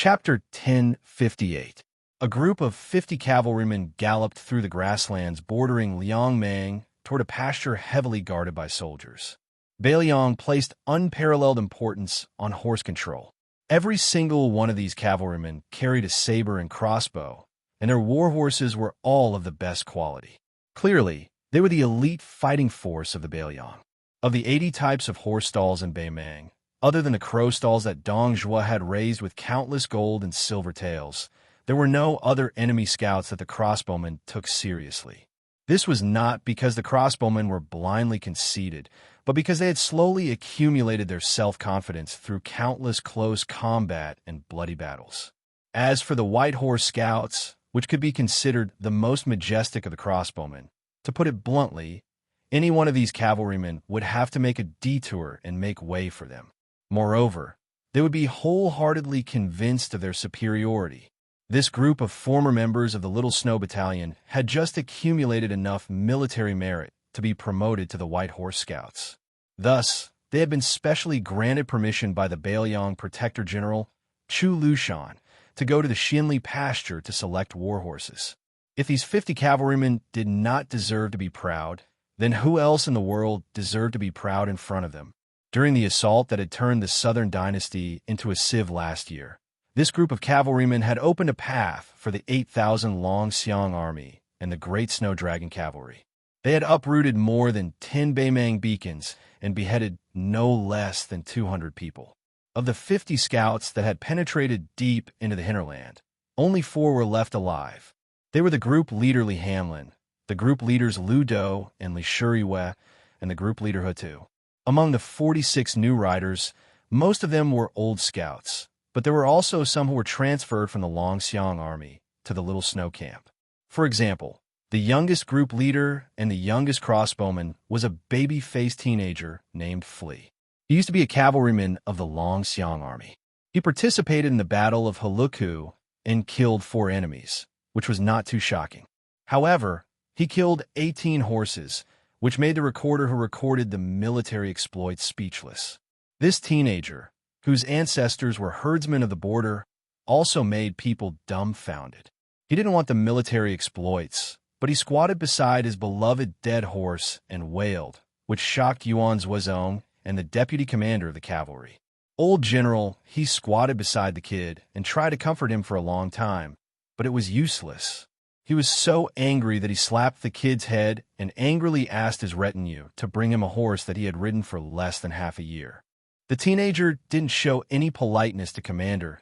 Chapter 1058. A group of 50 cavalrymen galloped through the grasslands bordering Liangmang toward a pasture heavily guarded by soldiers. Beiliang placed unparalleled importance on horse control. Every single one of these cavalrymen carried a saber and crossbow, and their war horses were all of the best quality. Clearly, they were the elite fighting force of the Beiliang. Of the 80 types of horse stalls in Beimang, other than the crow stalls that Dong Zhuo had raised with countless gold and silver tails, there were no other enemy scouts that the crossbowmen took seriously. This was not because the crossbowmen were blindly conceited, but because they had slowly accumulated their self-confidence through countless close combat and bloody battles. As for the white horse scouts, which could be considered the most majestic of the crossbowmen, to put it bluntly, any one of these cavalrymen would have to make a detour and make way for them. Moreover, they would be wholeheartedly convinced of their superiority. This group of former members of the Little Snow Battalion had just accumulated enough military merit to be promoted to the White Horse Scouts. Thus, they had been specially granted permission by the Beiliang Protector General, Chu Lushan, to go to the Xinli pasture to select war horses. If these 50 cavalrymen did not deserve to be proud, then who else in the world deserved to be proud in front of them? During the assault that had turned the Southern Dynasty into a sieve last year, this group of cavalrymen had opened a path for the 8,000 Long Xiang army and the Great Snow Dragon Cavalry. They had uprooted more than 10 Beimang beacons and beheaded no less than 200 people. Of the 50 scouts that had penetrated deep into the hinterland, only 4 were left alive. They were the group leader Li Hanlin, the group leaders Lu Do and Li Shuriwei, and the group leader He Tu. Among the 46 new riders, most of them were old scouts, but there were also some who were transferred from the Longxiang army to the Little Snow Camp. For example, the youngest group leader and the youngest crossbowman was a baby-faced teenager named Flea. He used to be a cavalryman of the Longxiang army. He participated in the Battle of Heluku and killed 4 enemies, which was not too shocking. However, he killed 18 horses, which made the recorder who recorded the military exploits speechless. This teenager, whose ancestors were herdsmen of the border, also made people dumbfounded. He didn't want the military exploits, but he squatted beside his beloved dead horse and wailed, which shocked Yuan Zuozong and the deputy commander of the cavalry. Old General, he squatted beside the kid and tried to comfort him for a long time, but it was useless. He was so angry that he slapped the kid's head and angrily asked his retinue to bring him a horse that he had ridden for less than half a year. The teenager didn't show any politeness to Commander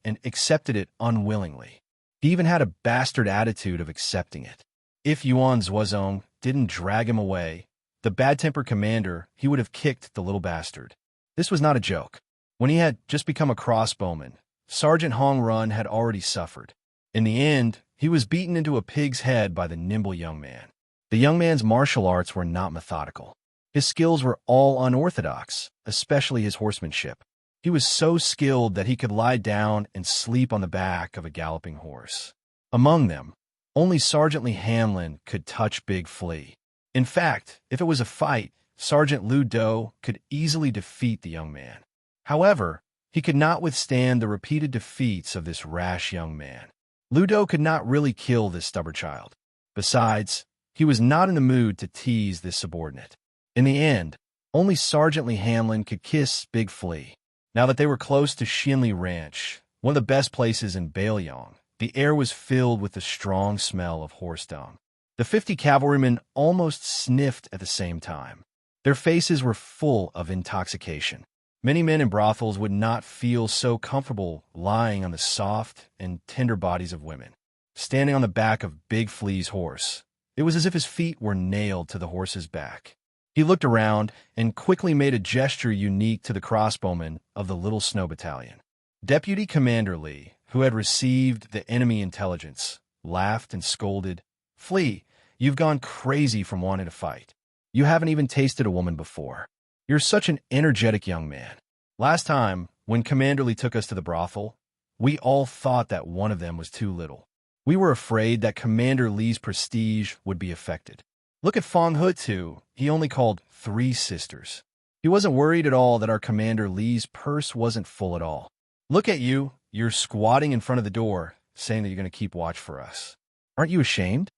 and accepted it unwillingly. He even had a bastard attitude of accepting it. If Yuan Zuozong didn't drag him away, the bad-tempered commander, he would have kicked the little bastard. This was not a joke. When he had just become a crossbowman, Sergeant Hong Run had already suffered. In the end, he was beaten into a pig's head by the nimble young man. The young man's martial arts were not methodical. His skills were all unorthodox, especially his horsemanship. He was so skilled that he could lie down and sleep on the back of a galloping horse. Among them, only Sergeant Li Hanlin could touch Big Flea. In fact, if it was a fight, Sergeant Lu Do could easily defeat the young man. However, he could not withstand the repeated defeats of this rash young man. Lu Do could not really kill this stubborn child. Besides, he was not in the mood to tease this subordinate. In the end, only Sergeant Li Hanlin could kiss Big Flea. Now that they were close to Xinli Ranch, one of the best places in Beiliang, the air was filled with the strong smell of horse dung. The 50 cavalrymen almost sniffed at the same time. Their faces were full of intoxication. Many men in brothels would not feel so comfortable lying on the soft and tender bodies of women. Standing on the back of Big Flea's horse, it was as if his feet were nailed to the horse's back. He looked around and quickly made a gesture unique to the crossbowmen of the Little Snow Battalion. Deputy Commander Li, who had received the enemy intelligence, laughed and scolded, "Flea, you've gone crazy from wanting to fight. You haven't even tasted a woman before. You're such an energetic young man. Last time, when Commander Li took us to the brothel, we all thought that one of them was too little. We were afraid that Commander Li's prestige would be affected. Look at Fong He Tu. He only called 3 sisters. He wasn't worried at all that our Commander Li's purse wasn't full at all. Look at you. you're squatting in front of the door, saying that you're going to keep watch for us. Aren't you ashamed?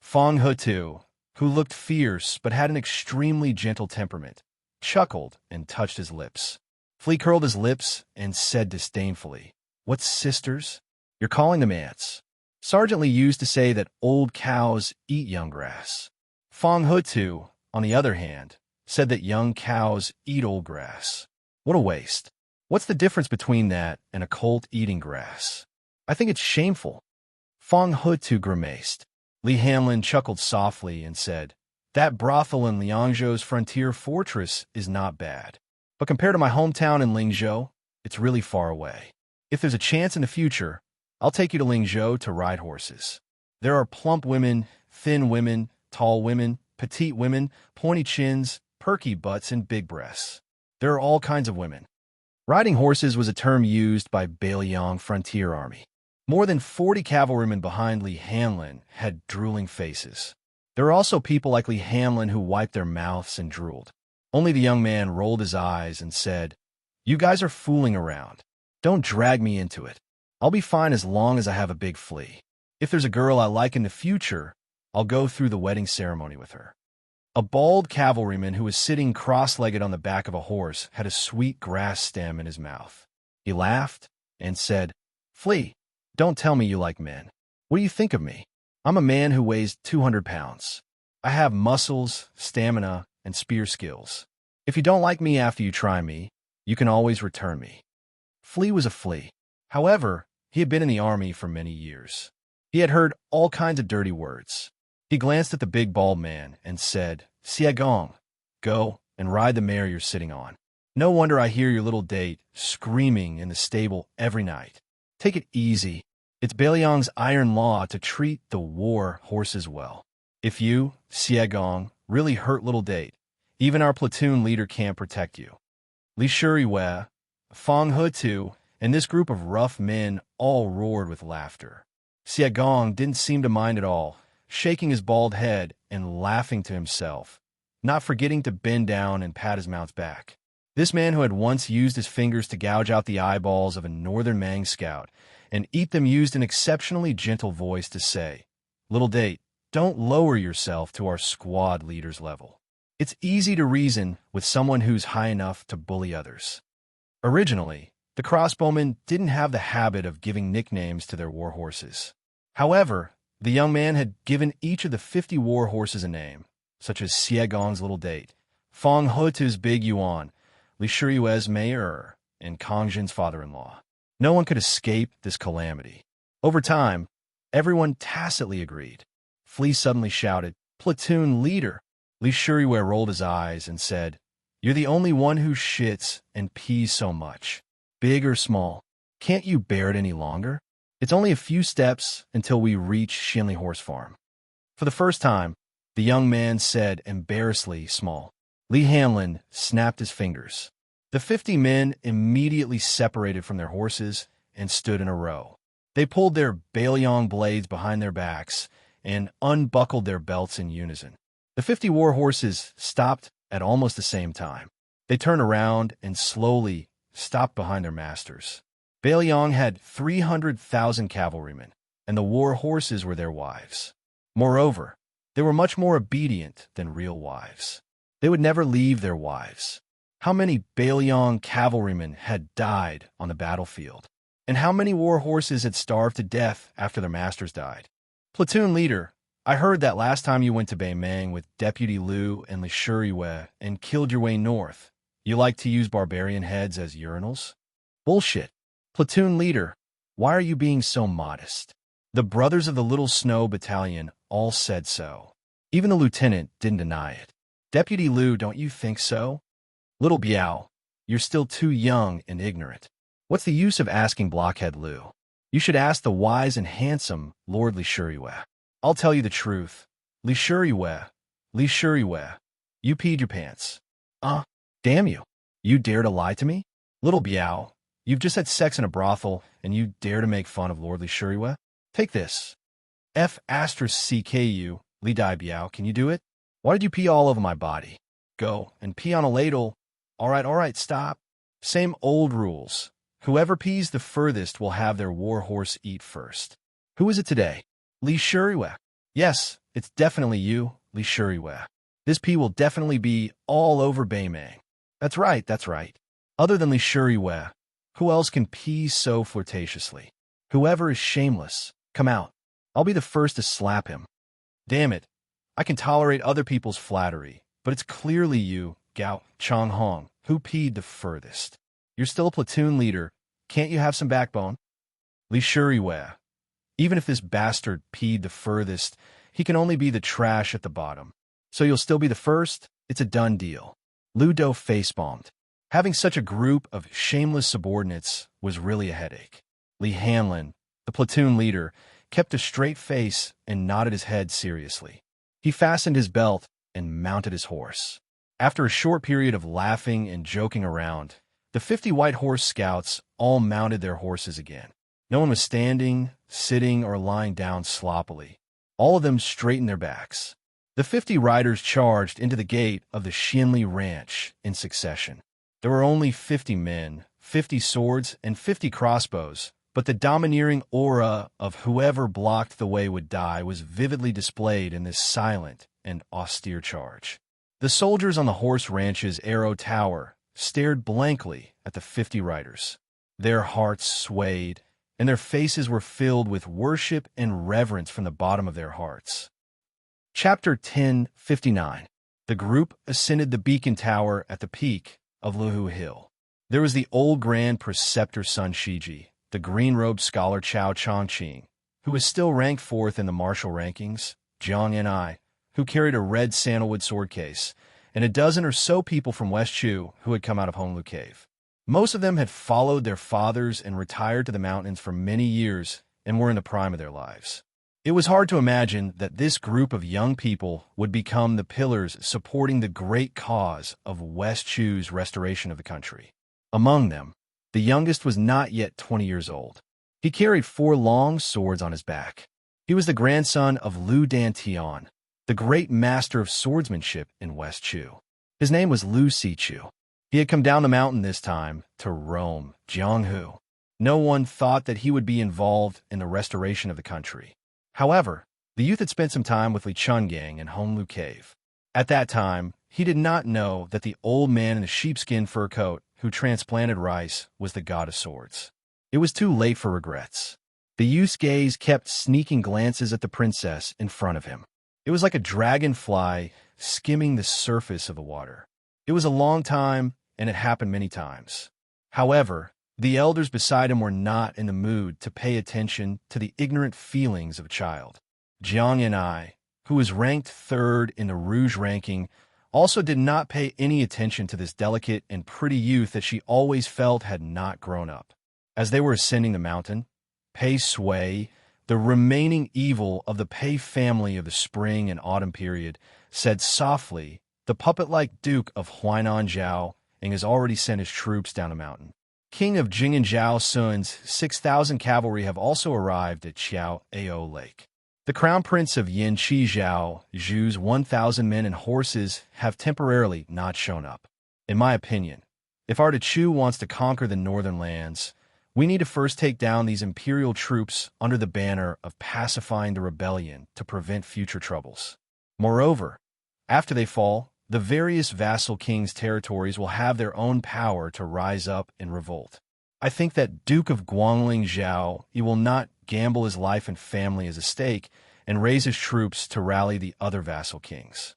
Fong Hutu, who looked fierce but had an extremely gentle temperament, chuckled and touched his lips. Flea curled his lips and said disdainfully, "What sisters? You're calling them ants." Sergeant Lee used to say that old cows eat young grass. Fong Hutu, on the other hand, said that young cows eat old grass. What a waste. What's the difference between that and a colt eating grass? I think it's shameful. Fong Hutu grimaced. Li Hanlin chuckled softly and said, "That brothel in Liangzhou's frontier fortress is not bad. But compared to my hometown in Lingzhou, it's really far away. If there's a chance in the future, I'll take you to Lingzhou to ride horses. There are plump women, thin women, tall women, petite women, pointy chins, perky butts, and big breasts. There are all kinds of women." Riding horses was a term used by Beiliang Frontier Army. More than 40 cavalrymen behind Li Hanlin had drooling faces. There were also people like Li Hanlin who wiped their mouths and drooled. Only the young man rolled his eyes and said, "You guys are fooling around. Don't drag me into it. I'll be fine as long as I have a big flea. If there's a girl I like in the future, I'll go through the wedding ceremony with her." A bald cavalryman who was sitting cross-legged on the back of a horse had a sweet grass stem in his mouth. He laughed and said, "Flea, don't tell me you like men. What do you think of me? I'm a man who weighs 200 pounds. I have muscles, stamina, and spear skills. If you don't like me after you try me, you can always return me." Flea was a flea. However, he had been in the army for many years. He had heard all kinds of dirty words. He glanced at the big bald man and said, "Xiagong, go and ride the mare you're sitting on. No wonder I hear your little date screaming in the stable every night. Take it easy. It's Beiliang's iron law to treat the war horses well. If you, Xiagong, really hurt little date, even our platoon leader can't protect you." Li Shuriwei, Fong Hutu, and this group of rough men all roared with laughter. Xiagong didn't seem to mind at all, shaking his bald head and laughing to himself, not forgetting to bend down and pat his mount's back. This man who had once used his fingers to gouge out the eyeballs of a northern Mang scout and eat them used an exceptionally gentle voice to say, "Little date, don't lower yourself to our squad leader's level. It's easy to reason with someone who's high enough to bully others." Originally, the crossbowmen didn't have the habit of giving nicknames to their war horses. However, the young man had given each of the 50 war horses a name, such as Xiagong's little date, Fong Hutu's big yuan, Li Shuriwei's mayor, and Kongjin's father-in-law. No one could escape this calamity. Over time, everyone tacitly agreed. Flea suddenly shouted, "Platoon leader!" Li Shuriwei rolled his eyes and said, "You're the only one who shits and pees so much. Big or small, can't you bear it any longer? It's only a few steps until we reach Shinli Horse Farm." For the first time, the young man said embarrassedly small. Li Hanlin snapped his fingers. The 50 men immediately separated from their horses and stood in a row. They pulled their Beiliang blades behind their backs and unbuckled their belts in unison. The 50 war horses stopped at almost the same time. They turned around and slowly stopped behind their masters. Beiliang had 300,000 cavalrymen, and the war horses were their wives. Moreover, they were much more obedient than real wives. They would never leave their wives. How many Beiliang cavalrymen had died on the battlefield? And how many war horses had starved to death after their masters died? "Platoon leader, I heard that last time you went to Beimang with Deputy Liu and Li Shuriwei and killed your way north, you like to use barbarian heads as urinals?" "Bullshit. Platoon leader, why are you being so modest?" The brothers of the Little Snow Battalion all said so. Even the lieutenant didn't deny it. "Deputy Liu, don't you think so?" "Little Biao, you're still too young and ignorant. What's the use of asking blockhead Liu? You should ask the wise and handsome Lord Li Shuriwei. I'll tell you the truth. Li Shuriwei, you peed your pants." Damn you. You dare to lie to me? Little Biao, you've just had sex in a brothel, and you dare to make fun of Lord Li Shuriwei? Take this. F*CKU, Li Dai Biao, can you do it? Why did you pee all over my body? Go and pee on a ladle. All right, stop. Same old rules. Whoever pees the furthest will have their war horse eat first. Who is it today? Li Shuriwe. Yes, it's definitely you, Li Shuriwe. This pee will definitely be all over Beimang. That's right, that's right. Other than Li Shuriwe, who else can pee so flirtatiously? Whoever is shameless, come out. I'll be the first to slap him. Damn it. I can tolerate other people's flattery, but it's clearly you, Gao Changhong, who peed the furthest. You're still a platoon leader. Can't you have some backbone? Li Shuriwe. Even if this bastard peed the furthest, he can only be the trash at the bottom. So you'll still be the first? It's a done deal. Lu Do facepalmed. Having such a group of shameless subordinates was really a headache. Li Hanlin, the platoon leader, kept a straight face and nodded his head seriously. He fastened his belt and mounted his horse. After a short period of laughing and joking around, the 50 white horse scouts all mounted their horses again. No one was standing, sitting, or lying down sloppily. All of them straightened their backs. The 50 riders charged into the gate of the Xianli ranch in succession. There were only 50 men, 50 swords, and 50 crossbows, but the domineering aura of whoever blocked the way would die was vividly displayed in this silent and austere charge. The soldiers on the horse ranch's arrow tower stared blankly at the 50 riders. Their hearts swayed, and their faces were filled with worship and reverence from the bottom of their hearts. Chapter 1059. The group ascended the beacon tower at the peak of Luhu Hill. There was the old Grand Preceptor Sun Shiji, the green-robed scholar Chao Chongqing, who was still ranked 4th in the martial rankings, Jiang Ni, who carried a red sandalwood sword case, and a dozen or so people from West Chu who had come out of Honglu Cave. Most of them had followed their fathers and retired to the mountains for many years and were in the prime of their lives. It was hard to imagine that this group of young people would become the pillars supporting the great cause of West Chu's restoration of the country. Among them, the youngest was not yet 20 years old. He carried 4 long swords on his back. He was the grandson of Lu Dantian, the great master of swordsmanship in West Chu. His name was Lu Sichu. He had come down the mountain this time to Rome, Jianghu. No one thought that he would be involved in the restoration of the country. However, the youth had spent some time with Li Chungang in Honglu Cave. At that time, he did not know that the old man in the sheepskin fur coat who transplanted rice was the god of swords. It was too late for regrets. The youth's gaze kept sneaking glances at the princess in front of him. It was like a dragonfly skimming the surface of the water. It was a long time, and it happened many times. However, the elders beside him were not in the mood to pay attention to the ignorant feelings of a child. Jiang Ni, who was ranked 3rd in the Rouge ranking, also did not pay any attention to this delicate and pretty youth that she always felt had not grown up. As they were ascending the mountain, Pei Sui, the remaining evil of the Pei family of the spring and autumn period, said softly, "The puppet-like Duke of Huainan Zhao has already sent his troops down the mountain. King of Jing and Zhao Sun's 6,000 cavalry have also arrived at Xiao Ao Lake. The crown prince of Yin Qi Zhao Zhu's 1,000 men and horses have temporarily not shown up. In my opinion, if our Chu wants to conquer the northern lands, we need to first take down these imperial troops under the banner of pacifying the rebellion to prevent future troubles. Moreover, after they fall, the various vassal kings' territories will have their own power to rise up in revolt. I think that Duke of Guangling Zhao will not gamble his life and family as a stake and raise his troops to rally the other vassal kings."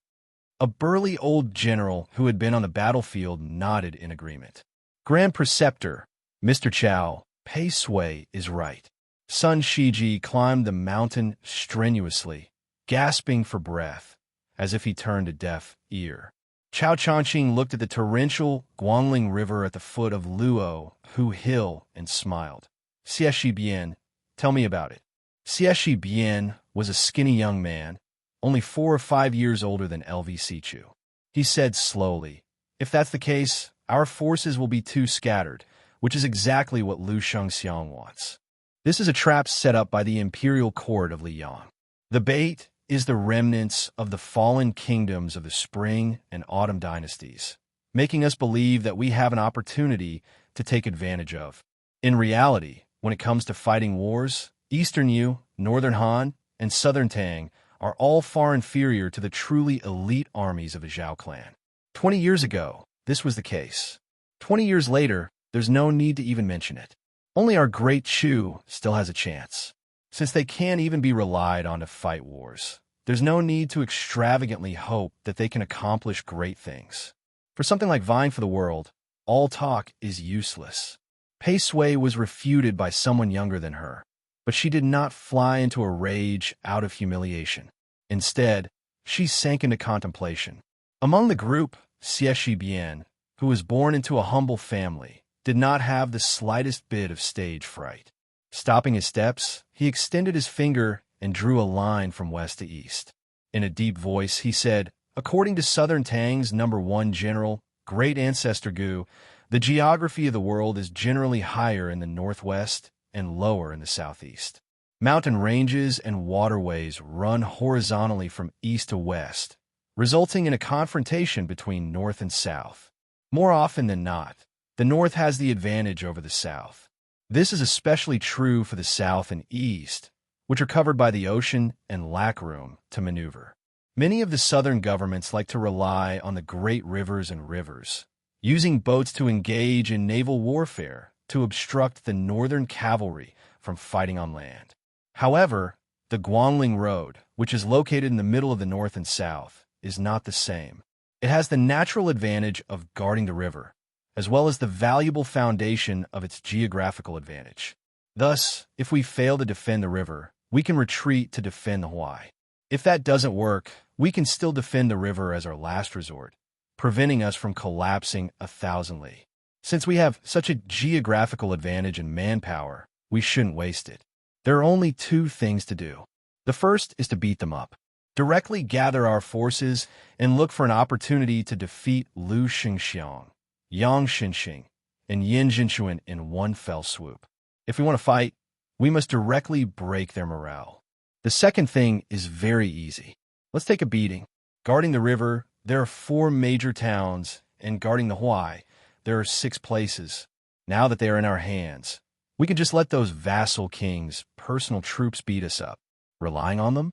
A burly old general who had been on the battlefield nodded in agreement. "Grand Preceptor, Mr. Chao, Pei Sui is right." Sun Shiji climbed the mountain strenuously, gasping for breath, as if he turned a deaf ear. Chao Chongqing looked at the torrential Guangling River at the foot of Luo Hu Hill and smiled. "Xie Bian, tell me about it." Xie Bian was a skinny young man, only 4 or 5 years older than LV Sichu. He said slowly, "If that's the case, our forces will be too scattered, which is exactly what Lu Shengxiang wants. This is a trap set up by the imperial court of Liyang. The bait is the remnants of the fallen kingdoms of the spring and autumn dynasties, making us believe that we have an opportunity to take advantage of. In reality, when it comes to fighting wars, Eastern Yu, Northern Han, and Southern Tang are all far inferior to the truly elite armies of the Zhao clan. 20 years ago, this was the case. 20 years later, there's no need to even mention it. Only our great Chu still has a chance. Since they can't even be relied on to fight wars, there's no need to extravagantly hope that they can accomplish great things. For something like vying for the world, all talk is useless. Pei Sui was refuted by someone younger than her, but she did not fly into a rage out of humiliation. Instead, she sank into contemplation. Among the group, Xianxia, who was born into a humble family, did not have the slightest bit of stage fright. Stopping his steps, he extended his finger and drew a line from west to east. In a deep voice, he said, "According to Southern Tang's #1 general, Great Ancestor Gu, the geography of the world is generally higher in the northwest and lower in the southeast. Mountain ranges and waterways run horizontally from east to west, resulting in a confrontation between north and south. More often than not, the north has the advantage over the south. This is especially true for the south and east, which are covered by the ocean and lack room to maneuver. Many of the southern governments like to rely on the great rivers and rivers, using boats to engage in naval warfare to obstruct the northern cavalry from fighting on land. However, the Guangling Road, which is located in the middle of the north and south, is not the same. It has the natural advantage of guarding the river, as well as the valuable foundation of its geographical advantage. Thus, if we fail to defend the river, we can retreat to defend the Huai. If that doesn't work, we can still defend the river as our last resort, preventing us from collapsing 1,000 li. Since we have such a geographical advantage in manpower, we shouldn't waste it. There are only two things to do. The first is to beat them up. Directly gather our forces and look for an opportunity to defeat Lu Xingxiang, Yang Xinxing, and Yin Jinxuan in one fell swoop. If we want to fight, we must directly break their morale. The second thing is very easy. Let's take a beating. Guarding the river, there are 4 major towns, and guarding the Huai, there are 6 places. Now that they are in our hands, we can just let those vassal kings' personal troops beat us up. Relying on them?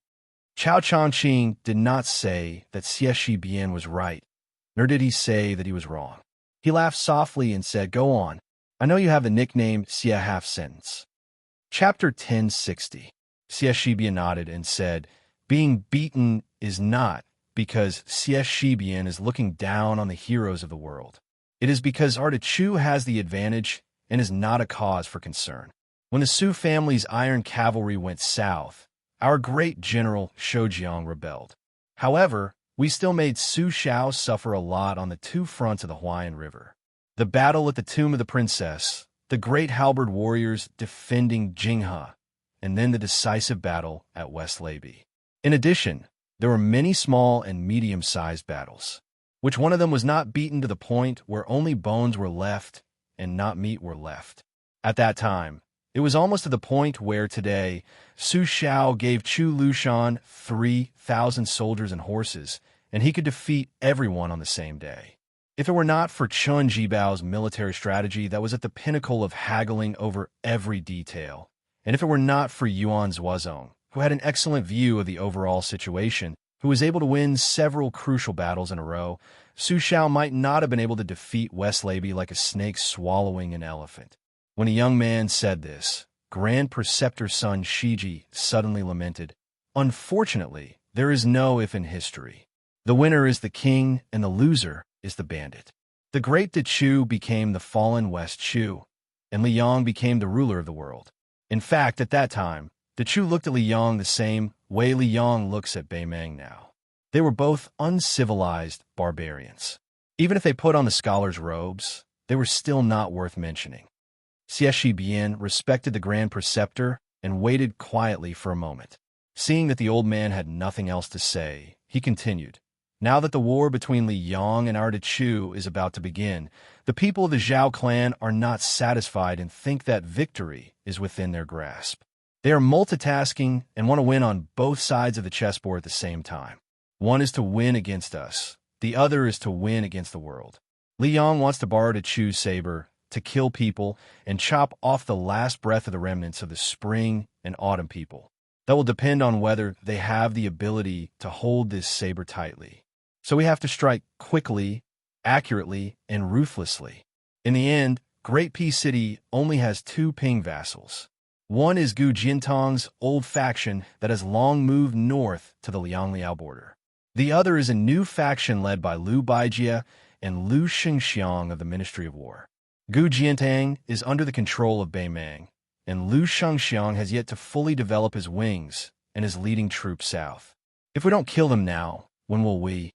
Chao Changqing did not say that Xianxia was right, nor did he say that he was wrong. He laughed softly and said, "Go on. I know you have the nickname Xia half-sentence." Chapter 1060. Xianxia nodded and said, "Being beaten is not because Xianxia is looking down on the heroes of the world. It is because Artichu has the advantage and is not a cause for concern. When the Su family's iron cavalry went south, our great general Shoujiang rebelled. However, we still made Su Shao suffer a lot on the 2 fronts of the Huaiyan River. The battle at the Tomb of the Princess, the great halberd warriors defending Jinghe, and then the decisive battle at West Leibi. In addition, there were many small and medium-sized battles. Which one of them was not beaten to the point where only bones were left and not meat were left? At that time, it was almost to the point where today, Su Shao gave Chu Lushan 3,000 soldiers and horses, and he could defeat everyone on the same day. If it were not for Chun Jibao's military strategy that was at the pinnacle of haggling over every detail, and if it were not for Yuan Zuozong, who had an excellent view of the overall situation, who was able to win several crucial battles in a row, Su Shao might not have been able to defeat West Leibi like a snake swallowing an elephant. When a young man said this, Grand Preceptor's son Shiji suddenly lamented, "Unfortunately, there is no if in history. The winner is the king, and the loser is the bandit." The great De Chu became the fallen West Chu, and Li Yang became the ruler of the world. In fact, at that time, De Chu looked at Li Yang the same way Li Yang looks at Bei Meng now. They were both uncivilized barbarians. Even if they put on the scholar's robes, they were still not worth mentioning. Xianxia respected the Grand Preceptor and waited quietly for a moment. Seeing that the old man had nothing else to say, he continued, "Now that the war between Li Yang and our De Chu is about to begin, the people of the Zhao clan are not satisfied and think that victory is within their grasp. They are multitasking and want to win on both sides of the chessboard at the same time. One is to win against us. The other is to win against the world. Li Yang wants to borrow De Chu's saber to kill people and chop off the last breath of the remnants of the spring and autumn people. That will depend on whether they have the ability to hold this saber tightly. So we have to strike quickly, accurately, and ruthlessly. In the end, Great Peace City only has two Ping vassals. One is Gu Jintang's old faction that has long moved north to the Liangliao border. The other is a new faction led by Liu Baijie and Liu Xingxiang of the Ministry of War. Gu Jintang is under the control of Bei Meng, and Liu Xingxiang has yet to fully develop his wings and is leading troops south. If we don't kill them now, when will we?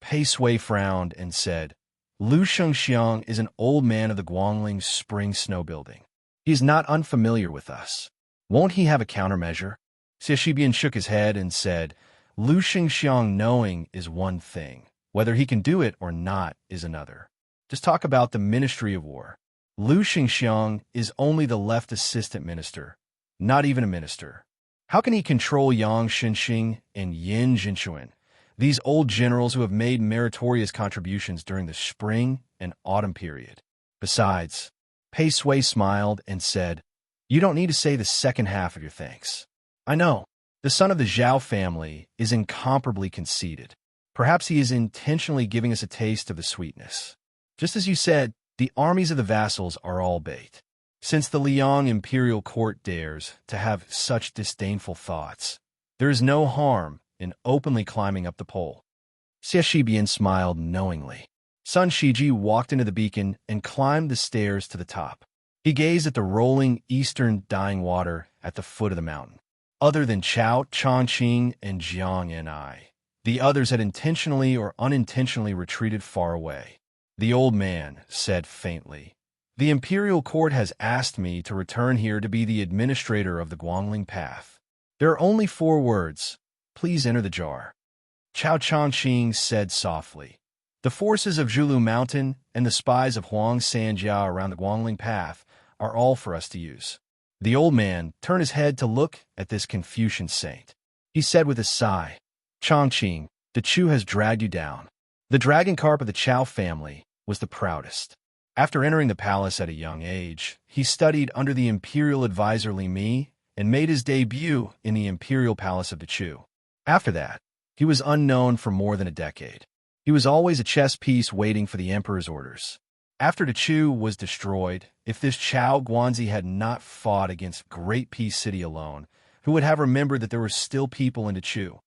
Pei Sui frowned and said, Liu Xingxiang is an old man of the Guangling spring snow building. He is not unfamiliar with us. Won't he have a countermeasure? Xiaxibian shook his head and said, Liu Xingxiang knowing is one thing. Whether he can do it or not is another. Just talk about the Ministry of War. Liu Xingxiang is only the left assistant minister, not even a minister. How can he control Yang Xinxing and Yin Jinchuan, these old generals who have made meritorious contributions during the spring and autumn period? Besides, Pei Sui smiled and said, You don't need to say the second half of your thanks. I know. The son of the Zhao family is incomparably conceited. Perhaps he is intentionally giving us a taste of the sweetness. Just as you said, the armies of the vassals are all bait. Since the Liang imperial court dares to have such disdainful thoughts, there is no harm in openly climbing up the pole. Xiaxibian smiled knowingly. Sun Shiji walked into the beacon and climbed the stairs to the top. He gazed at the rolling eastern dying water at the foot of the mountain. Other than Chao, Chongqing, and Jiang and I, the others had intentionally or unintentionally retreated far away. The old man said faintly, The imperial court has asked me to return here to be the administrator of the Guangling Path. There are only 4 words. Please enter the jar. Chao Chongqing said softly, The forces of Zhulu Mountain and the spies of Huang Sanjiao around the Guangling Path are all for us to use. The old man turned his head to look at this Confucian saint. He said with a sigh, Chongqing, the Chu has dragged you down. The dragon carp of the Chao family was the proudest. After entering the palace at a young age, he studied under the imperial advisor Li Mi and made his debut in the imperial palace of the Chu. After that, he was unknown for more than a decade. He was always a chess piece waiting for the emperor's orders. After the Chu was destroyed, if this Chao Guanzi had not fought against Great Peace City alone, who would have remembered that there were still people in the Chu?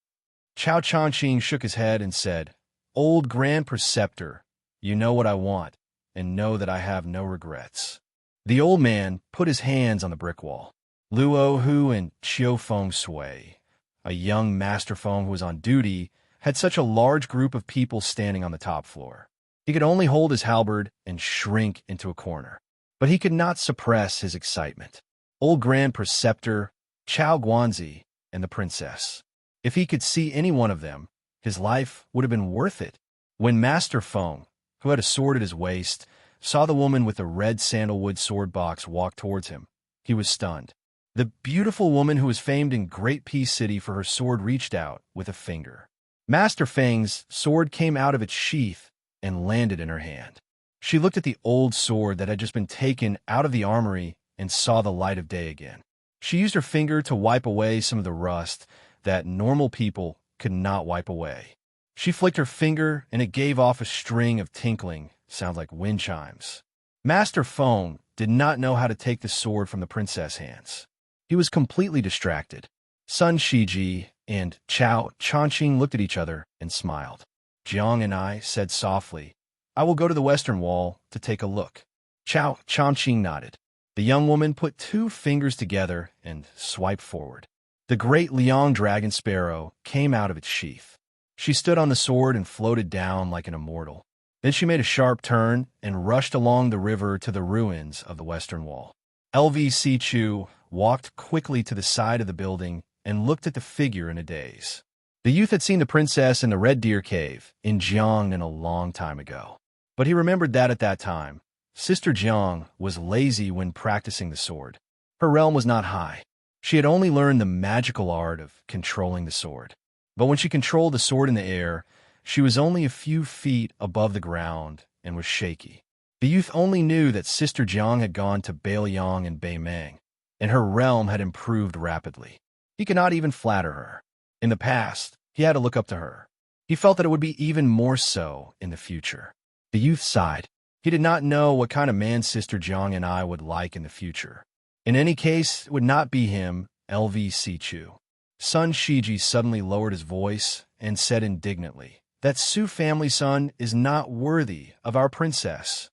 Chao Chongqing shook his head and said, Old Grand Preceptor, you know what I want, and know that I have no regrets. The old man put his hands on the brick wall. Luo Hu and Chiu Feng Sui, a young master Feng who was on duty, had such a large group of people standing on the top floor. He could only hold his halberd and shrink into a corner. But he could not suppress his excitement. Old Grand Preceptor, Chao Guanzi, and the princess. If he could see any one of them, his life would have been worth it. When Master Feng, who had a sword at his waist, saw the woman with the red sandalwood sword box walk towards him, he was stunned. The beautiful woman who was famed in Great Peace City for her sword reached out with a finger. Master Feng's sword came out of its sheath and landed in her hand. She looked at the old sword that had just been taken out of the armory and saw the light of day again. She used her finger to wipe away some of the rust that normal people could not wipe away. She flicked her finger and it gave off a string of tinkling sounds like wind chimes. Master Feng did not know how to take the sword from the princess' hands. He was completely distracted. Sun Shiji and Chao Chongqing looked at each other and smiled. Jiang and I said softly, I will go to the western wall to take a look. Chao Chongqing nodded. The young woman put 2 fingers together and swiped forward. The great Liang dragon sparrow came out of its sheath. She stood on the sword and floated down like an immortal. Then she made a sharp turn and rushed along the river to the ruins of the western wall. LV Chu walked quickly to the side of the building and looked at the figure in a daze. The youth had seen the princess in the Red Deer Cave in Jiangnan a long time ago. But he remembered that at that time, Sister Jiang was lazy when practicing the sword. Her realm was not high. She had only learned the magical art of controlling the sword. But when she controlled the sword in the air, she was only a few feet above the ground and was shaky. The youth only knew that Sister Jiang had gone to Bailiang and Beimeng, and her realm had improved rapidly. He could not even flatter her. In the past, he had to look up to her. He felt that it would be even more so in the future. The youth sighed. He did not know what kind of man Sister Jiang and I would like in the future. In any case, it would not be him, LV Sichu. Sun Shiji suddenly lowered his voice and said indignantly, "That Su family son is not worthy of our princess."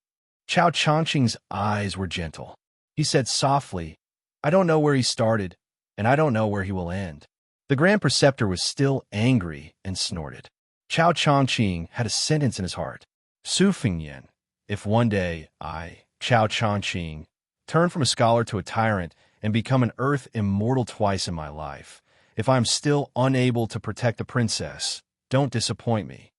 Chao Changqing's eyes were gentle. He said softly, "I don't know where he started, and I don't know where he will end." The Grand Preceptor was still angry and snorted. Chao Changqing had a sentence in his heart. Su Fengyan, if one day I, Chao Changqing, turn from a scholar to a tyrant and become an earth immortal twice in my life, if I am still unable to protect the princess, don't disappoint me.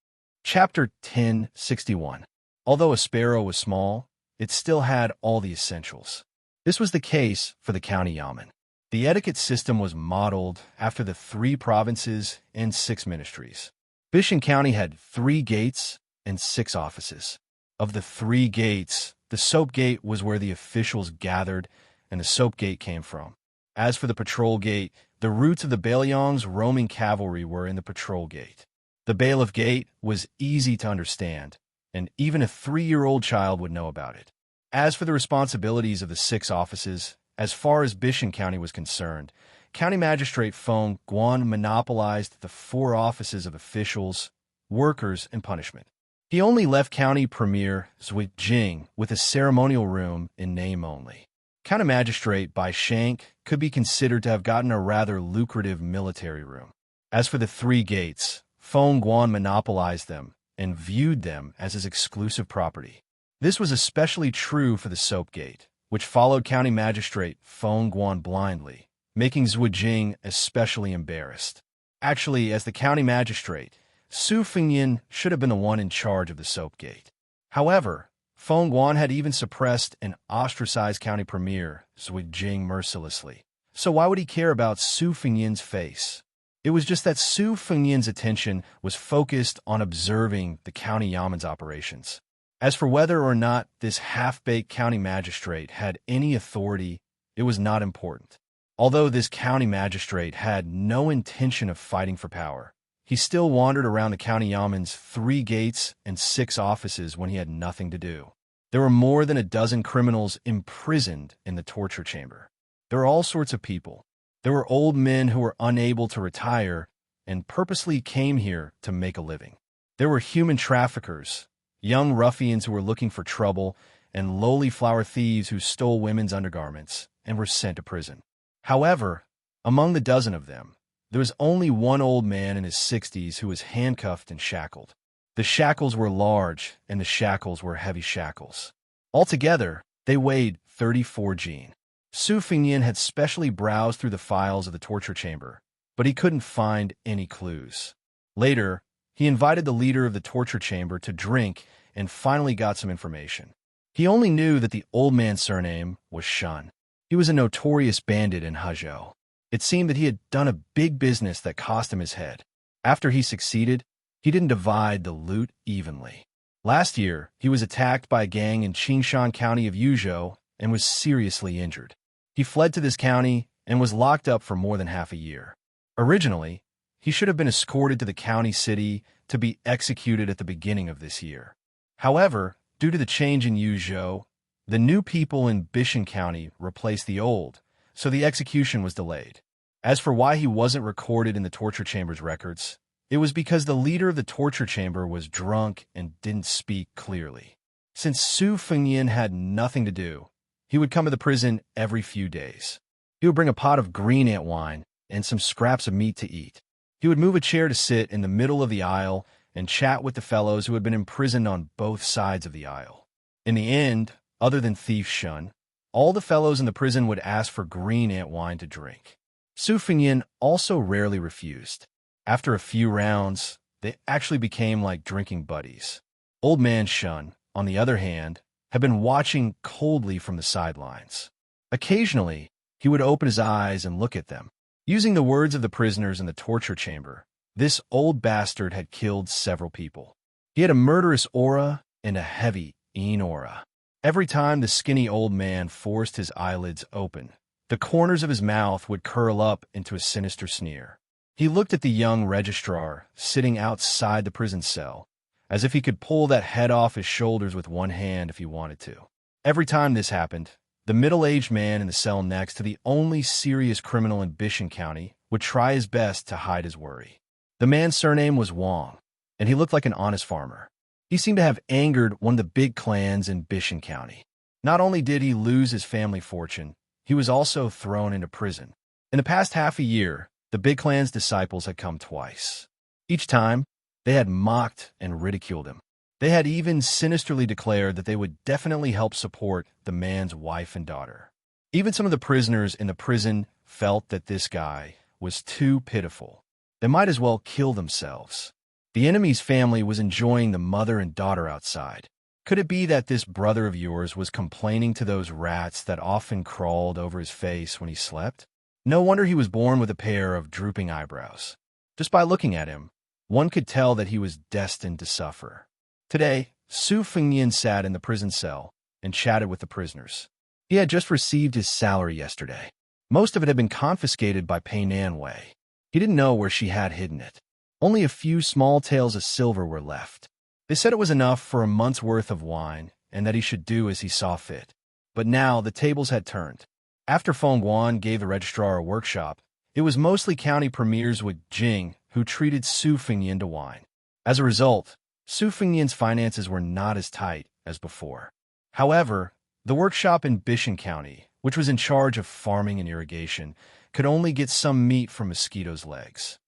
Chapter 1061. Although a sparrow was small, it still had all the essentials. This was the case for the county yamen. The etiquette system was modeled after the 3 provinces and 6 ministries. Bishan County had 3 gates and 6 offices. Of the 3 gates, the soap gate was where the officials gathered and the soap gate came from. As for the patrol gate, the roots of the Bailiang's roaming cavalry were in the patrol gate. The bailiff gate was easy to understand, and even a 3-year-old child would know about it. As for the responsibilities of the 6 offices, as far as Bishan County was concerned, County Magistrate Feng Guan monopolized the 4 offices of officials, workers, and punishment. He only left County Premier Zui Jing with a ceremonial room in name only. County Magistrate Bai Shank could be considered to have gotten a rather lucrative military room. As for the 3 gates, Feng Guan monopolized them and viewed them as his exclusive property. This was especially true for the soap gate, which followed County Magistrate Feng Guan blindly, making Zui Jing especially embarrassed. Actually, as the County Magistrate, Su Fengyan should have been the one in charge of the soap gate. However, Feng Guan had even suppressed and ostracized County Premier Zui Jing mercilessly. So why would he care about Su Fengyan's face? It was just that Su Fengyan's attention was focused on observing the county yamen's operations. As for whether or not this half-baked county magistrate had any authority, it was not important. Although this county magistrate had no intention of fighting for power, he still wandered around the county yamen's 3 gates and 6 offices when he had nothing to do. There were more than a dozen criminals imprisoned in the torture chamber. There were all sorts of people. There were old men who were unable to retire and purposely came here to make a living. There were human traffickers, young ruffians who were looking for trouble, and lowly flower thieves who stole women's undergarments and were sent to prison. However, among the dozen of them, there was only one old man in his 60s who was handcuffed and shackled. The shackles were large, and the shackles were heavy shackles. Altogether, they weighed 34 jin. Su Fengyan had specially browsed through the files of the torture chamber, but he couldn't find any clues. Later, he invited the leader of the torture chamber to drink and finally got some information. He only knew that the old man's surname was Shun. He was a notorious bandit in Hezhou. It seemed that he had done a big business that cost him his head. After he succeeded, he didn't divide the loot evenly. Last year, he was attacked by a gang in Qingshan County of Yuzhou and was seriously injured. He fled to this county and was locked up for more than half a year. Originally, he should have been escorted to the county city to be executed at the beginning of this year. However, due to the change in Yuzhou, the new people in Bishan County replaced the old, so the execution was delayed. As for why he wasn't recorded in the torture chamber's records, it was because the leader of the torture chamber was drunk and didn't speak clearly. Since Su Fengyan had nothing to do, he would come to the prison every few days. He would bring a pot of green ant wine and some scraps of meat to eat. He would move a chair to sit in the middle of the aisle and chat with the fellows who had been imprisoned on both sides of the aisle. In the end, other than Thief Shun, all the fellows in the prison would ask for green ant wine to drink. Su Fengyan also rarely refused. After a few rounds, they actually became like drinking buddies. Old Man Shun, on the other hand, had been watching coldly from the sidelines. Occasionally, he would open his eyes and look at them. Using the words of the prisoners in the torture chamber, this old bastard had killed several people. He had a murderous aura and a heavy aura. Every time the skinny old man forced his eyelids open, the corners of his mouth would curl up into a sinister sneer. He looked at the young registrar sitting outside the prison cell, as if he could pull that head off his shoulders with one hand if he wanted to. Every time this happened, the middle-aged man in the cell next to the only serious criminal in Bishan County would try his best to hide his worry. The man's surname was Wang, and he looked like an honest farmer. He seemed to have angered one of the big clans in Bishan County. Not only did he lose his family fortune, he was also thrown into prison. In the past half a year, the big clan's disciples had come twice. Each time, they had mocked and ridiculed him. They had even sinisterly declared that they would definitely help support the man's wife and daughter. Even some of the prisoners in the prison felt that this guy was too pitiful. They might as well kill themselves. The enemy's family was enjoying the mother and daughter outside. Could it be that this brother of yours was complaining to those rats that often crawled over his face when he slept? No wonder he was born with a pair of drooping eyebrows. Just by looking at him, one could tell that he was destined to suffer. Today, Su Fengnian sat in the prison cell and chatted with the prisoners. He had just received his salary yesterday. Most of it had been confiscated by Pei Nanwei. He didn't know where she had hidden it. Only a few small taels of silver were left. They said it was enough for a month's worth of wine and that he should do as he saw fit. But now the tables had turned. After Feng Guan gave the registrar a workshop, it was mostly county premiers with Jing who treated Su Fengnian to wine. As a result, Su Fengnian's finances were not as tight as before. However, the workshop in Bishan County, which was in charge of farming and irrigation, could only get some meat from mosquitoes' legs.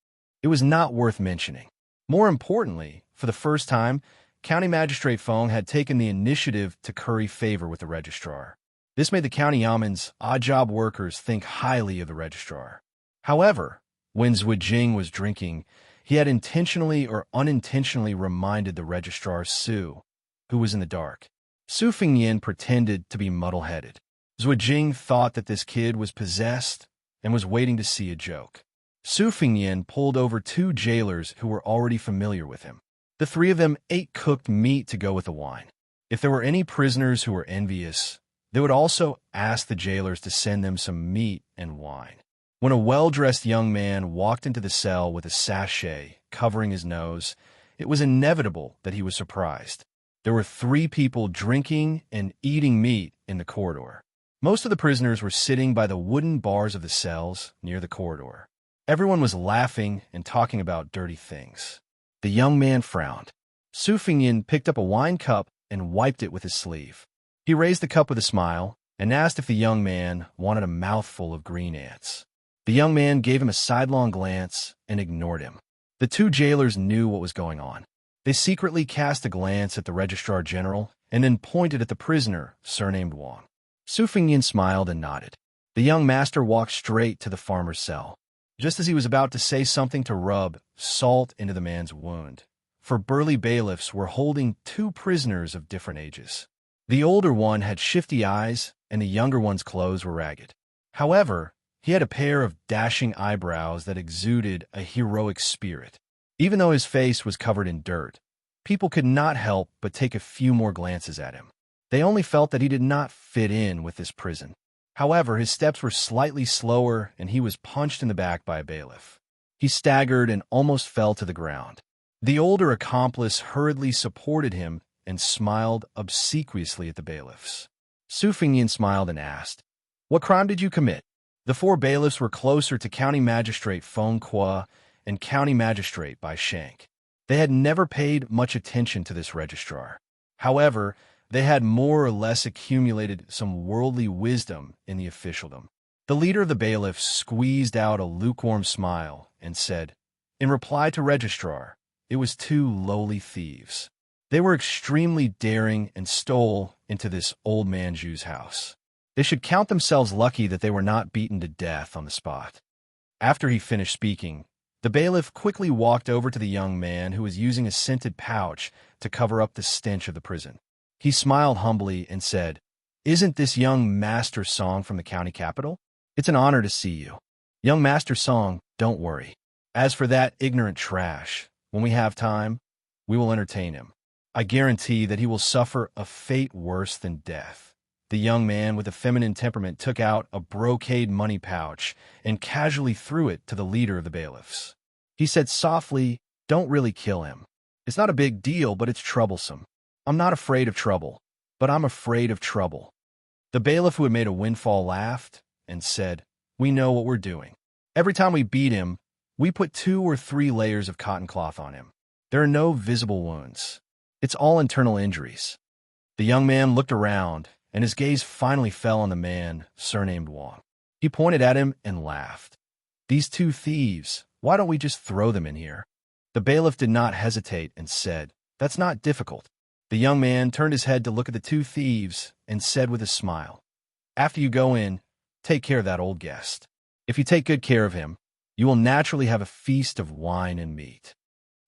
It was not worth mentioning. More importantly, for the first time, County Magistrate Feng had taken the initiative to curry favor with the registrar. This made the county yaman's odd-job workers think highly of the registrar. However, when Zhu Jing was drinking, he had intentionally or unintentionally reminded the registrar Su, who was in the dark. Su Fengnian pretended to be muddle-headed. Zhu Jing thought that this kid was possessed and was waiting to see a joke. Su Fengnian pulled over 2 jailers who were already familiar with him. The 3 of them ate cooked meat to go with the wine. If there were any prisoners who were envious, they would also ask the jailers to send them some meat and wine. When a well-dressed young man walked into the cell with a sachet covering his nose, it was inevitable that he was surprised. There were 3 people drinking and eating meat in the corridor. Most of the prisoners were sitting by the wooden bars of the cells near the corridor. Everyone was laughing and talking about dirty things. The young man frowned. Su Fengnian picked up a wine cup and wiped it with his sleeve. He raised the cup with a smile and asked if the young man wanted a mouthful of green ants. The young man gave him a sidelong glance and ignored him. The 2 jailers knew what was going on. They secretly cast a glance at the registrar general and then pointed at the prisoner, surnamed Wang. Su Fengnian smiled and nodded. The young master walked straight to the farmer's cell. Just as he was about to say something to rub salt into the man's wound, 4 burly bailiffs were holding 2 prisoners of different ages. The older one had shifty eyes, and the younger one's clothes were ragged. However, he had a pair of dashing eyebrows that exuded a heroic spirit. Even though his face was covered in dirt, people could not help but take a few more glances at him. They only felt that he did not fit in with this prison. However, his steps were slightly slower, and he was punched in the back by a bailiff. He staggered and almost fell to the ground. The older accomplice hurriedly supported him and smiled obsequiously at the bailiffs. Su Fengnian smiled and asked, "What crime did you commit?" The 4 bailiffs were closer to County Magistrate Feng Kwa and County Magistrate Bai Shank. They had never paid much attention to this registrar. However, they had more or less accumulated some worldly wisdom in the officialdom. The leader of the bailiffs squeezed out a lukewarm smile and said, in reply to registrar, it was 2 lowly thieves. They were extremely daring and stole into this old man Zhu's house. They should count themselves lucky that they were not beaten to death on the spot. After he finished speaking, the bailiff quickly walked over to the young man who was using a scented pouch to cover up the stench of the prison. He smiled humbly and said, "Isn't this young Master Song from the county capital? It's an honor to see you. Young Master Song, don't worry. As for that ignorant trash, when we have time, we will entertain him. I guarantee that he will suffer a fate worse than death. The young man with a feminine temperament took out a brocade money pouch and casually threw it to the leader of the bailiffs. He said softly, "Don't really kill him. It's not a big deal, but it's troublesome. I'm not afraid of trouble, but I'm afraid of trouble." The bailiff who had made a windfall laughed and said, "We know what we're doing. Every time we beat him, we put 2 or 3 layers of cotton cloth on him. There are no visible wounds. It's all internal injuries." The young man looked around, and his gaze finally fell on the man surnamed Wang. He pointed at him and laughed. "These 2 thieves, why don't we just throw them in here?" The bailiff did not hesitate and said, "That's not difficult." The young man turned his head to look at the 2 thieves and said with a smile, "After you go in, take care of that old guest. If you take good care of him, you will naturally have a feast of wine and meat."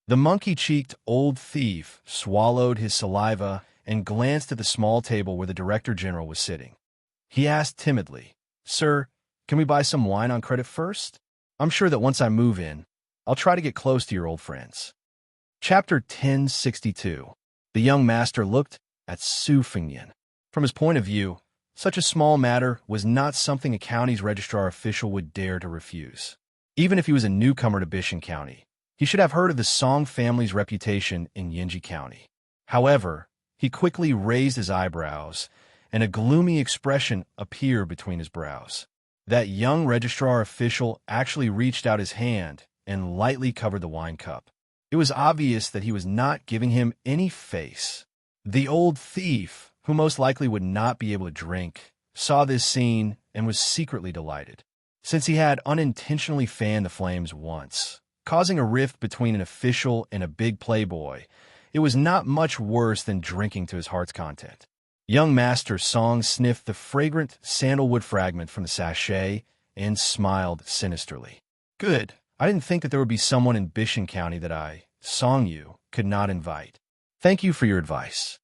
The monkey-cheeked old thief swallowed his saliva and glanced at the small table where the director general was sitting. He asked timidly, "Sir, can we buy some wine on credit first? I'm sure that once I move in, I'll try to get close to your old friends." Chapter 1062. The young master looked at Su Fengyan. From his point of view, such a small matter was not something a county's registrar official would dare to refuse. Even if he was a newcomer to Bishan County, he should have heard of the Song family's reputation in Yinji County. However, he quickly raised his eyebrows, and a gloomy expression appeared between his brows. That young registrar official actually reached out his hand and lightly covered the wine cup. It was obvious that he was not giving him any face. The old thief, who most likely would not be able to drink, saw this scene and was secretly delighted. Since he had unintentionally fanned the flames once, causing a rift between an official and a big playboy, it was not much worse than drinking to his heart's content. Young Master Song sniffed the fragrant sandalwood fragment from the sachet and smiled sinisterly. "Good. I didn't think that there would be someone in Bishan County that I, Song Yu, could not invite. Thank you for your advice."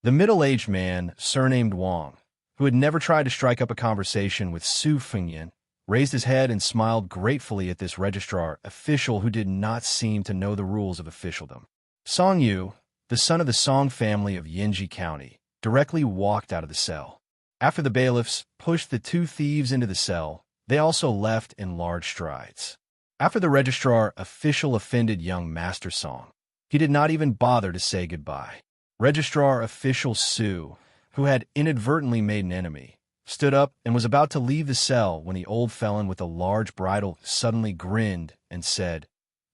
The middle-aged man, surnamed Wang, who had never tried to strike up a conversation with Su Fengyan, raised his head and smiled gratefully at this registrar official who did not seem to know the rules of officialdom. Song Yu, the son of the Song family of Yinji County, directly walked out of the cell. After the bailiffs pushed the 2 thieves into the cell, they also left in large strides. After the registrar official offended young Master Song, he did not even bother to say goodbye. Registrar official Su, who had inadvertently made an enemy, stood up and was about to leave the cell when the old felon with a large bridle suddenly grinned and said,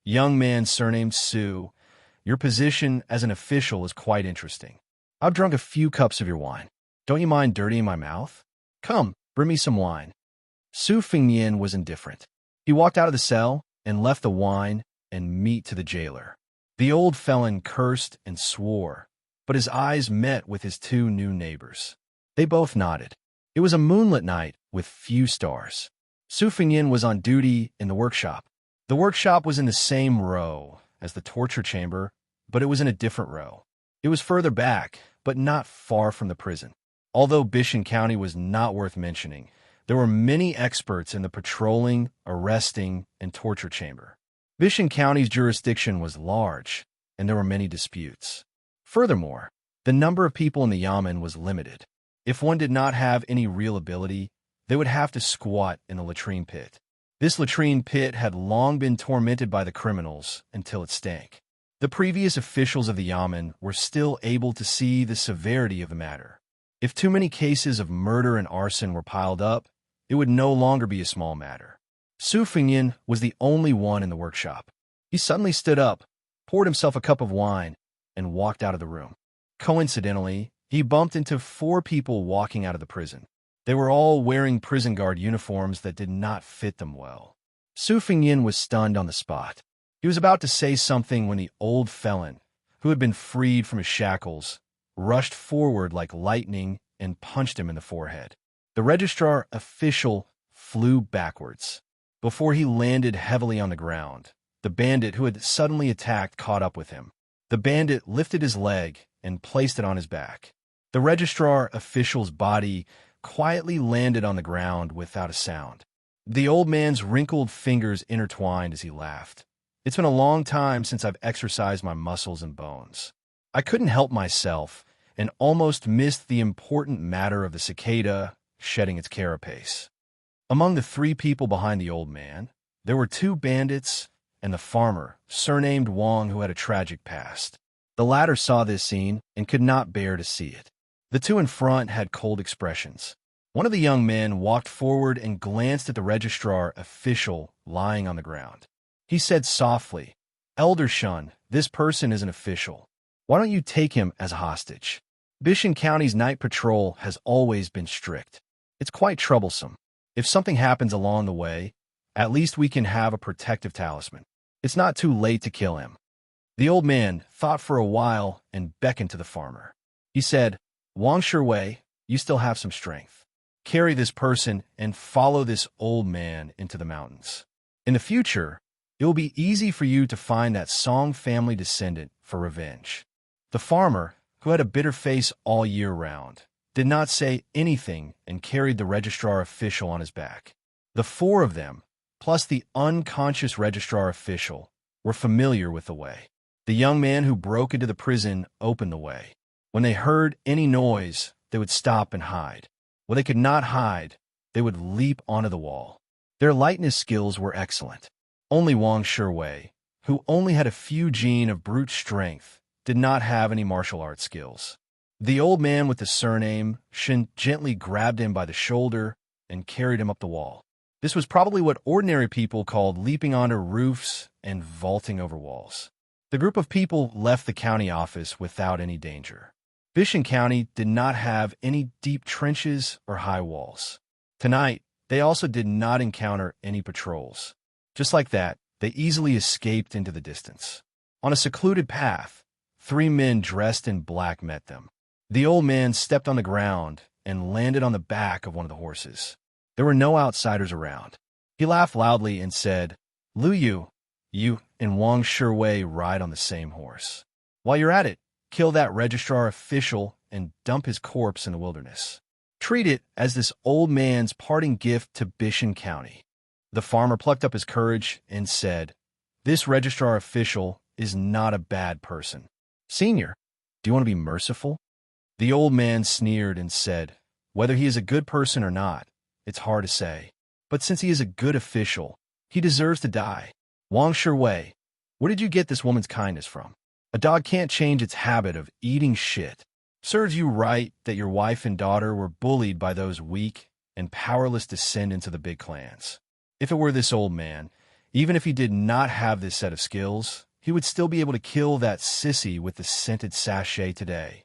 "Young man surnamed Su, your position as an official is quite interesting. I've drunk a few cups of your wine. Don't you mind dirtying my mouth? Come, bring me some wine." Su Fengyan was indifferent. He walked out of the cell and left the wine and meat to the jailer. The old felon cursed and swore, but his eyes met with his 2 new neighbors. They both nodded. It was a moonlit night with few stars. Su Fengyan was on duty in the workshop. The workshop was in the same row as the torture chamber, but it was in a different row. It was further back, but not far from the prison. Although Bishan County was not worth mentioning, there were many experts in the patrolling, arresting, and torture chamber. Bishan County's jurisdiction was large, and there were many disputes. Furthermore, the number of people in the yamen was limited. If one did not have any real ability, they would have to squat in a latrine pit. This latrine pit had long been tormented by the criminals until it stank. The previous officials of the yamen were still able to see the severity of the matter. If too many cases of murder and arson were piled up, it would no longer be a small matter. Su Fengyan was the only one in the workshop. He suddenly stood up, poured himself a cup of wine, and walked out of the room. Coincidentally, he bumped into 4 people walking out of the prison. They were all wearing prison guard uniforms that did not fit them well. Su Fengyan was stunned on the spot. He was about to say something when the old felon, who had been freed from his shackles, rushed forward like lightning and punched him in the forehead. The registrar official flew backwards. Before he landed heavily on the ground, the bandit who had suddenly attacked caught up with him. The bandit lifted his leg and placed it on his back. The registrar official's body quietly landed on the ground without a sound. The old man's wrinkled fingers intertwined as he laughed. "It's been a long time since I've exercised my muscles and bones. I couldn't help myself and almost missed the important matter of the cicada shedding its carapace. Among the three people behind the old man, there were two bandits and the farmer, surnamed Wang, who had a tragic past. The latter saw this scene and could not bear to see it. The two in front had cold expressions. One of the young men walked forward and glanced at the registrar official lying on the ground. He said softly, "Elder Shun, this person is an official. Why don't you take him as a hostage? Bishan County's night patrol has always been strict. It's quite troublesome. If something happens along the way, at least we can have a protective talisman. It's not too late to kill him." The old man thought for a while and beckoned to the farmer. He said, "Wang Shiwei, you still have some strength. Carry this person and follow this old man into the mountains. In the future, it will be easy for you to find that Song family descendant for revenge." The farmer, who had a bitter face all year round, did not say anything and carried the registrar official on his back. The four of them, plus the unconscious registrar official, were familiar with the way. The young man who broke into the prison opened the way. When they heard any noise, they would stop and hide. When they could not hide, they would leap onto the wall. Their lightness skills were excellent. Only Wang Shiwei, who only had a few gene of brute strength, did not have any martial arts skills. The old man with the surname Shin gently grabbed him by the shoulder and carried him up the wall. This was probably what ordinary people called leaping onto roofs and vaulting over walls. The group of people left the county office without any danger. Bishan County did not have any deep trenches or high walls. Tonight, they also did not encounter any patrols. Just like that, they easily escaped into the distance. On a secluded path, three men dressed in black met them. The old man stepped on the ground and landed on the back of one of the horses. There were no outsiders around. He laughed loudly and said, "Lu Yu, you and Wang Shiwei ride on the same horse. While you're at it, kill that registrar official and dump his corpse in the wilderness. Treat it as this old man's parting gift to Bishan County." The farmer plucked up his courage and said, "This registrar official is not a bad person. Senior, do you want to be merciful?" The old man sneered and said, "Whether he is a good person or not, it's hard to say. But since he is a good official, he deserves to die. Wang Shiwei, where did you get this woman's kindness from? A dog can't change its habit of eating shit. Serves you right that your wife and daughter were bullied by those weak and powerless descendants of the big clans. If it were this old man, even if he did not have this set of skills, he would still be able to kill that sissy with the scented sachet today."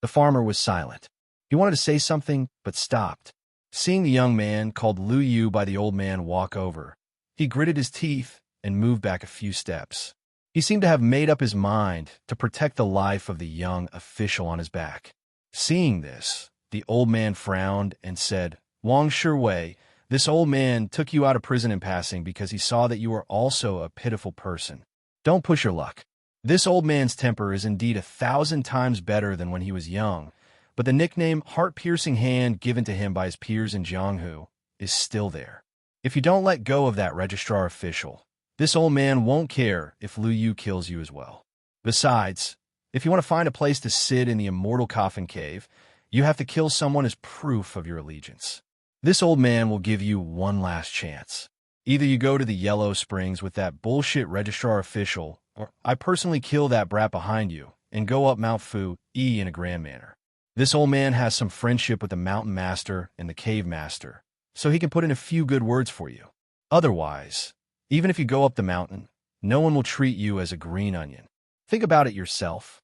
The farmer was silent. He wanted to say something, but stopped. Seeing the young man called Lu Yu by the old man walk over, he gritted his teeth and moved back a few steps. He seemed to have made up his mind to protect the life of the young official on his back. Seeing this, the old man frowned and said, "Wang Shiwei, this old man took you out of prison in passing because he saw that you were also a pitiful person. Don't push your luck. This old man's temper is indeed 1,000 times better than when he was young, but the nickname heart-piercing hand given to him by his peers in Jianghu is still there. If you don't let go of that registrar official, this old man won't care if Lu Yu kills you as well. Besides, if you want to find a place to sit in the immortal coffin cave, you have to kill someone as proof of your allegiance. This old man will give you one last chance. Either you go to the Yellow Springs with that bullshit registrar official, or I personally kill that brat behind you and go up Mount Fu in a grand manner. This old man has some friendship with the mountain master and the cave master, so he can put in a few good words for you. Otherwise, even if you go up the mountain, no one will treat you as a green onion. Think about it yourself."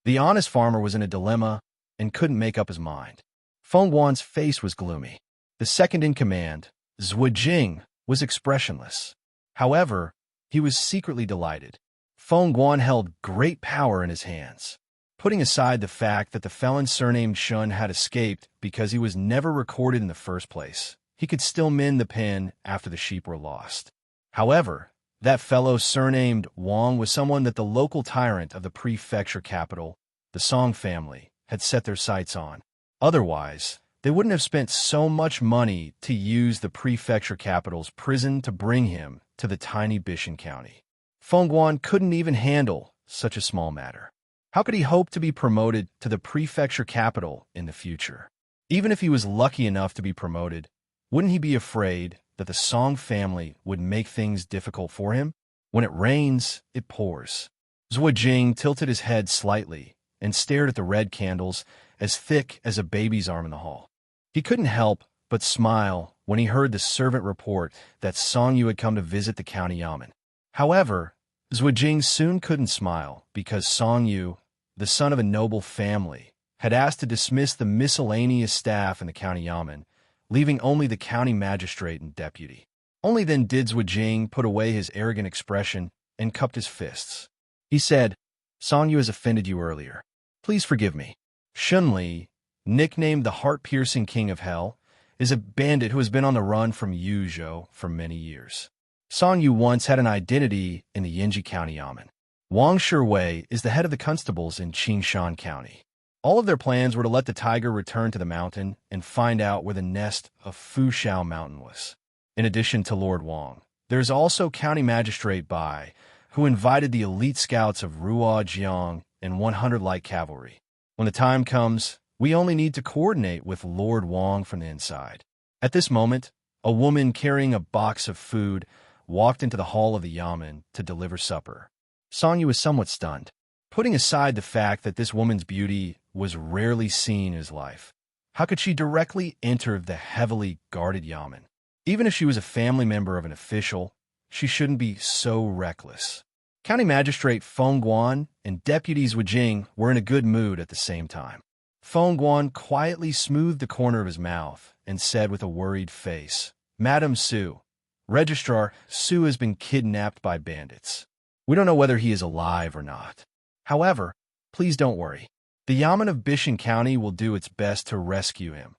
The honest farmer was in a dilemma and couldn't make up his mind. Feng Guan's face was gloomy. The second in command, Zhui Jing, was expressionless. However, he was secretly delighted. Feng Guan held great power in his hands. Putting aside the fact that the felon surnamed Shun had escaped because he was never recorded in the first place, he could still mend the pen after the sheep were lost. However, that fellow surnamed Wang was someone that the local tyrant of the prefecture capital, the Song family, had set their sights on. Otherwise, they wouldn't have spent so much money to use the prefecture capital's prison to bring him to the tiny Bishan County. Feng Guan couldn't even handle such a small matter. How could he hope to be promoted to the prefecture capital in the future? Even if he was lucky enough to be promoted, wouldn't he be afraid that the Song family would make things difficult for him? When it rains, it pours. Zhuo Jing tilted his head slightly and stared at the red candles as thick as a baby's arm in the hall. He couldn't help but smile when he heard the servant report that Song Yu had come to visit the county yamen. However, Zhuo Jing soon couldn't smile because Song Yu, the son of a noble family, had asked to dismiss the miscellaneous staff in the county yamen, leaving only the county magistrate and deputy. Only then did Zhuo Jing put away his arrogant expression and cupped his fists. He said, Song Yu has offended you earlier. Please forgive me. Shunli, nicknamed the heart-piercing king of hell, is a bandit who has been on the run from Yuzhou for many years. Song Yu once had an identity in the Yinji County Yamen. Wang Shiwei is the head of the constables in Qingshan County. All of their plans were to let the tiger return to the mountain and find out where the nest of Fushao Mountain was. In addition to Lord Wang, there is also County Magistrate Bai, who invited the elite scouts of Ruo Jiang and 100 light cavalry. When the time comes, we only need to coordinate with Lord Wang from the inside. At this moment, a woman carrying a box of food walked into the hall of the yamen to deliver supper. Song Yu was somewhat stunned. Putting aside the fact that this woman's beauty was rarely seen in his life, how could she directly enter the heavily guarded yamen? Even if she was a family member of an official, she shouldn't be so reckless. County Magistrate Feng Guan and deputies Wu Jing were in a good mood at the same time. Feng Guan quietly smoothed the corner of his mouth and said with a worried face, Madam Su, Registrar Su has been kidnapped by bandits. We don't know whether he is alive or not. However, please don't worry. The Yamen of Bishan County will do its best to rescue him.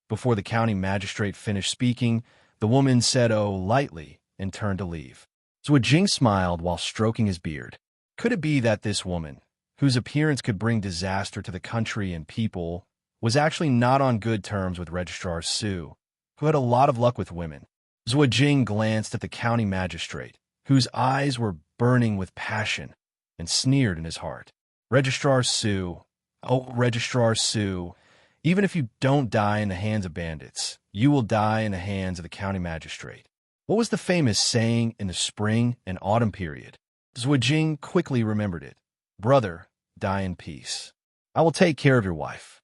Before the county magistrate finished speaking, the woman said "oh" lightly and turned to leave. Zhuo Jing smiled while stroking his beard. Could it be that this woman, whose appearance could bring disaster to the country and people, was actually not on good terms with Registrar Su, who had a lot of luck with women? Zhuo Jing glanced at the county magistrate, whose eyes were burning with passion, and sneered in his heart. Registrar Su, oh, Registrar Su, even if you don't die in the hands of bandits, you will die in the hands of the county magistrate. What was the famous saying in the spring and autumn period? Zhuo Jing quickly remembered it. Brother, die in peace. I will take care of your wife.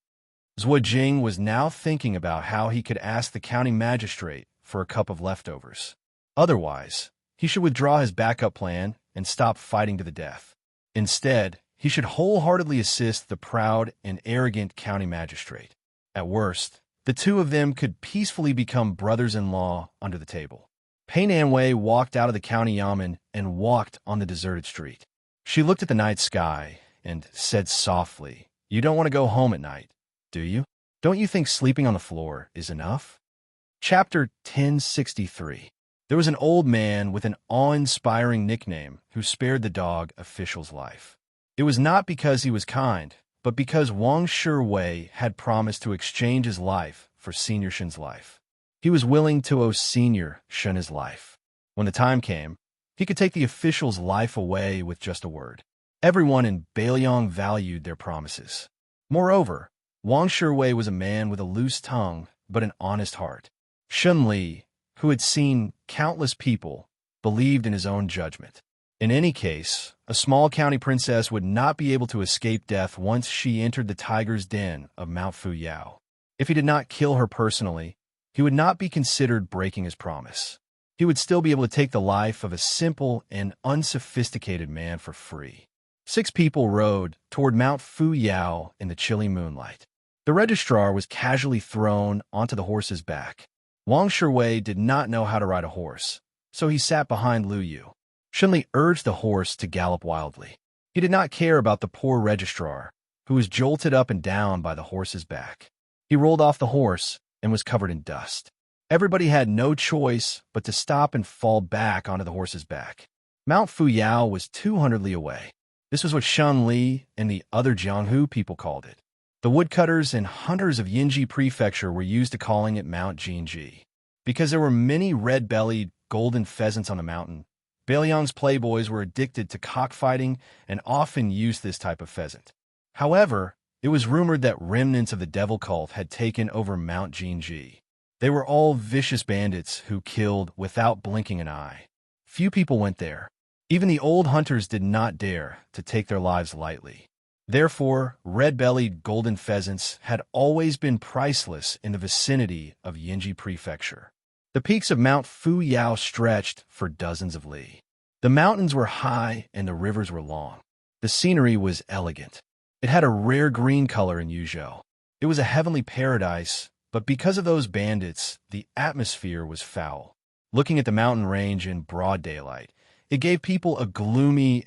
Zhuo Jing was now thinking about how he could ask the county magistrate for a cup of leftovers. Otherwise, he should withdraw his backup plan and stop fighting to the death. Instead, he should wholeheartedly assist the proud and arrogant county magistrate. At worst, the two of them could peacefully become brothers-in-law under the table. Pei Nanwei walked out of the county yamen and walked on the deserted street. She looked at the night sky and said softly, You don't want to go home at night, do you? Don't you think sleeping on the floor is enough? Chapter 1063. There was an old man with an awe-inspiring nickname who spared the dog official's life. It was not because he was kind, but because Wang Shiwei had promised to exchange his life for Senior Shen's life. He was willing to owe Senior Shen his life. When the time came, he could take the official's life away with just a word. Everyone in Bailiang valued their promises. Moreover, Wang Shiwei was a man with a loose tongue but an honest heart. Shun Li, who had seen countless people, believed in his own judgment. In any case, a small county princess would not be able to escape death once she entered the tiger's den of Mount Fuyao. If he did not kill her personally, he would not be considered breaking his promise. He would still be able to take the life of a simple and unsophisticated man for free. 6 people rode toward Mount Fuyao in the chilly moonlight. The registrar was casually thrown onto the horse's back. Wang Shiwei did not know how to ride a horse, so he sat behind Lu Yu. Shunli urged the horse to gallop wildly. He did not care about the poor registrar, who was jolted up and down by the horse's back. He rolled off the horse and was covered in dust. Everybody had no choice but to stop and fall back onto the horse's back. Mount Fuyao was 200 li away. This was what Shun Li and the other Jianghu people called it. The woodcutters and hunters of Yinji Prefecture were used to calling it Mount Jinji. Because there were many red-bellied, golden pheasants on the mountain, Bailiang's playboys were addicted to cockfighting and often used this type of pheasant. However, it was rumored that remnants of the devil cult had taken over Mount Jinji. They were all vicious bandits who killed without blinking an eye. Few people went there. Even the old hunters did not dare to take their lives lightly. Therefore, red-bellied golden pheasants had always been priceless in the vicinity of Yinji Prefecture. The peaks of Mount Fuyao stretched for dozens of li. The mountains were high and the rivers were long. The scenery was elegant. It had a rare green color in Yuzhou. It was a heavenly paradise, but because of those bandits, the atmosphere was foul. Looking at the mountain range in broad daylight, it gave people a gloomy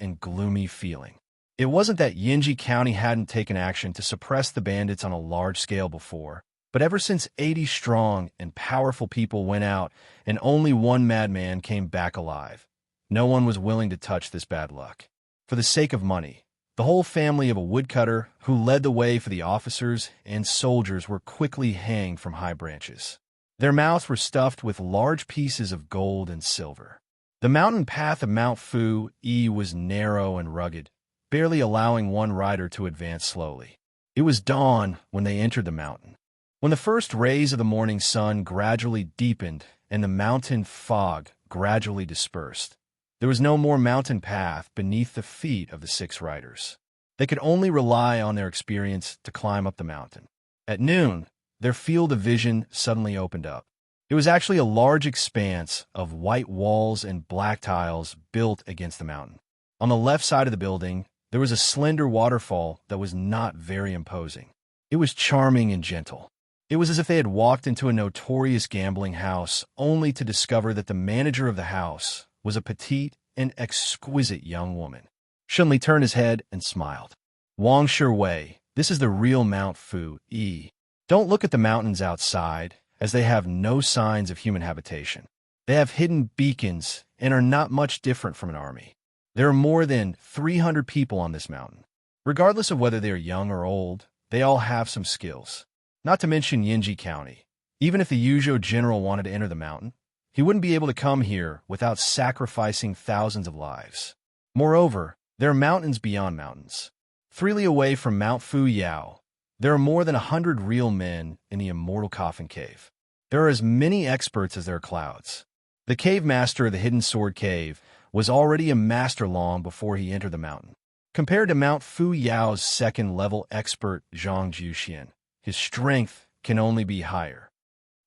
feeling. It wasn't that Yinji County hadn't taken action to suppress the bandits on a large scale before, but ever since 80 strong and powerful people went out and only one madman came back alive, no one was willing to touch this bad luck. For the sake of money, the whole family of a woodcutter who led the way for the officers and soldiers were quickly hanged from high branches. Their mouths were stuffed with large pieces of gold and silver. The mountain path of Mount Fu Yi was narrow and rugged, barely allowing one rider to advance slowly. It was dawn when they entered the mountain. When the first rays of the morning sun gradually deepened and the mountain fog gradually dispersed, there was no more mountain path beneath the feet of the 6 riders. They could only rely on their experience to climb up the mountain. At noon, their field of vision suddenly opened up. It was actually a large expanse of white walls and black tiles built against the mountain. On the left side of the building, there was a slender waterfall that was not very imposing. It was charming and gentle. It was as if they had walked into a notorious gambling house only to discover that the manager of the house was a petite and exquisite young woman. Shunli turned his head and smiled. Wang Shiwei, this is the real Mount Fu Yi. Don't look at the mountains outside, as they have no signs of human habitation. They have hidden beacons and are not much different from an army. There are more than 300 people on this mountain. Regardless of whether they are young or old, they all have some skills. Not to mention Yinji County. Even if the Yuzhou general wanted to enter the mountain, he wouldn't be able to come here without sacrificing thousands of lives. Moreover, there are mountains beyond mountains. 3 li away from Mount Fuyao, there are more than 100 real men in the Immortal Coffin Cave. There are as many experts as there are clouds. The cave master of the Hidden Sword Cave was already a master long before he entered the mountain. Compared to Mount Fuyao's second-level expert Zhang Juxian, his strength can only be higher.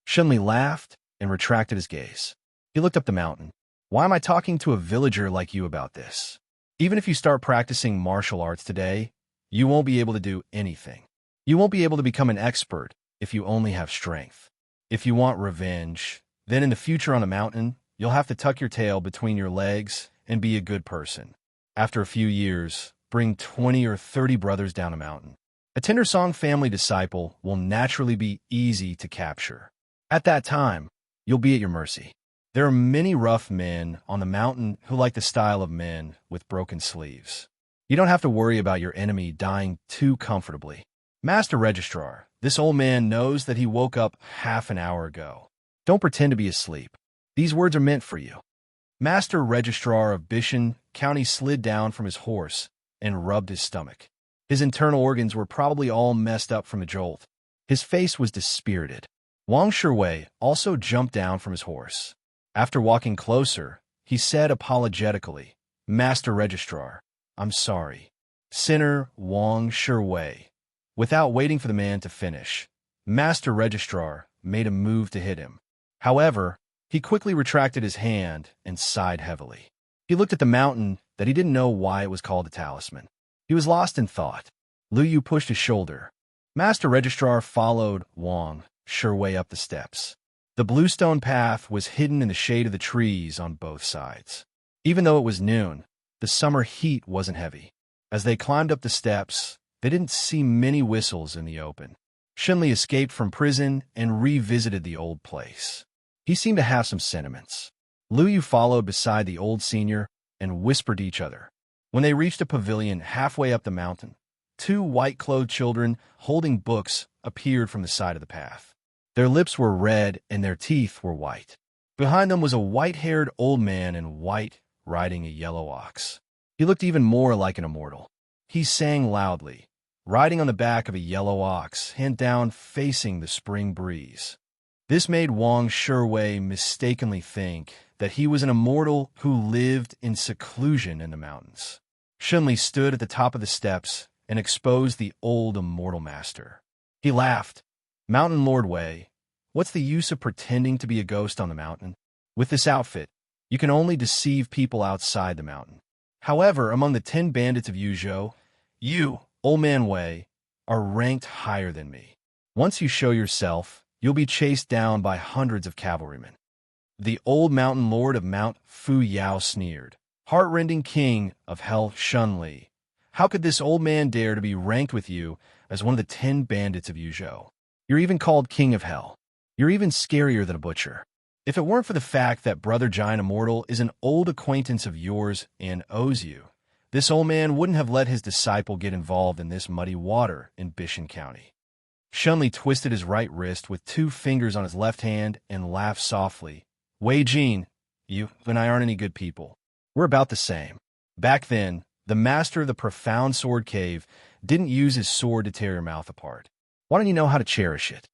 Shunli laughed and retracted his gaze. He looked up the mountain. Why am I talking to a villager like you about this? Even if you start practicing martial arts today, you won't be able to do anything. You won't be able to become an expert if you only have strength. If you want revenge, then in the future on the mountain, you'll have to tuck your tail between your legs and be a good person. After a few years, bring 20 or 30 brothers down a mountain. A Tendersong family disciple will naturally be easy to capture. At that time, you'll be at your mercy. There are many rough men on the mountain who like the style of men with broken sleeves. You don't have to worry about your enemy dying too comfortably. Master Registrar, this old man knows that he woke up half an hour ago. Don't pretend to be asleep. These words are meant for you. Master Registrar of Bishan County slid down from his horse and rubbed his stomach. His internal organs were probably all messed up from the jolt. His face was dispirited. Wang Shiwei also jumped down from his horse. After walking closer, he said apologetically, Master Registrar, I'm sorry. Sinner Wang Shiwei. Without waiting for the man to finish, Master Registrar made a move to hit him. However, he quickly retracted his hand and sighed heavily. He looked at the mountain that he didn't know why it was called a talisman. He was lost in thought. Lu Yu pushed his shoulder. Master Registrar followed Wang Shiwei up the steps. The bluestone path was hidden in the shade of the trees on both sides. Even though it was noon, the summer heat wasn't heavy. As they climbed up the steps, they didn't see many whistles in the open. Shunli escaped from prison and revisited the old place. He seemed to have some sentiments. Lu Yu followed beside the old senior and whispered to each other. When they reached a pavilion halfway up the mountain, 2 white-clothed children holding books appeared from the side of the path. Their lips were red and their teeth were white. Behind them was a white-haired old man in white, riding a yellow ox. He looked even more like an immortal. He sang loudly, riding on the back of a yellow ox, hand down facing the spring breeze. This made Wang Shiwei mistakenly think that he was an immortal who lived in seclusion in the mountains. Shunli stood at the top of the steps and exposed the old immortal master. He laughed. "Mountain Lord Wei, what's the use of pretending to be a ghost on the mountain? With this outfit, you can only deceive people outside the mountain. However, among the 10 bandits of Yuzhou, you, Old Man Wei, are ranked higher than me. Once you show yourself, you'll be chased down by hundreds of cavalrymen." The old mountain lord of Mount Fu Yao sneered. "Heart-rending king of hell Shunli, how could this old man dare to be ranked with you as one of the 10 bandits of Yuzhou? You're even called king of hell. You're even scarier than a butcher. If it weren't for the fact that Brother Giant Immortal is an old acquaintance of yours and owes you, this old man wouldn't have let his disciple get involved in this muddy water in Bishan County." Shunli twisted his right wrist with 2 fingers on his left hand and laughed softly. "Wei Jin, you and I aren't any good people. We're about the same. Back then, the master of the profound sword cave didn't use his sword to tear your mouth apart. Why don't you know how to cherish it?"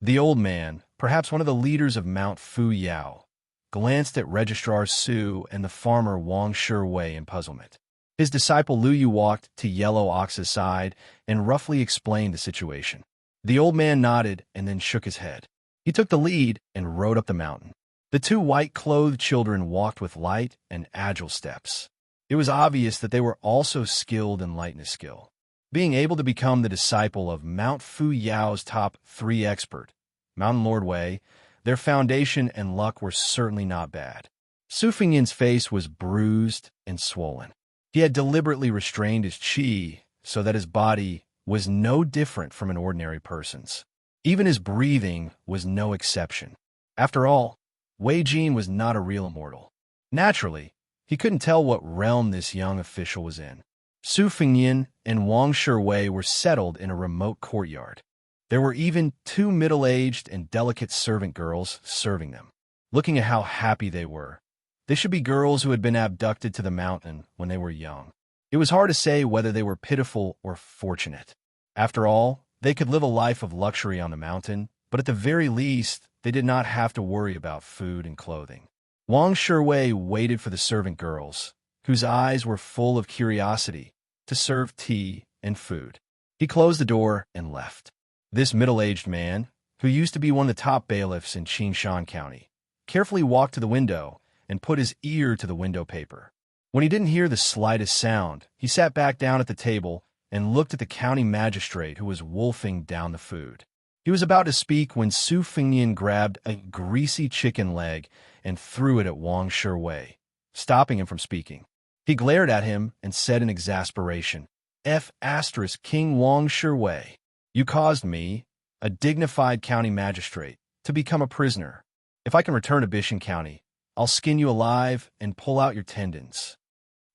The old man, perhaps one of the leaders of Mount Fu Yao, glanced at Registrar Su and the farmer Wang Shiwei in puzzlement. His disciple Lu Yu walked to Yellow Ox's side and roughly explained the situation. The old man nodded and then shook his head. He took the lead and rode up the mountain. The 2 white-clothed children walked with light and agile steps. It was obvious that they were also skilled in lightness skill. Being able to become the disciple of Mount Fu Yao's top 3 expert, Mountain Lord Wei, their foundation and luck were certainly not bad. Su Fengyan's face was bruised and swollen. He had deliberately restrained his qi so that his body was no different from an ordinary person's. Even his breathing was no exception. After all, Wei Jin was not a real immortal. Naturally, he couldn't tell what realm this young official was in. Su Fengyan and Wang Shiwei were settled in a remote courtyard. There were even 2 middle-aged and delicate servant girls serving them. Looking at how happy they were, they should be girls who had been abducted to the mountain when they were young. It was hard to say whether they were pitiful or fortunate. After all, they could live a life of luxury on the mountain, but at the very least, they did not have to worry about food and clothing. Wang Shiwei waited for the servant girls, whose eyes were full of curiosity, to serve tea and food. He closed the door and left. This middle-aged man, who used to be one of the top bailiffs in Xianxia County, carefully walked to the window and put his ear to the window paper. When he didn't hear the slightest sound, he sat back down at the table and looked at the county magistrate who was wolfing down the food. He was about to speak when Su Fengyan grabbed a greasy chicken leg and threw it at Wang Shiwei, stopping him from speaking. He glared at him and said in exasperation, "F*** King Wang Shiwei, you caused me, a dignified county magistrate, to become a prisoner. If I can return to Bishan County, I'll skin you alive and pull out your tendons."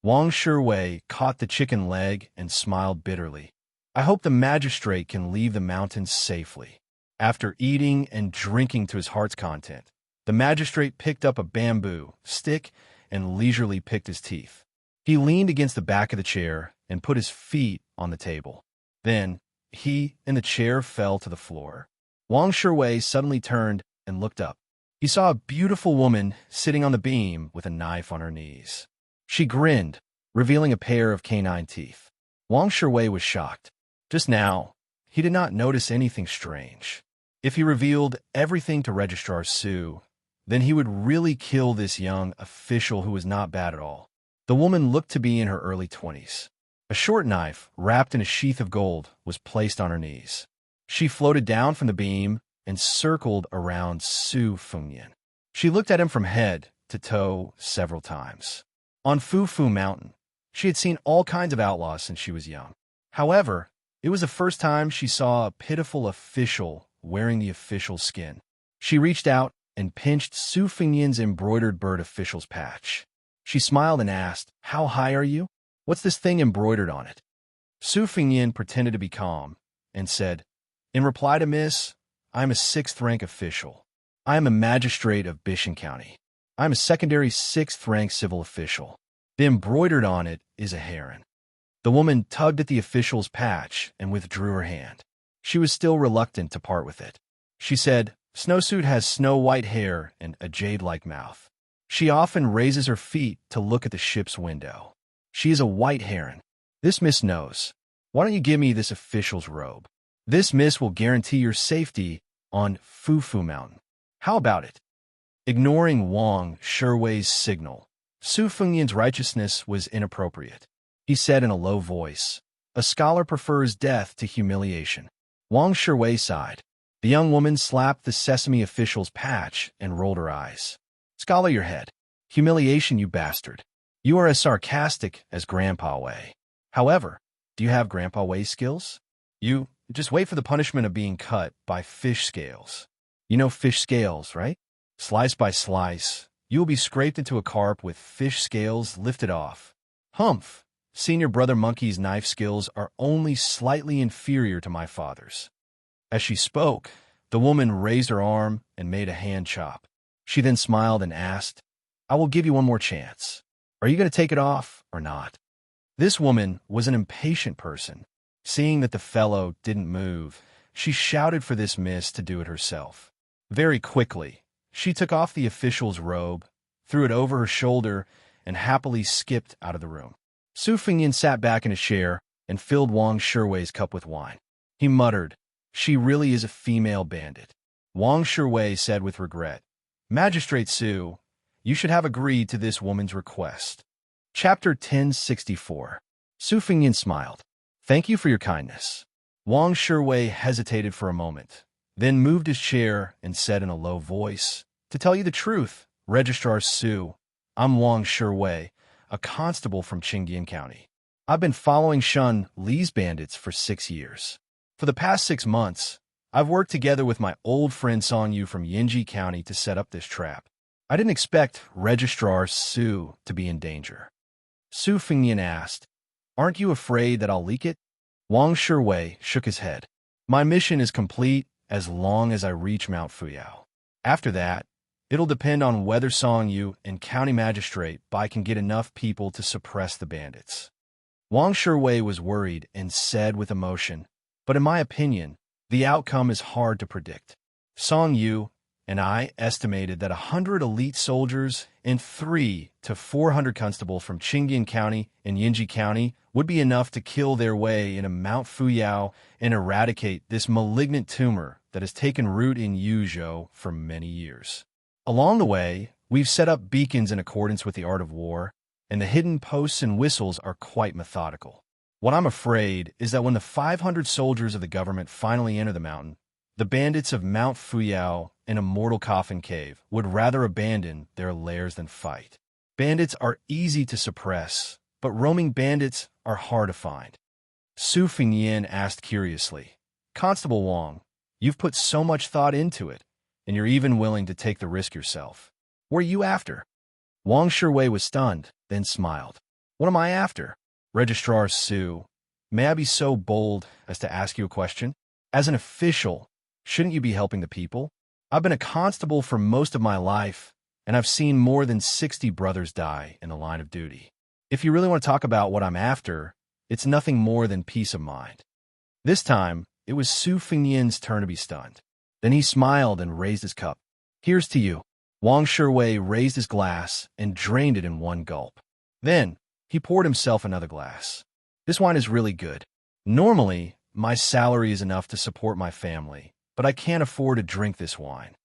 Wang Shiwei caught the chicken leg and smiled bitterly. "I hope the magistrate can leave the mountains safely." After eating and drinking to his heart's content, the magistrate picked up a bamboo stick and leisurely picked his teeth. He leaned against the back of the chair and put his feet on the table. Then, he and the chair fell to the floor. Wang Shiwei suddenly turned and looked up. He saw a beautiful woman sitting on the beam with a knife on her knees. She grinned, revealing a pair of canine teeth. Wang Shiwei was shocked. Just now, he did not notice anything strange. If he revealed everything to Registrar Su, then he would really kill this young official who was not bad at all. The woman looked to be in her early 20s. A short knife, wrapped in a sheath of gold, was placed on her knees. She floated down from the beam and circled around Su Fengyan. She looked at him from head to toe several times. On Fu Mountain, she had seen all kinds of outlaws since she was young. However, it was the first time she saw a pitiful official wearing the official skin. She reached out and pinched Su Fengyan's embroidered bird official's patch. She smiled and asked, "How high are you? What's this thing embroidered on it?" Su Fengyan pretended to be calm and said, "In reply to Miss, I am a 6th rank official. I am a magistrate of Bishan County." I'm a secondary 6th-rank civil official. The embroidered on it is a heron. The woman tugged at the official's patch and withdrew her hand. She was still reluctant to part with it. She said, Snowsuit has snow-white hair and a jade-like mouth. She often raises her feet to look at the ship's window. She is a white heron. This miss knows. Why don't you give me this official's robe? This miss will guarantee your safety on Fufu Mountain. How about it? Ignoring Wang Shiwei's signal, Su Fengyan's righteousness was inappropriate. He said in a low voice, a scholar prefers death to humiliation. Wang Shiwei sighed. The young woman slapped the sesame official's patch and rolled her eyes. Scholar your head. Humiliation, you bastard. You are as sarcastic as Grandpa Wei. However, do you have Grandpa Wei's skills? You just wait for the punishment of being cut by fish scales. You know fish scales, right? Slice by slice, you will be scraped into a carp with fish scales lifted off. Humph! Senior Brother Monkey's knife skills are only slightly inferior to my father's. As she spoke, the woman raised her arm and made a hand chop. She then smiled and asked, I will give you one more chance. Are you going to take it off or not? This woman was an impatient person. Seeing that the fellow didn't move, she shouted for this miss to do it herself. Very quickly, she took off the official's robe, threw it over her shoulder, and happily skipped out of the room. Su Fengyan sat back in a chair and filled Wang Shiwei's cup with wine. He muttered, She really is a female bandit. Wang Shiwei said with regret, Magistrate Su, you should have agreed to this woman's request. Chapter 1064. Su Fengyan smiled. Thank you for your kindness. Wang Shiwei hesitated for a moment, then moved his chair and said in a low voice, To tell you the truth, Registrar Su, I'm Wang Shiwei, a constable from Qingdian County. I've been following Shun Li's bandits for 6 years. For the past 6 months, I've worked together with my old friend Song Yu from Yinji County to set up this trap. I didn't expect Registrar Su to be in danger. Su Fengyan asked, Aren't you afraid that I'll leak it? Wang Shiwei shook his head. My mission is complete as long as I reach Mount Fuyao. After that, it'll depend on whether Song Yu and County Magistrate Bai can get enough people to suppress the bandits. Wang Shiwei was worried and said with emotion, But in my opinion, the outcome is hard to predict. Song Yu and I estimated that 100 elite soldiers and 300 to 400 constables from Qingdian County and Yinji County would be enough to kill their way into Mount Fuyao and eradicate this malignant tumor that has taken root in Yuzhou for many years. Along the way, we've set up beacons in accordance with the art of war, and the hidden posts and whistles are quite methodical. What I'm afraid is that when the 500 soldiers of the government finally enter the mountain, the bandits of Mount Fuyao and Immortal Coffin Cave would rather abandon their lairs than fight. Bandits are easy to suppress, but roaming bandits are hard to find. Su Fengyan asked curiously, Constable Wang, you've put so much thought into it, and you're even willing to take the risk yourself. What are you after? Wang Shiwei was stunned, then smiled. What am I after? Registrar Su, may I be so bold as to ask you a question? As an official, shouldn't you be helping the people? I've been a constable for most of my life, and I've seen more than 60 brothers die in the line of duty. If you really want to talk about what I'm after, it's nothing more than peace of mind. This time, it was Su Fengyan's turn to be stunned. Then he smiled and raised his cup. Here's to you. Wang Shiwei raised his glass and drained it in one gulp. Then, he poured himself another glass. This wine is really good. Normally, my salary is enough to support my family, but I can't afford to drink this wine.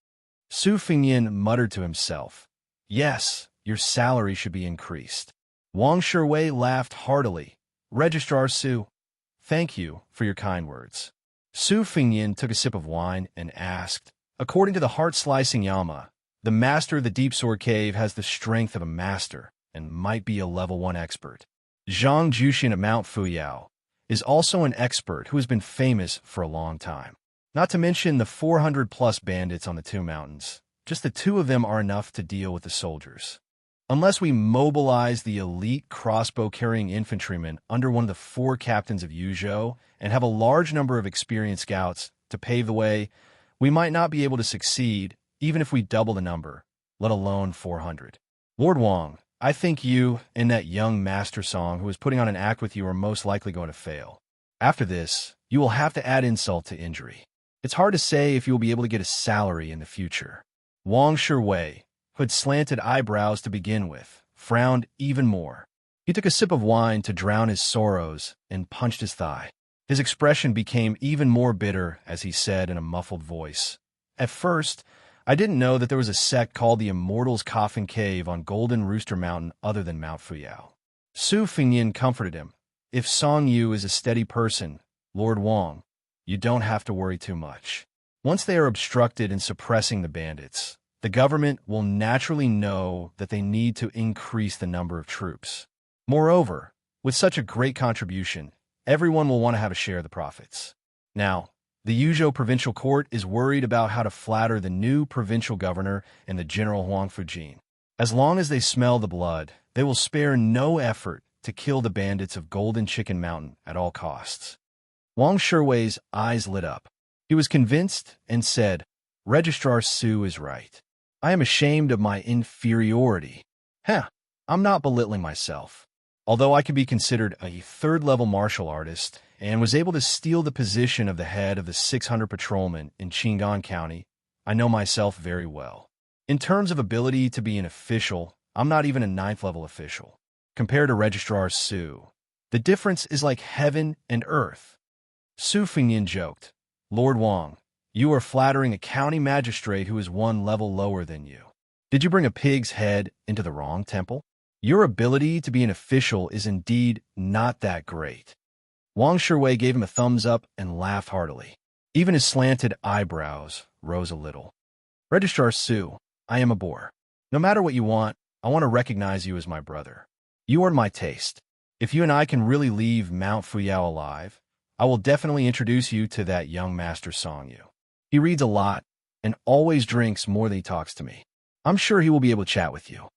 Su Fengyan muttered to himself, Yes, your salary should be increased. Wang Shiwei laughed heartily. Registrar Su, thank you for your kind words. Su Fengyan took a sip of wine and asked, According to the heart-slicing Yama, the master of the Deep Sword Cave has the strength of a master and might be a level 1 expert. Zhang Jushin of Mount Fuyao is also an expert who has been famous for a long time. Not to mention the 400-plus bandits on the 2 mountains. Just the 2 of them are enough to deal with the soldiers. Unless we mobilize the elite crossbow-carrying infantrymen under one of the 4 captains of Yuzhou and have a large number of experienced scouts to pave the way, we might not be able to succeed even if we double the number. let alone 400. Lord Wang, I think you and that young master song who is putting on an act with you are most likely going to fail. After this, you will have to add insult to injury. It's hard to say if you will be able to get a salary in the future. Wang Shiwei, who had slanted eyebrows to begin with, frowned even more. He took a sip of wine to drown his sorrows and punched his thigh. His expression became even more bitter as he said in a muffled voice, "At first, I didn't know that there was a sect called the Immortals' Coffin Cave on Golden Rooster Mountain other than Mount Fuyao." Su Fengnian comforted him. "If Song Yu is a steady person, Lord Wang, you don't have to worry too much. Once they are obstructed in suppressing the bandits, the government will naturally know that they need to increase the number of troops. Moreover, with such a great contribution, everyone will want to have a share of the profits." Now, the Yuzhou Provincial Court is worried about how to flatter the new provincial governor and the General Huang Fujin. As long as they smell the blood, they will spare no effort to kill the bandits of Golden Chicken Mountain at all costs. Wang Shiwei's eyes lit up. He was convinced and said, "Registrar Su is right. I am ashamed of my inferiority. I'm not belittling myself. Although I could be considered a third-level martial artist and was able to steal the position of the head of the 600 patrolmen in Qingan County, I know myself very well. In terms of ability to be an official, I'm not even a 9th-level official. Compared to Registrar Su, the difference is like heaven and earth." Su Fengnian joked, "Lord Wang, you are flattering a county magistrate who is 1 level lower than you. Did you bring a pig's head into the wrong temple? Your ability to be an official is indeed not that great." Wang Shiwei gave him a thumbs up and laughed heartily. Even his slanted eyebrows rose a little. "Registrar Su, I am a bore. No matter what you want, I want to recognize you as my brother. You are my taste. If you and I can really leave Mount Fuyao alive, I will definitely introduce you to that young master Song Yu. He reads a lot and always drinks more than he talks to me. I'm sure he will be able to chat with you."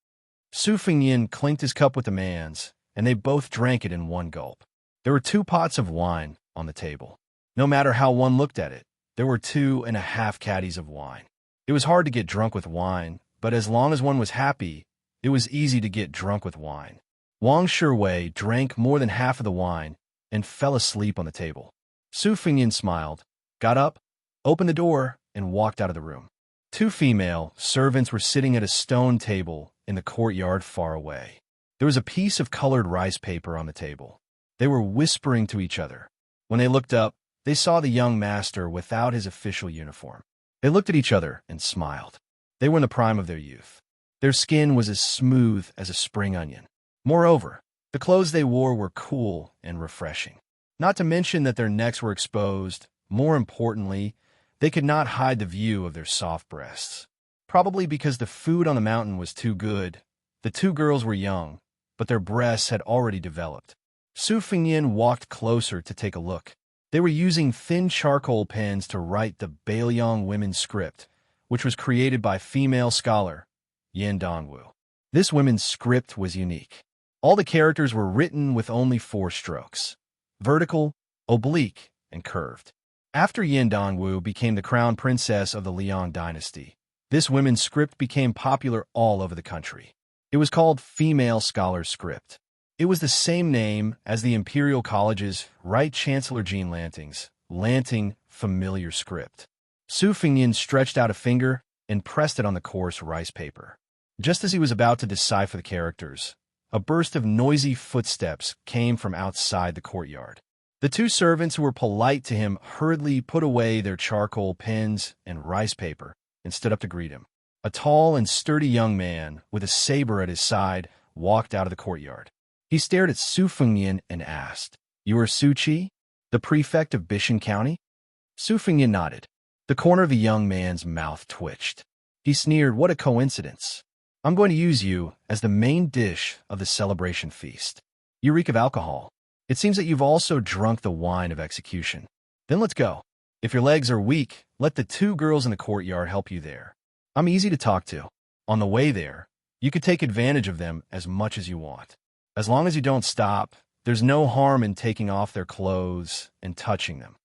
Su Fengnian clinked his cup with the man's, and they both drank it in one gulp. There were 2 pots of wine on the table. No matter how one looked at it, there were 2.5 caddies of wine. It was hard to get drunk with wine, but as long as one was happy, it was easy to get drunk with wine. Wang Shiwei drank more than half of the wine and fell asleep on the table. Su Fengnian smiled, got up, opened the door, and walked out of the room. 2 female servants were sitting at a stone table in the courtyard far away. There was a piece of colored rice paper on the table. They were whispering to each other. When they looked up, they saw the young master without his official uniform. They looked at each other and smiled. They were in the prime of their youth. Their skin was as smooth as a spring onion. Moreover, the clothes they wore were cool and refreshing. Not to mention that their necks were exposed. More importantly, they could not hide the view of their soft breasts. Probably because the food on the mountain was too good, the 2 girls were young, but their breasts had already developed. Su Fengnian walked closer to take a look. They were using thin charcoal pens to write the Bailiang women's script, which was created by female scholar Yan Dongwu. This women's script was unique. All the characters were written with only 4 strokes: vertical, oblique, and curved. After Yan Dongwu became the crown princess of the Liang dynasty, this women's script became popular all over the country. It was called Female Scholar's Script. It was the same name as the Imperial College's Right Chancellor Jean Lanting's Lanting Familiar Script. Su Fengnian stretched out a finger and pressed it on the coarse rice paper. Just as he was about to decipher the characters, a burst of noisy footsteps came from outside the courtyard. The 2 servants who were polite to him hurriedly put away their charcoal pens and rice paper and stood up to greet him. A tall and sturdy young man with a saber at his side walked out of the courtyard. He stared at Su Fengnian and asked, "You are Su Qi, the prefect of Bishan County?" Su Fengnian nodded. The corner of the young man's mouth twitched. He sneered, "What a coincidence. I'm going to use you as the main dish of the celebration feast. You reek of alcohol. It seems that you've also drunk the wine of execution. Then let's go. If your legs are weak, let the 2 girls in the courtyard help you there. I'm easy to talk to. On the way there, you could take advantage of them as much as you want. As long as you don't stop, there's no harm in taking off their clothes and touching them."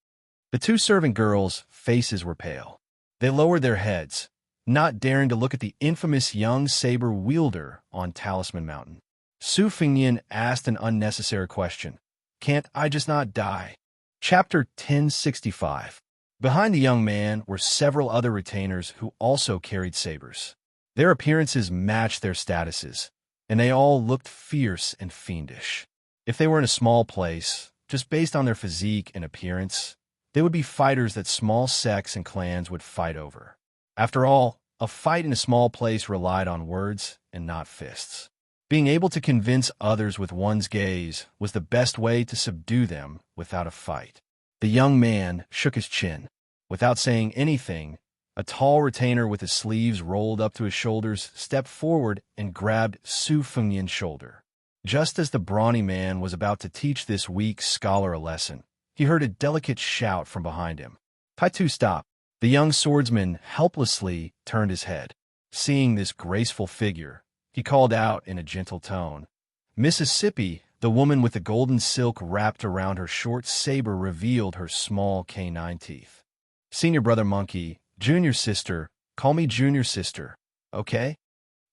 The 2 servant girls' faces were pale. They lowered their heads, not daring to look at the infamous young saber wielder on Talisman Mountain. Su Fengnian asked an unnecessary question. Can't I just not die? Chapter 1065. Behind the young man were several other retainers who also carried sabers. Their appearances matched their statuses, and they all looked fierce and fiendish. If they were in a small place, just based on their physique and appearance, they would be fighters that small sects and clans would fight over. After all, a fight in a small place relied on words and not fists. Being able to convince others with one's gaze was the best way to subdue them without a fight. The young man shook his chin. Without saying anything, a tall retainer with his sleeves rolled up to his shoulders stepped forward and grabbed Su Fengnian's shoulder. Just as the brawny man was about to teach this weak scholar a lesson, he heard a delicate shout from behind him. Taitu, stop! The young swordsman helplessly turned his head. Seeing this graceful figure, he called out in a gentle tone. Mississippi, the woman with the golden silk wrapped around her short saber, revealed her small canine teeth. Senior brother monkey, junior sister, call me junior sister, okay?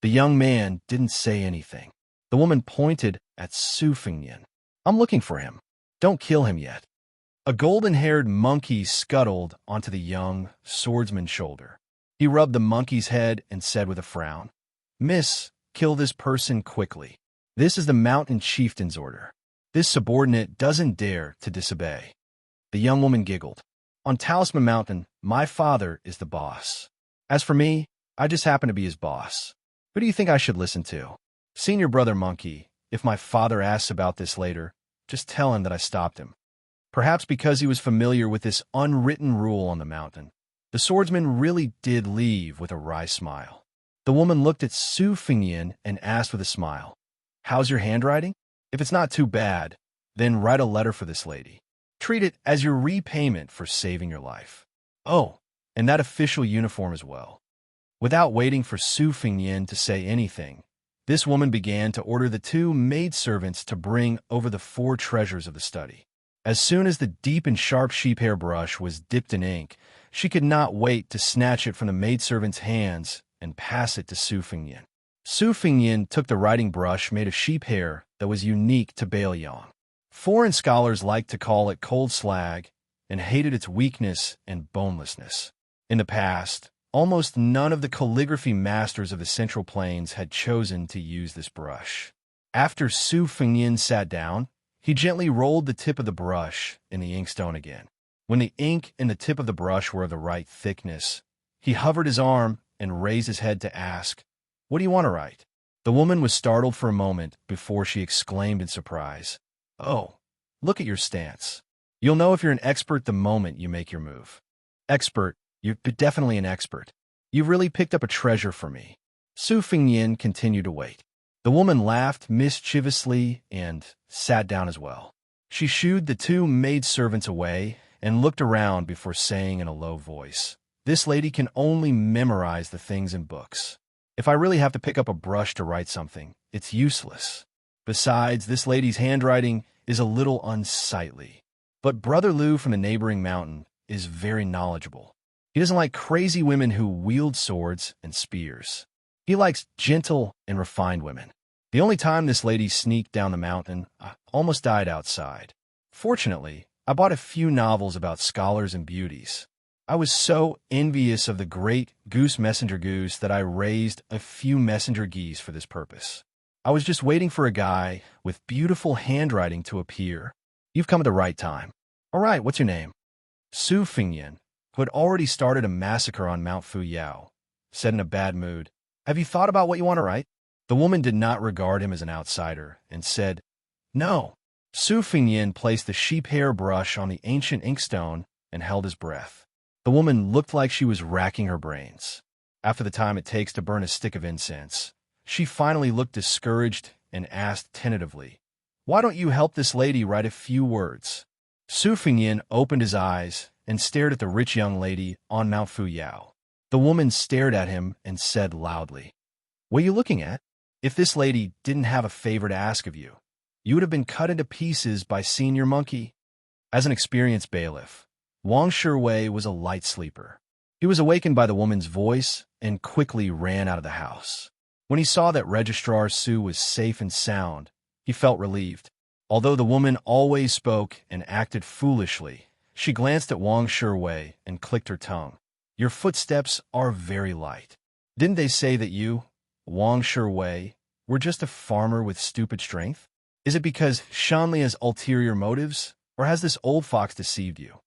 The young man didn't say anything. The woman pointed at Su Fengnian. I'm looking for him. Don't kill him yet. A golden-haired monkey scuttled onto the young swordsman's shoulder. He rubbed the monkey's head and said with a frown, Miss, kill this person quickly. This is the mountain chieftain's order. This subordinate doesn't dare to disobey. The young woman giggled. On Talisman Mountain, my father is the boss. As for me, I just happen to be his boss. Who do you think I should listen to? Senior brother monkey, if my father asks about this later, just tell him that I stopped him. Perhaps because he was familiar with this unwritten rule on the mountain, the swordsman really did leave with a wry smile. The woman looked at Su Fengnian and asked with a smile, How's your handwriting? If it's not too bad, then write a letter for this lady. Treat it as your repayment for saving your life. Oh, and that official uniform as well. Without waiting for Su Fengnian to say anything, this woman began to order the 2 maidservants to bring over the 4 treasures of the study. As soon as the deep and sharp sheep-hair brush was dipped in ink, she could not wait to snatch it from the maidservant's hands and pass it to Su Fengnian. Su Fengnian took the writing brush made of sheep hair that was unique to Bailiang. Foreign scholars liked to call it cold slag and hated its weakness and bonelessness. In the past, almost none of the calligraphy masters of the Central Plains had chosen to use this brush. After Su Fengnian sat down, he gently rolled the tip of the brush in the inkstone again. When the ink and the tip of the brush were of the right thickness, he hovered his arm and raised his head to ask, What do you want to write? The woman was startled for a moment before she exclaimed in surprise, Oh, look at your stance. You'll know if you're an expert the moment you make your move. Expert, you're definitely an expert. You've really picked up a treasure for me. Su Fengnian continued to wait. The woman laughed mischievously and sat down as well. She shooed the 2 maidservants away and looked around before saying in a low voice, This lady can only memorize the things in books. If I really have to pick up a brush to write something, it's useless. Besides, this lady's handwriting is a little unsightly. But Brother Lu from the neighboring mountain is very knowledgeable. He doesn't like crazy women who wield swords and spears. He likes gentle and refined women. The only time this lady sneaked down the mountain, I almost died outside. Fortunately, I bought a few novels about scholars and beauties. I was so envious of the great goose messenger goose that I raised a few messenger geese for this purpose. I was just waiting for a guy with beautiful handwriting to appear. You've come at the right time. All right, what's your name? Su Fengnian, who had already started a massacre on Mount Fuyao, said in a bad mood, Have you thought about what you want to write? The woman did not regard him as an outsider and said, No. Su Fengnian placed the sheep-hair brush on the ancient inkstone and held his breath. The woman looked like she was racking her brains. After the time it takes to burn a stick of incense, she finally looked discouraged and asked tentatively, Why don't you help this lady write a few words? Su Fengnian opened his eyes and stared at the rich young lady on Mount Fuyao. The woman stared at him and said loudly, What are you looking at? If this lady didn't have a favor to ask of you, you would have been cut into pieces by Senior Monkey. As an experienced bailiff, Wang Shiwei was a light sleeper. He was awakened by the woman's voice and quickly ran out of the house. When he saw that Registrar Su was safe and sound, he felt relieved. Although the woman always spoke and acted foolishly, she glanced at Wang Shiwei and clicked her tongue. Your footsteps are very light. Didn't they say that you, Wang Shiwei, were just a farmer with stupid strength? Is it because Xianxia's ulterior motives, or has this old fox deceived you?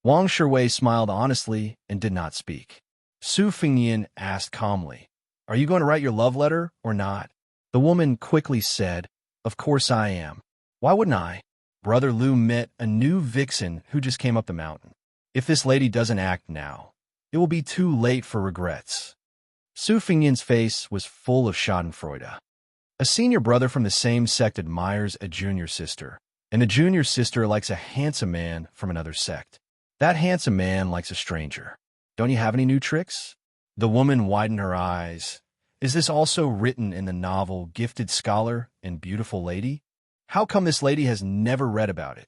Wang Shiwei smiled honestly and did not speak. Su Fengnian asked calmly, Are you going to write your love letter or not? The woman quickly said, Of course I am. Why wouldn't I? Brother Liu met a new vixen who just came up the mountain. If this lady doesn't act now, it will be too late for regrets. Su Fengnian's face was full of schadenfreude. A senior brother from the same sect admires a junior sister, and a junior sister likes a handsome man from another sect. That handsome man likes a stranger. Don't you have any new tricks? The woman widened her eyes. Is this also written in the novel Gifted Scholar and Beautiful Lady? How come this lady has never read about it?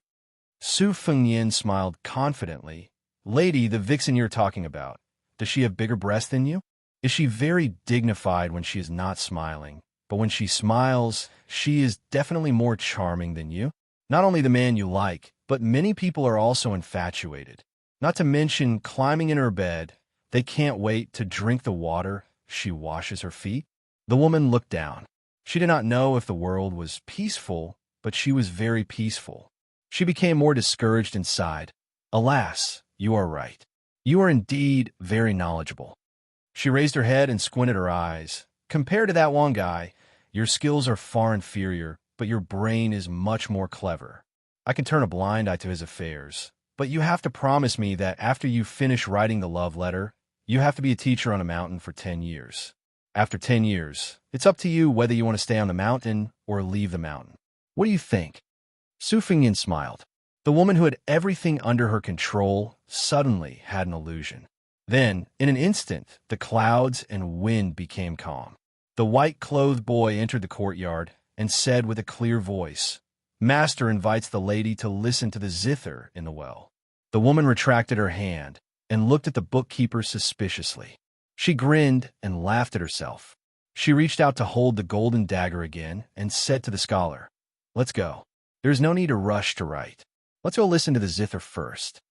Su Fengnian smiled confidently. Lady, the vixen you're talking about, does she have bigger breasts than you? Is she very dignified when she is not smiling, but when she smiles, she is definitely more charming than you? Not only the man you like, but many people are also infatuated. Not to mention climbing in her bed, they can't wait to drink the water she washes her feet. The woman looked down. She did not know if the world was peaceful, but she was very peaceful. She became more discouraged and sighed. Alas, you are right. You are indeed very knowledgeable. She raised her head and squinted her eyes. Compared to that one guy, your skills are far inferior, but your brain is much more clever. I can turn a blind eye to his affairs, but you have to promise me that after you finish writing the love letter, you have to be a teacher on a mountain for 10 years. After 10 years, it's up to you whether you want to stay on the mountain or leave the mountain. What do you think? Su Fengnian smiled. The woman who had everything under her control suddenly had an illusion. Then, in an instant, the clouds and wind became calm. The white-clothed boy entered the courtyard and said with a clear voice, Master invites the lady to listen to the zither in the well. The woman retracted her hand and looked at the bookkeeper suspiciously. She grinned and laughed at herself. She reached out to hold the golden dagger again and said to the scholar, Let's go. There's no need to rush to write. Let's go listen to the zither first.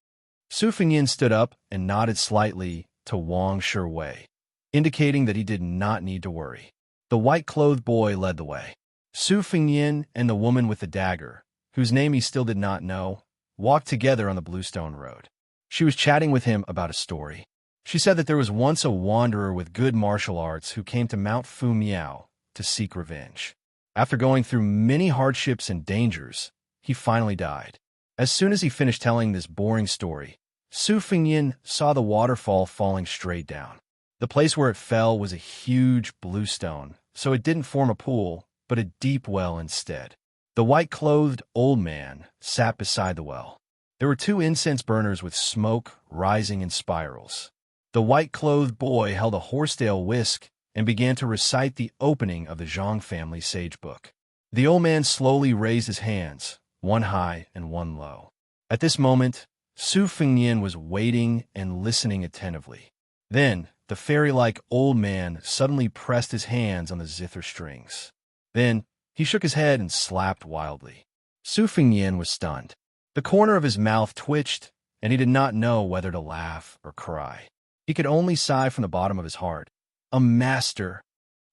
Su Fengnian stood up and nodded slightly to Wang Shiwei, indicating that he did not need to worry. The white-clothed boy led the way. Su Fengnian and the woman with the dagger, whose name he still did not know, walked together on the Bluestone Road. She was chatting with him about a story. She said that there was once a wanderer with good martial arts who came to Mount Fu Miao to seek revenge. After going through many hardships and dangers, he finally died. As soon as he finished telling this boring story, Su Fengnian saw the waterfall falling straight down. The place where it fell was a huge blue stone, so it didn't form a pool, but a deep well instead. The white-clothed old man sat beside the well. There were 2 incense burners with smoke rising in spirals. The white-clothed boy held a horsetail whisk and began to recite the opening of the Zhang family sage book. The old man slowly raised his hands, one high and one low. At this moment, Su Fengnian was waiting and listening attentively. Then, the fairy-like old man suddenly pressed his hands on the zither strings. Then, he shook his head and slapped wildly. Su Fengnian was stunned. The corner of his mouth twitched, and he did not know whether to laugh or cry. He could only sigh from the bottom of his heart. A master.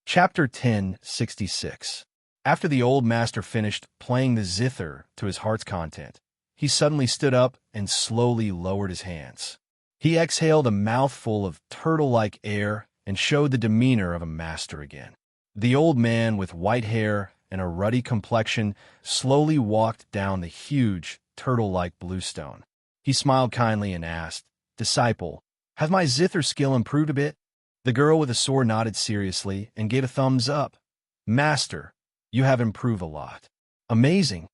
Chapter 1066. After the old master finished playing the zither to his heart's content, he suddenly stood up and slowly lowered his hands. He exhaled a mouthful of turtle-like air and showed the demeanor of a master again. The old man with white hair and a ruddy complexion slowly walked down the huge, turtle-like blue stone. He smiled kindly and asked, Disciple, have my zither skill improved a bit? The girl with the sword nodded seriously and gave a thumbs up. Master, you have improved a lot. Amazing.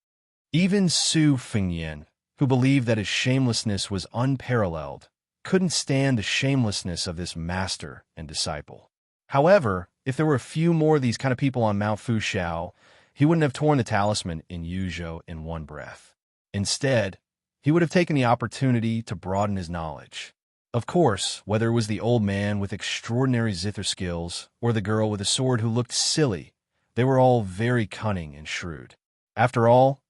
Even Su Fengnian, who believed that his shamelessness was unparalleled, couldn't stand the shamelessness of this master and disciple. However, if there were a few more of these kind of people on Mount Fuxiao, he wouldn't have torn the talisman in Yuzhou in one breath. Instead, he would have taken the opportunity to broaden his knowledge. Of course, whether it was the old man with extraordinary zither skills or the girl with a sword who looked silly, they were all very cunning and shrewd. After all,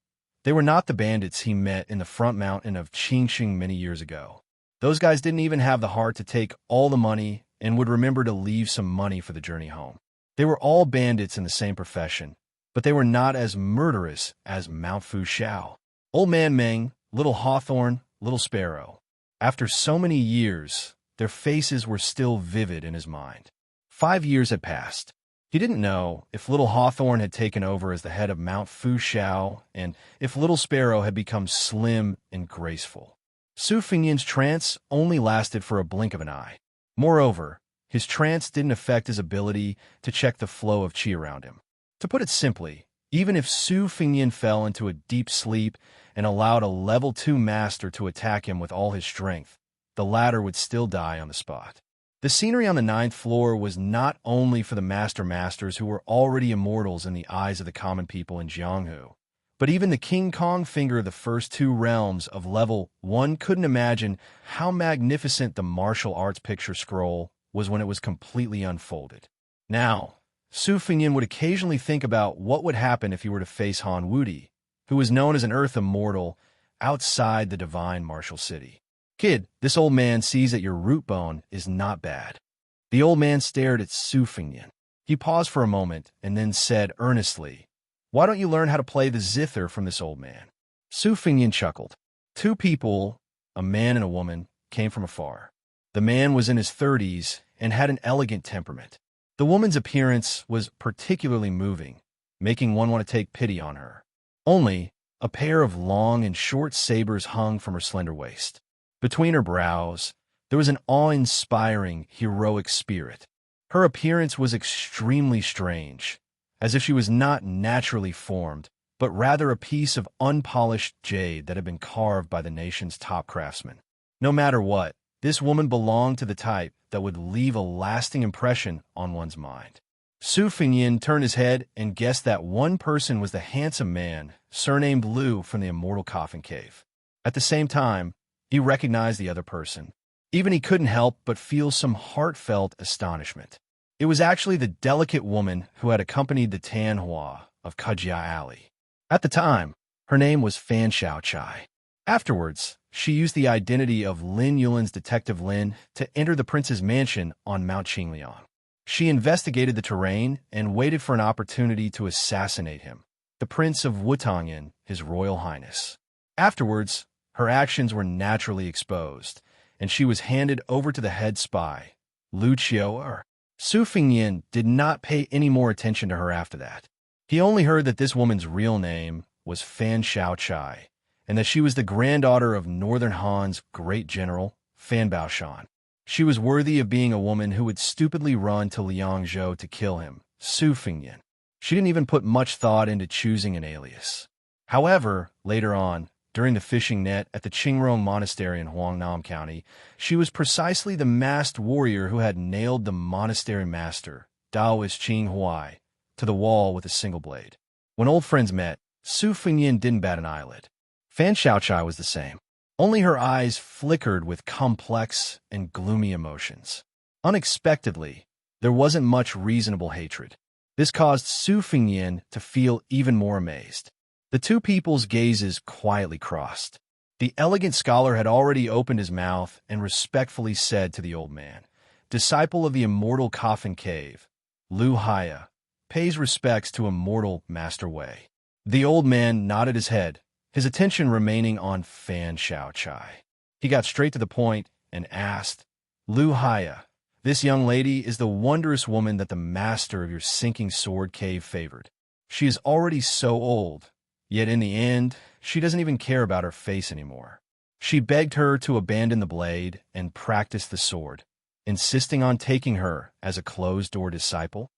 they were not the bandits he met in the front mountain of Xianxia many years ago. Those guys didn't even have the heart to take all the money and would remember to leave some money for the journey home. They were all bandits in the same profession, but they were not as murderous as Mount Fu Xiao. Old Man Meng, Little Hawthorn, Little Sparrow. After so many years, their faces were still vivid in his mind. 5 years had passed. He didn't know if Little Hawthorn had taken over as the head of Mount Fu Xiao and if Little Sparrow had become slim and graceful. Su Fengyan's trance only lasted for a blink of an eye. Moreover, his trance didn't affect his ability to check the flow of qi around him. To put it simply, even if Su Fengyan fell into a deep sleep and allowed a level 2 master to attack him with all his strength, the latter would still die on the spot. The scenery on the 9th floor was not only for the masters who were already immortals in the eyes of the common people in Jianghu, but even the King Kong finger of the first 2 realms of level 1 couldn't imagine how magnificent the martial arts picture scroll was when it was completely unfolded. Now, Su Fengyan would occasionally think about what would happen if he were to face Han Wudi, who was known as an Earth Immortal outside the divine martial city. Kid, this old man sees that your root bone is not bad. The old man stared at Su Fengyan. He paused for a moment and then said earnestly, "Why don't you learn how to play the zither from this old man?" Su Fengyan chuckled. 2 people, a man and a woman, came from afar. The man was in his 30s and had an elegant temperament. The woman's appearance was particularly moving, making one want to take pity on her. Only, a pair of long and short sabers hung from her slender waist. Between her brows, there was an awe-inspiring, heroic spirit. Her appearance was extremely strange, as if she was not naturally formed, but rather a piece of unpolished jade that had been carved by the nation's top craftsmen. No matter what, this woman belonged to the type that would leave a lasting impression on one's mind. Su Fengyan turned his head and guessed that one person was the handsome man, surnamed Liu from the Immortal Coffin Cave. At the same time, he recognized the other person. Even he couldn't help but feel some heartfelt astonishment. It was actually the delicate woman who had accompanied the Tanhua of Kujia Alley. At the time, her name was Fan Xiaochai. Afterwards, she used the identity of Lin Yulin's detective Lin to enter the prince's mansion on Mount Qingliang. She investigated the terrain and waited for an opportunity to assassinate him, the Prince of Wutongyan, His Royal Highness. Afterwards, her actions were naturally exposed, and she was handed over to the head spy, Lu Qiu'er. Su Fengyan did not pay any more attention to her after that. He only heard that this woman's real name was Fan Xiaochai, and that she was the granddaughter of Northern Han's great general, Fan Baoshan. She was worthy of being a woman who would stupidly run to Liangzhou to kill him, Su Fengyan. She didn't even put much thought into choosing an alias. However, later on, during the fishing net at the Qingrong Monastery in Huangnam County, she was precisely the masked warrior who had nailed the monastery master, Taoist Qing Huai, to the wall with a single blade. When old friends met, Su Fengyan didn't bat an eyelid. Fan Xiaochai was the same. Only her eyes flickered with complex and gloomy emotions. Unexpectedly, there wasn't much reasonable hatred. This caused Su Fengyan to feel even more amazed. The 2 people's gazes quietly crossed. The elegant scholar had already opened his mouth and respectfully said to the old man, "Disciple of the Immortal Coffin Cave, Lu Haya, pays respects to Immortal Master Wei." The old man nodded his head, his attention remaining on Fan Xiaochai. He got straight to the point and asked, "Lu Haya, this young lady is the wondrous woman that the master of your sinking sword cave favored. She is already so old, yet in the end, she doesn't even care about her face anymore. She begged her to abandon the blade and practice the sword, insisting on taking her as a closed-door disciple."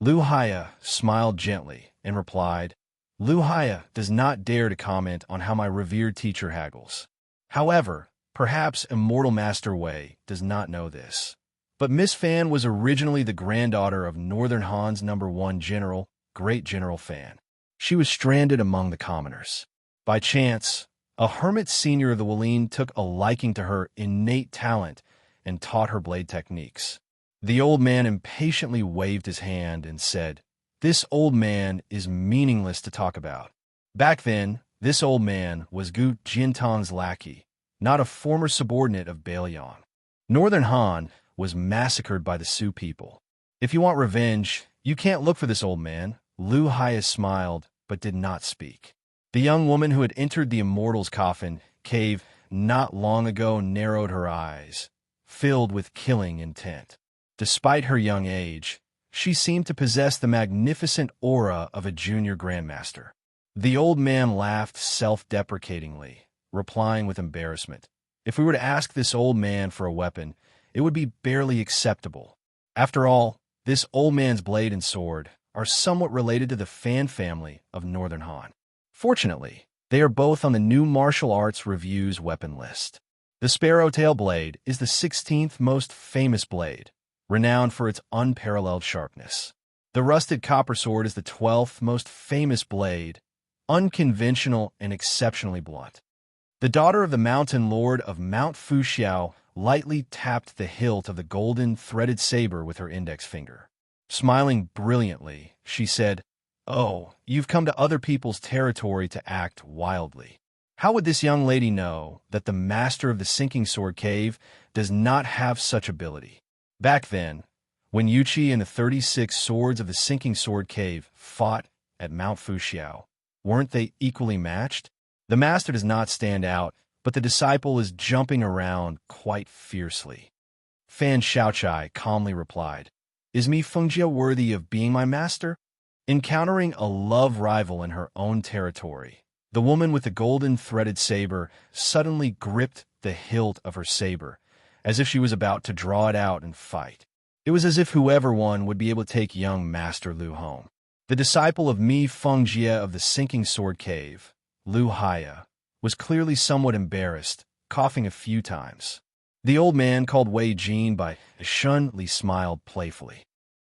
Lu Haya smiled gently and replied, "Lu Haya does not dare to comment on how my revered teacher haggles. However, perhaps Immortal Master Wei does not know this, but Miss Fan was originally the granddaughter of Northern Han's #1 general, Great General Fan. She was stranded among the commoners. By chance, a hermit senior of the Wulin took a liking to her innate talent and taught her blade techniques. The old man impatiently waved his hand and said, "This old man is meaningless to talk about." Back then, this old man was Gu Jintang's lackey, not a former subordinate of Bailiang. Northern Han was massacred by the Sioux people. "If you want revenge, you can't look for this old man." Lu Haya smiled, but did not speak. The young woman who had entered the Immortal's coffin cave not long ago narrowed her eyes, filled with killing intent. Despite her young age, she seemed to possess the magnificent aura of a junior grandmaster. The old man laughed self-deprecatingly, replying with embarrassment, "If we were to ask this old man for a weapon, it would be barely acceptable. After all, this old man's blade and sword are somewhat related to the Fan family of Northern Han. Fortunately, they are both on the New Martial Arts Review's weapon list. The Sparrowtail blade is the 16th most famous blade, renowned for its unparalleled sharpness. The Rusted Copper Sword is the 12th most famous blade, unconventional and exceptionally blunt. The daughter of the Mountain Lord of Mount Fuxiao lightly tapped the hilt of the golden threaded saber with her index finger. Smiling brilliantly, she said, "Oh, you've come to other people's territory to act wildly. How would this young lady know that the master of the Sinking Sword Cave does not have such ability?" Back then, when Wuxia and the 36 swords of the Sinking Sword Cave fought at Mount Fuxiao, weren't they equally matched? The master does not stand out, but the disciple is jumping around quite fiercely. Fan Xiaochai calmly replied, "Is Mi Fengjie worthy of being my master?" Encountering a love rival in her own territory, the woman with the golden threaded saber suddenly gripped the hilt of her saber, as if she was about to draw it out and fight. It was as if whoever won would be able to take young Master Lu home. The disciple of Mi Fengjie of the Sinking Sword Cave, Lu Haya, was clearly somewhat embarrassed, coughing a few times. The old man, called Wei Jin by Shun Li, smiled playfully.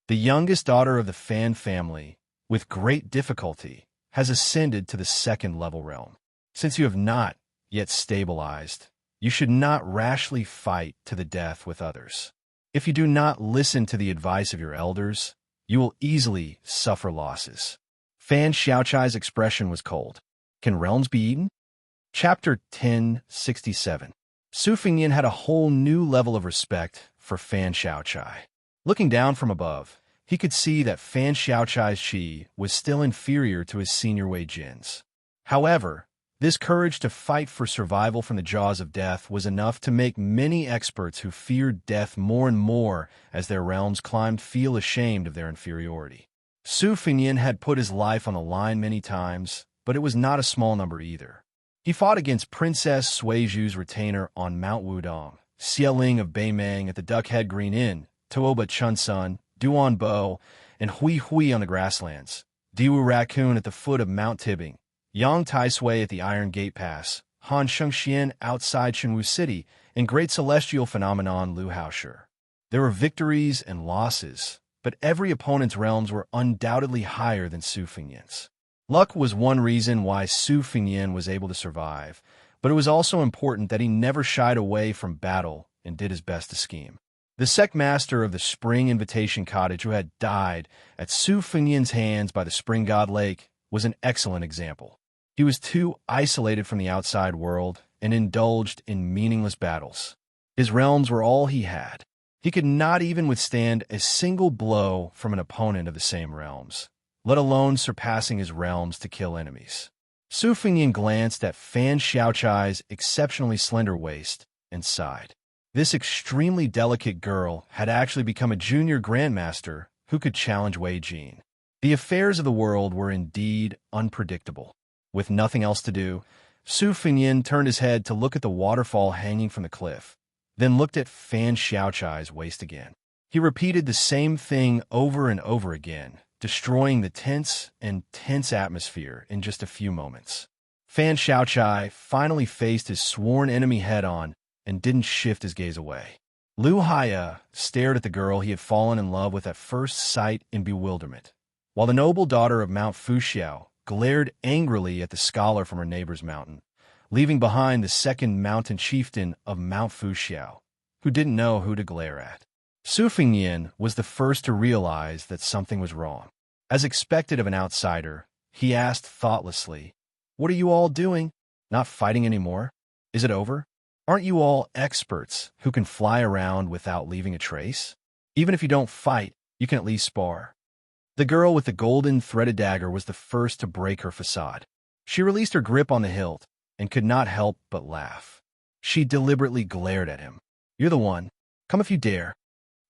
"The youngest daughter of the Fan family, with great difficulty, has ascended to the second-level realm. Since you have not yet stabilized, you should not rashly fight to the death with others. If you do not listen to the advice of your elders, you will easily suffer losses." Fan Xiaochai's expression was cold. "Can realms be eaten?" Chapter 1067. Su Fengyan had a whole new level of respect for Fan Xiaochai. Looking down from above, he could see that Fan Xiaochai's qi was still inferior to his senior Wei Jin's. However, this courage to fight for survival from the jaws of death was enough to make many experts who feared death more and more as their realms climbed feel ashamed of their inferiority. Su Fengyan had put his life on the line many times, but it was not a small number either. He fought against Princess Suizhu's retainer on Mount Wudong, Xie Ling of Beimang at the Duckhead Green Inn, Tuoba Chunsun, Duan Bo, and Hui Hui on the grasslands, Diwu Raccoon at the foot of Mount Tibbing, Yang Taisui at the Iron Gate Pass, Han Shengxian outside Shenwu City, and Great Celestial Phenomenon Lu Haoshi. There were victories and losses, but every opponent's realms were undoubtedly higher than Su Fengyan's. Luck was one reason why Su Fengyan was able to survive, but it was also important that he never shied away from battle and did his best to scheme. The sect master of the Spring Invitation Cottage, who had died at Su Fengyan's hands by the Spring God Lake, was an excellent example. He was too isolated from the outside world and indulged in meaningless battles. His realms were all he had. He could not even withstand a single blow from an opponent of the same realms, let alone surpassing his realms to kill enemies. Su Fengyan glanced at Fan Xiaochai's exceptionally slender waist and sighed. This extremely delicate girl had actually become a junior grandmaster who could challenge Wei Jin. The affairs of the world were indeed unpredictable. With nothing else to do, Su Fengyan turned his head to look at the waterfall hanging from the cliff, then looked at Fan Xiaochai's waist again. He repeated the same thing over and over again, destroying the tense atmosphere in just a few moments. Fan Xiaochai finally faced his sworn enemy head-on and didn't shift his gaze away. Lu Haya stared at the girl he had fallen in love with at first sight in bewilderment, while the noble daughter of Mount Fuxiao glared angrily at the scholar from her neighbor's mountain, leaving behind the second mountain chieftain of Mount Fuxiao, who didn't know who to glare at. Su Fengnian was the first to realize that something was wrong. As expected of an outsider, he asked thoughtlessly, "What are you all doing? Not fighting anymore? Is it over? Aren't you all experts who can fly around without leaving a trace? Even if you don't fight, you can at least spar." The girl with the golden threaded dagger was the first to break her facade. She released her grip on the hilt and could not help but laugh. She deliberately glared at him. "You're the one. Come if you dare."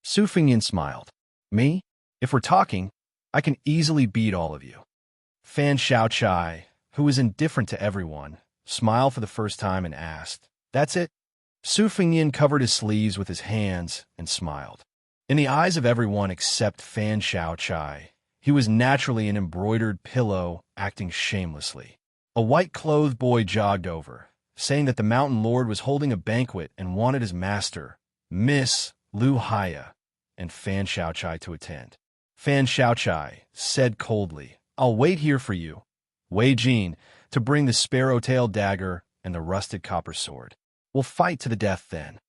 Su Fengnian smiled. "Me? If we're talking, I can easily beat all of you." Fan Xiaochai, who was indifferent to everyone, smiled for the first time and asked, "That's it?" Su Fengnian covered his sleeves with his hands and smiled. In the eyes of everyone except Fan Xiaochai, he was naturally an embroidered pillow acting shamelessly. A white-clothed boy jogged over, saying that the Mountain Lord was holding a banquet and wanted his master, Miss Lu Haya, and Fan Xiaochai to attend. Fan Xiaochai said coldly, "I'll wait here for you, Wei Jin, to bring the sparrow-tailed dagger and the rusted copper sword. We'll fight to the death then."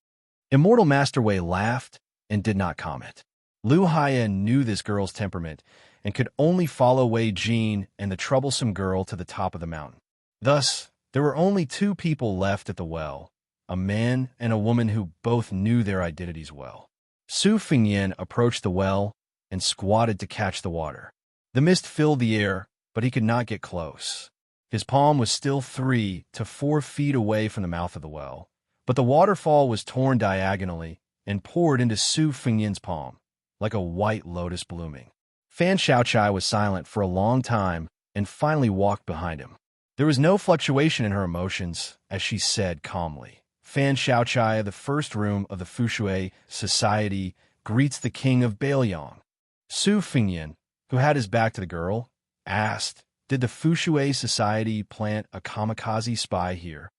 Immortal Master Wei laughed and did not comment. Lu Haya knew this girl's temperament and could only follow Wei Jin and the troublesome girl to the top of the mountain. Thus, there were only two people left at the well, a man and a woman who both knew their identities well. Su Fengnian approached the well and squatted to catch the water. The mist filled the air, but he could not get close. His palm was still 3 to 4 feet away from the mouth of the well, but the waterfall was torn diagonally and poured into Su Fengnian's palm, like a white lotus blooming. Fan Xiaochai was silent for a long time and finally walked behind him. There was no fluctuation in her emotions as she said calmly, "Fan Xiaochai of the first room of the Fushui Society greets the king of Bailiang." Su Fengnian, who had his back to the girl, asked, "Did the Fushui Society plant a kamikaze spy here?"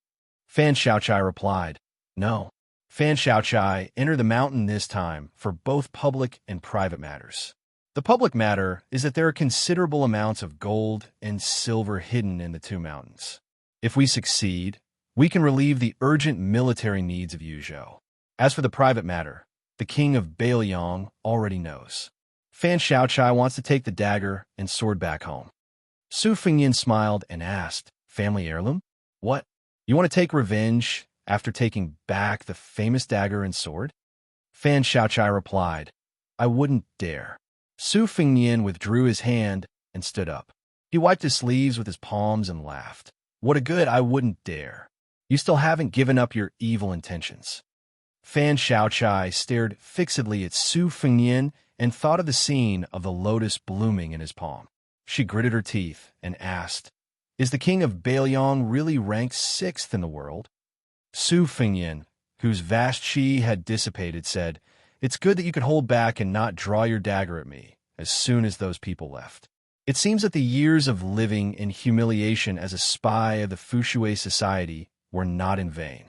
Fan Xiaochai replied, "No." Fan Xiaochai entered the mountain this time for both public and private matters. The public matter is that there are considerable amounts of gold and silver hidden in the two mountains. If we succeed, we can relieve the urgent military needs of Yuzhou. As for the private matter, the king of Bailiang already knows. Fan Xiaochai wants to take the dagger and sword back home. Su Fengnian smiled and asked, "Family heirloom? What? You want to take revenge after taking back the famous dagger and sword?" Fan Xiaochai replied, "I wouldn't dare." Su Fengnian withdrew his hand and stood up. He wiped his sleeves with his palms and laughed. "What a good I wouldn't dare. You still haven't given up your evil intentions." Fan Xiaochai stared fixedly at Su Fengnian and thought of the scene of the lotus blooming in his palm. She gritted her teeth and asked, "Is the king of Bailiang really ranked 6th in the world?" Su Fengnian, whose vast qi had dissipated, said, "It's good that you could hold back and not draw your dagger at me as soon as those people left. It seems that the years of living in humiliation as a spy of the Fushui Society were not in vain."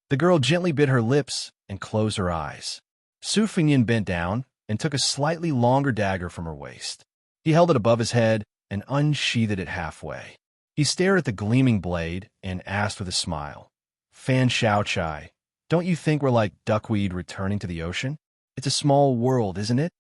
The girl gently bit her lips and closed her eyes. Su Fengnian bent down and took a slightly longer dagger from her waist. He held it above his head and unsheathed it halfway. He stared at the gleaming blade and asked with a smile, "Fan Xiaochai, don't you think we're like duckweed returning to the ocean? It's a small world, isn't it?"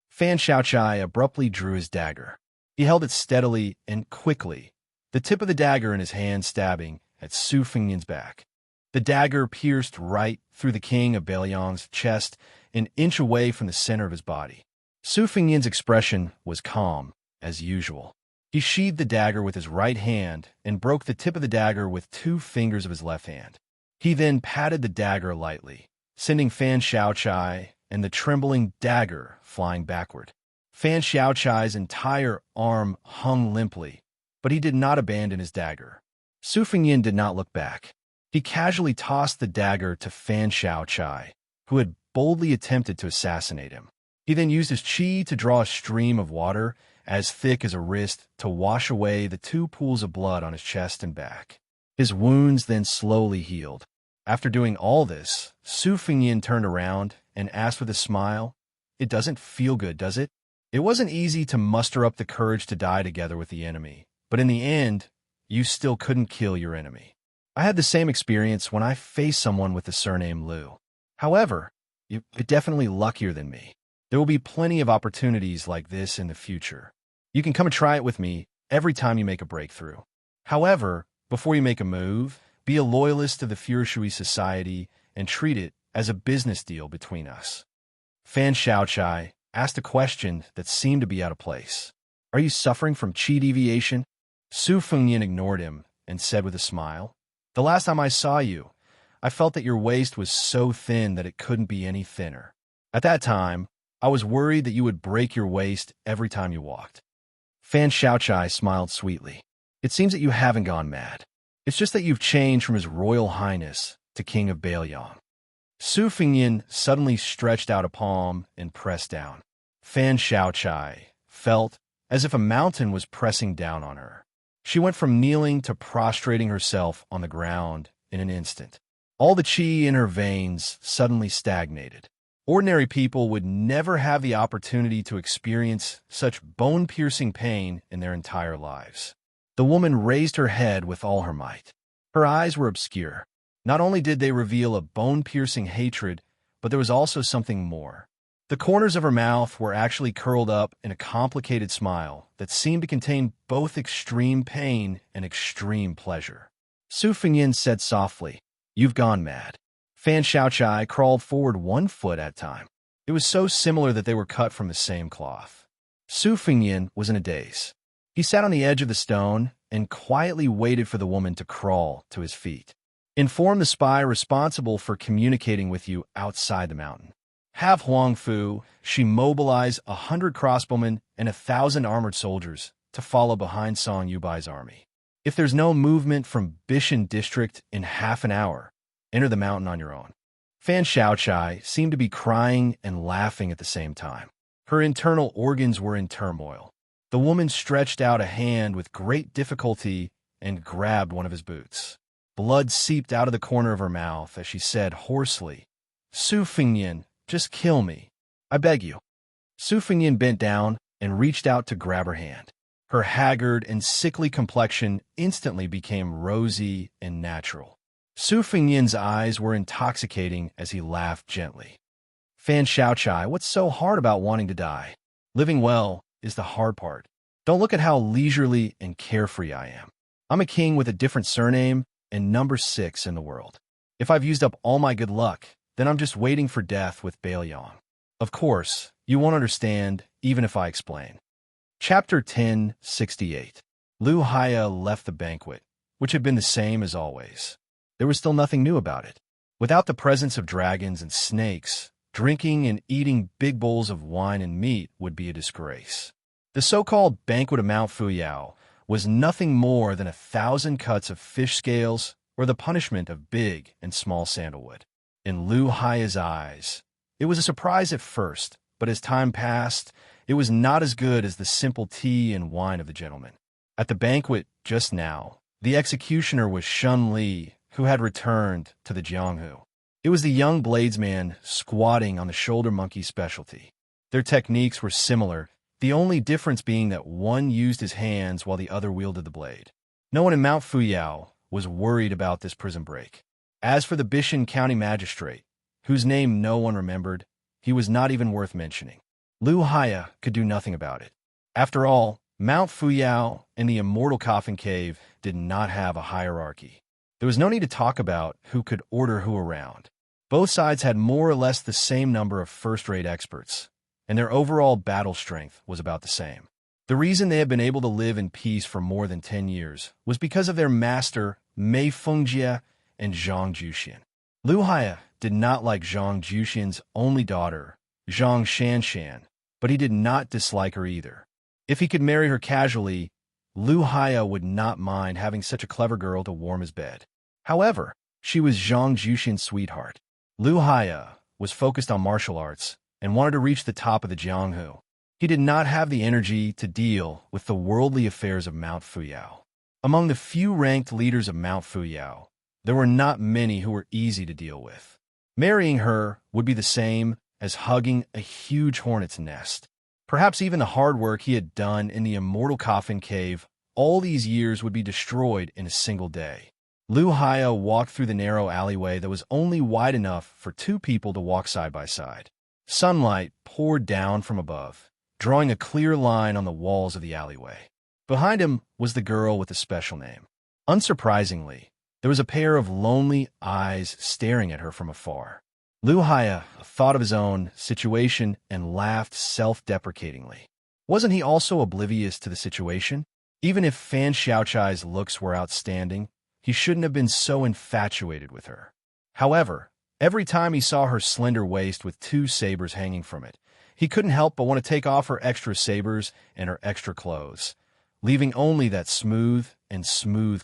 Fan Xiaochai abruptly drew his dagger. He held it steadily and quickly, the tip of the dagger in his hand stabbing at Su Fengnian's back. The dagger pierced right through the king of Bailiang's chest, an inch away from the center of his body. Su Fengnian's expression was calm, as usual. He sheathed the dagger with his right hand and broke the tip of the dagger with 2 fingers of his left hand. He then patted the dagger lightly, sending Fan Xiaochai and the trembling dagger flying backward. Fan Xiaochai's entire arm hung limply, but he did not abandon his dagger. Su Fengnian did not look back. He casually tossed the dagger to Fan Xiaochai, who had boldly attempted to assassinate him. He then used his qi to draw a stream of water as thick as a wrist to wash away the 2 pools of blood on his chest and back. His wounds then slowly healed. After doing all this, Su Fengnian turned around and asked with a smile, "It doesn't feel good, does it? It wasn't easy to muster up the courage to die together with the enemy, but in the end, you still couldn't kill your enemy. I had the same experience when I faced someone with the surname Liu. However, You're definitely luckier than me. There will be plenty of opportunities like this in the future. You can come and try it with me every time you make a breakthrough. However, before you make a move, be a loyalist to the Furishui Society and treat it as a business deal between us. Fan Xiaochai asked a question that seemed to be out of place. Are you suffering from qi deviation? Su Fengyan ignored him and said with a smile, The last time I saw you, I felt that your waist was so thin that it couldn't be any thinner. At that time, I was worried that you would break your waist every time you walked. Fan Xiaochai smiled sweetly. It seems that you haven't gone mad. It's just that you've changed from His Royal Highness to King of Bailiang. Su Fengyan suddenly stretched out a palm and pressed down. Fan Xiaochai felt as if a mountain was pressing down on her. She went from kneeling to prostrating herself on the ground in an instant. All the qi in her veins suddenly stagnated. Ordinary people would never have the opportunity to experience such bone-piercing pain in their entire lives. The woman raised her head with all her might. Her eyes were obscure. Not only did they reveal a bone-piercing hatred, but there was also something more. The corners of her mouth were actually curled up in a complicated smile that seemed to contain both extreme pain and extreme pleasure. Su Fengyan said softly, You've gone mad. Fan Xiaochai crawled forward 1 foot at a time. It was so similar that they were cut from the same cloth. Su Fengyan was in a daze. He sat on the edge of the stone and quietly waited for the woman to crawl to his feet. Inform the spy responsible for communicating with you outside the mountain. Have Huangfu, she mobilized 100 crossbowmen and 1,000 armored soldiers to follow behind Song Yubai's army. If there's no movement from Bishan district in half an hour, enter the mountain on your own. Fan Xiaochai seemed to be crying and laughing at the same time. Her internal organs were in turmoil. The woman stretched out a hand with great difficulty and grabbed one of his boots. Blood seeped out of the corner of her mouth as she said hoarsely, Su Fengyan, just kill me. I beg you. Su Fengyan bent down and reached out to grab her hand. Her haggard and sickly complexion instantly became rosy and natural. Su Fengyan's eyes were intoxicating as he laughed gently. Fan Xiaochai, what's so hard about wanting to die? Living well is the hard part. Don't look at how leisurely and carefree I am. I'm a king with a different surname and number 6 in the world. If I've used up all my good luck, then I'm just waiting for death with Bailiang. Of course, you won't understand even if I explain. Chapter 1068. Lu Haya left the banquet, which had been the same as always. There was still nothing new about it. Without the presence of dragons and snakes, drinking and eating big bowls of wine and meat would be a disgrace. The so-called banquet of Mount Fuyao was nothing more than 1,000 cuts of fish scales or the punishment of big and small sandalwood. In Lu Haya's eyes, it was a surprise at first, but as time passed, it was not as good as the simple tea and wine of the gentleman. At the banquet just now, the executioner was Shun Li, who had returned to the Jianghu. It was the young bladesman squatting on the shoulder monkey specialty. Their techniques were similar, the only difference being that one used his hands while the other wielded the blade. No one in Mount Fuyao was worried about this prison break. As for the Bishan County Magistrate, whose name no one remembered, he was not even worth mentioning. Lu Haya could do nothing about it. After all, Mount Fuyao and the Immortal Coffin Cave did not have a hierarchy. There was no need to talk about who could order who around. Both sides had more or less the same number of first-rate experts, and their overall battle strength was about the same. The reason they had been able to live in peace for more than 10 years was because of their master, Mei Fengjie and Zhang Juxian. Lu Haya did not like Zhang Juxian's only daughter, Zhang Xianxia, but he did not dislike her either. If he could marry her casually, Lu Haya would not mind having such a clever girl to warm his bed. However, she was Zhang Juxian's sweetheart. Lu Haya was focused on martial arts and wanted to reach the top of the Jianghu. He did not have the energy to deal with the worldly affairs of Mount Fuyao. Among the few ranked leaders of Mount Fuyao, there were not many who were easy to deal with. Marrying her would be the same as hugging a huge hornet's nest. Perhaps even the hard work he had done in the Immortal Coffin Cave all these years would be destroyed in a single day. Lu Haya walked through the narrow alleyway that was only wide enough for two people to walk side by side. Sunlight poured down from above, drawing a clear line on the walls of the alleyway. Behind him was the girl with the special name. Unsurprisingly, there was a pair of lonely eyes staring at her from afar. Lu Haya thought of his own situation and laughed self-deprecatingly. Wasn't he also oblivious to the situation? Even if Fan Xiaochai's looks were outstanding, he shouldn't have been so infatuated with her. However, every time he saw her slender waist with two sabers hanging from it, he couldn't help but want to take off her extra sabers and her extra clothes, leaving only that smooth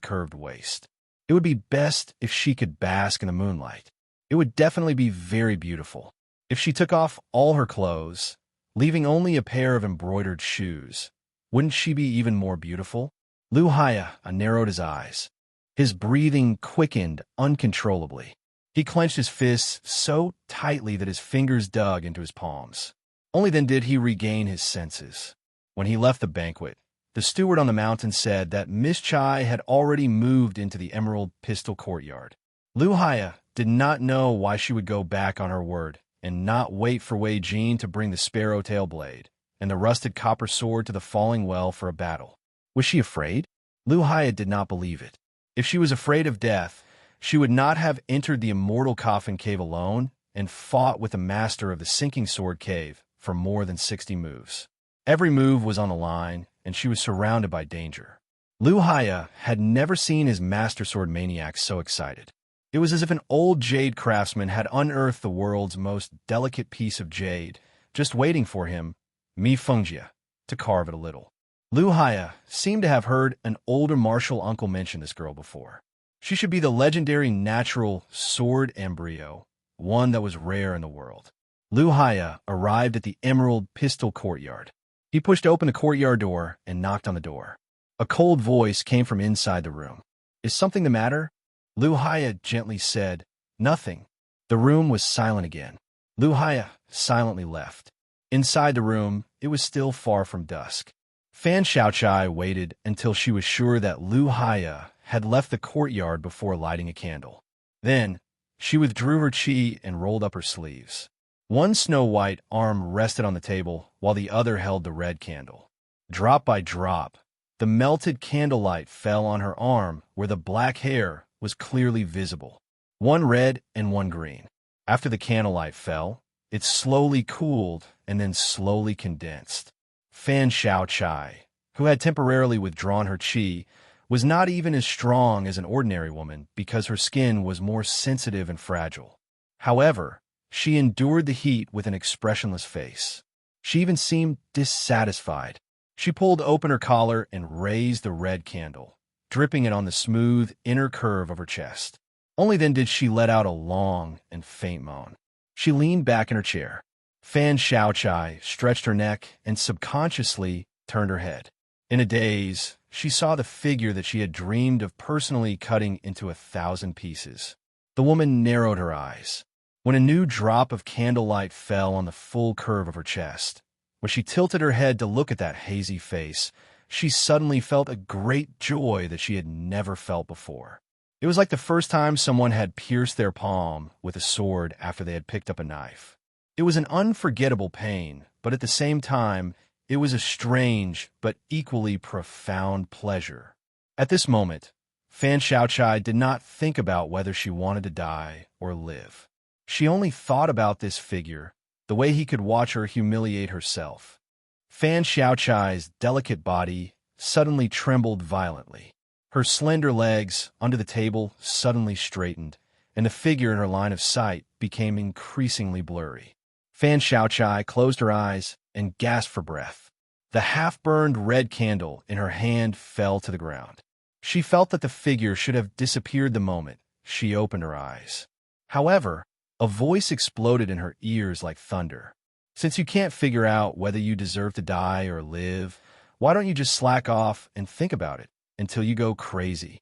curved waist. It would be best if she could bask in the moonlight. It would definitely be very beautiful. If she took off all her clothes, leaving only a pair of embroidered shoes, wouldn't she be even more beautiful? Lu Haya narrowed his eyes. His breathing quickened uncontrollably. He clenched his fists so tightly that his fingers dug into his palms. Only then did he regain his senses. When he left the banquet, the steward on the mountain said that Miss Chai had already moved into the Emerald Pistol Courtyard. Lu Haya did not know why she would go back on her word and not wait for Wei Jin to bring the sparrow-tail blade and the rusted copper sword to the falling well for a battle. Was she afraid? Lu Haya did not believe it. If she was afraid of death, she would not have entered the Immortal Coffin Cave alone and fought with the master of the Sinking Sword Cave for more than 60 moves. Every move was on the line, and she was surrounded by danger. Lu Haya had never seen his master sword maniac so excited. It was as if an old jade craftsman had unearthed the world's most delicate piece of jade, just waiting for him, Xianxia, to carve it a little. Lu Haya seemed to have heard an older martial uncle mention this girl before. She should be the legendary natural sword embryo, one that was rare in the world. Lu Haya arrived at the Emerald Pistol Courtyard. He pushed open the courtyard door and knocked on the door. A cold voice came from inside the room. "Is something the matter?" Lu Haya gently said, "Nothing." The room was silent again. Lu Haya silently left. Inside the room, it was still far from dusk. Fan Xiaochai waited until she was sure that Lu Haya had left the courtyard before lighting a candle. Then, she withdrew her qi and rolled up her sleeves. One snow-white arm rested on the table, while the other held the red candle. Drop by drop, the melted candlelight fell on her arm where the black hair was clearly visible. One red and one green. After the candlelight fell, it slowly cooled and then slowly condensed. Fan Xiaochai, who had temporarily withdrawn her qi, was not even as strong as an ordinary woman because her skin was more sensitive and fragile. However, she endured the heat with an expressionless face. She even seemed dissatisfied. She pulled open her collar and raised the red candle, dripping it on the smooth inner curve of her chest. Only then did she let out a long and faint moan. She leaned back in her chair. Fan Xiaochai stretched her neck and subconsciously turned her head. In a daze, she saw the figure that she had dreamed of personally cutting into 1,000 pieces. The woman narrowed her eyes. When a new drop of candlelight fell on the full curve of her chest, when she tilted her head to look at that hazy face, she suddenly felt a great joy that she had never felt before. It was like the first time someone had pierced their palm with a sword after they had picked up a knife. It was an unforgettable pain, but at the same time, it was a strange but equally profound pleasure. At this moment, Fan Xiaochai did not think about whether she wanted to die or live. She only thought about this figure, the way he could watch her humiliate herself. Fan Xiaochai's delicate body suddenly trembled violently. Her slender legs under the table suddenly straightened, and the figure in her line of sight became increasingly blurry. Fan Xiaochai closed her eyes and gasped for breath. The half-burned red candle in her hand fell to the ground. She felt that the figure should have disappeared the moment she opened her eyes. However, a voice exploded in her ears like thunder. "Since you can't figure out whether you deserve to die or live, why don't you just slack off and think about it until you go crazy?"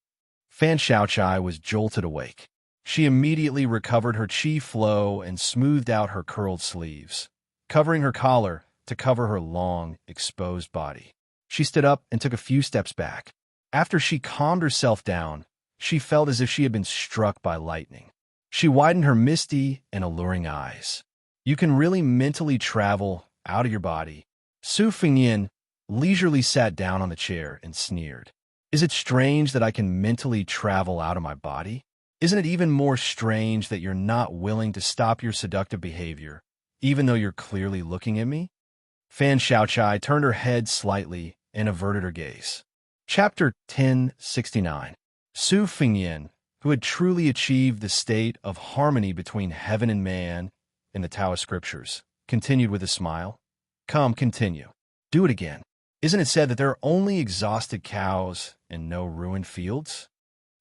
Fan Xiaochai was jolted awake. She immediately recovered her qi flow and smoothed out her curled sleeves, covering her collar to cover her long, exposed body. She stood up and took a few steps back. After she calmed herself down, She felt as if she had been struck by lightning. She widened her misty and alluring eyes. You can really mentally travel out of your body. Su Fengyan leisurely sat down on the chair and sneered. Is it strange that I can mentally travel out of my body? Isn't it even more strange that you're not willing to stop your seductive behavior, even though you're clearly looking at me? Fan Xiaochai turned her head slightly and averted her gaze. Chapter 1069. Su Fengyan, who had truly achieved the state of harmony between heaven and man in the Taoist scriptures, continued with a smile. Come, continue. Do it again. Isn't it said that there are only exhausted cows and no ruined fields?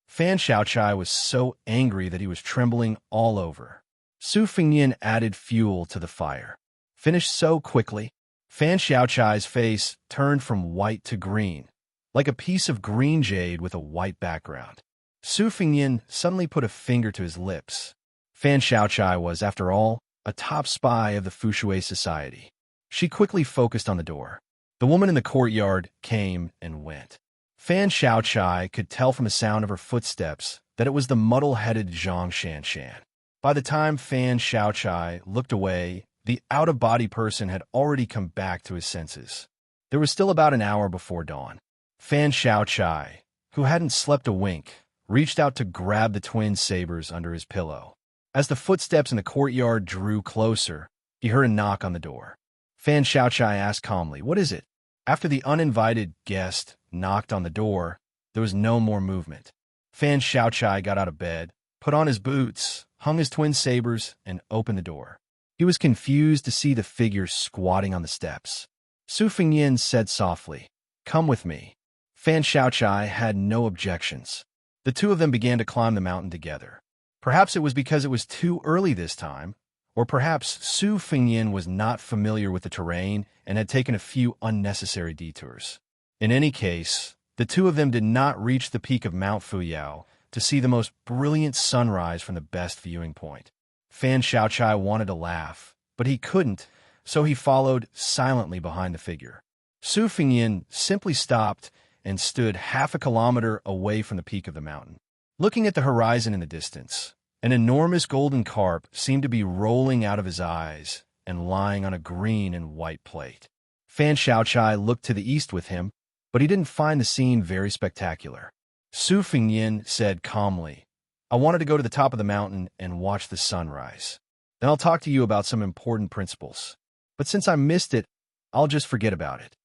Fan Xiaochai was so angry that he was trembling all over. Su Fengyan added fuel to the fire. Finished so quickly, Fan Xiaochai's face turned from white to green, like a piece of green jade with a white background. Su Fengyan suddenly put a finger to his lips. Fan Xiaochai was, after all, a top spy of the Fushui society. She quickly focused on the door. The woman in the courtyard came and went. Fan Xiaochai could tell from the sound of her footsteps that it was the muddle-headed Xianxia. By the time Fan Xiaochai looked away, the out-of-body person had already come back to his senses. There was still about an hour before dawn. Fan Xiaochai, who hadn't slept a wink, reached out to grab the twin sabers under his pillow. As the footsteps in the courtyard drew closer, he heard a knock on the door. Fan Xiaochai asked calmly, "What is it?" After the uninvited guest knocked on the door, there was no more movement. Fan Xiaochai got out of bed, put on his boots, hung his twin sabers, and opened the door. He was confused to see the figure squatting on the steps. Su Fengyan said softly, "Come with me." Fan Xiaochai had no objections. The two of them began to climb the mountain together. Perhaps it was because it was too early this time, or perhaps Su Fengyan was not familiar with the terrain and had taken a few unnecessary detours. In any case, the two of them did not reach the peak of Mount Fuyao to see the most brilliant sunrise from the best viewing point. Fan Xiaochai wanted to laugh, but he couldn't, so he followed silently behind the figure. Su Fengyan simply stopped and stood half a kilometer away from the peak of the mountain. Looking at the horizon in the distance, an enormous golden carp seemed to be rolling out of his eyes and lying on a green and white plate. Fan Xiaochai looked to the east with him, but he didn't find the scene very spectacular. Su Fengyan said calmly, "I wanted to go to the top of the mountain and watch the sunrise. Then I'll talk to you about some important principles. But since I missed it, I'll just forget about it."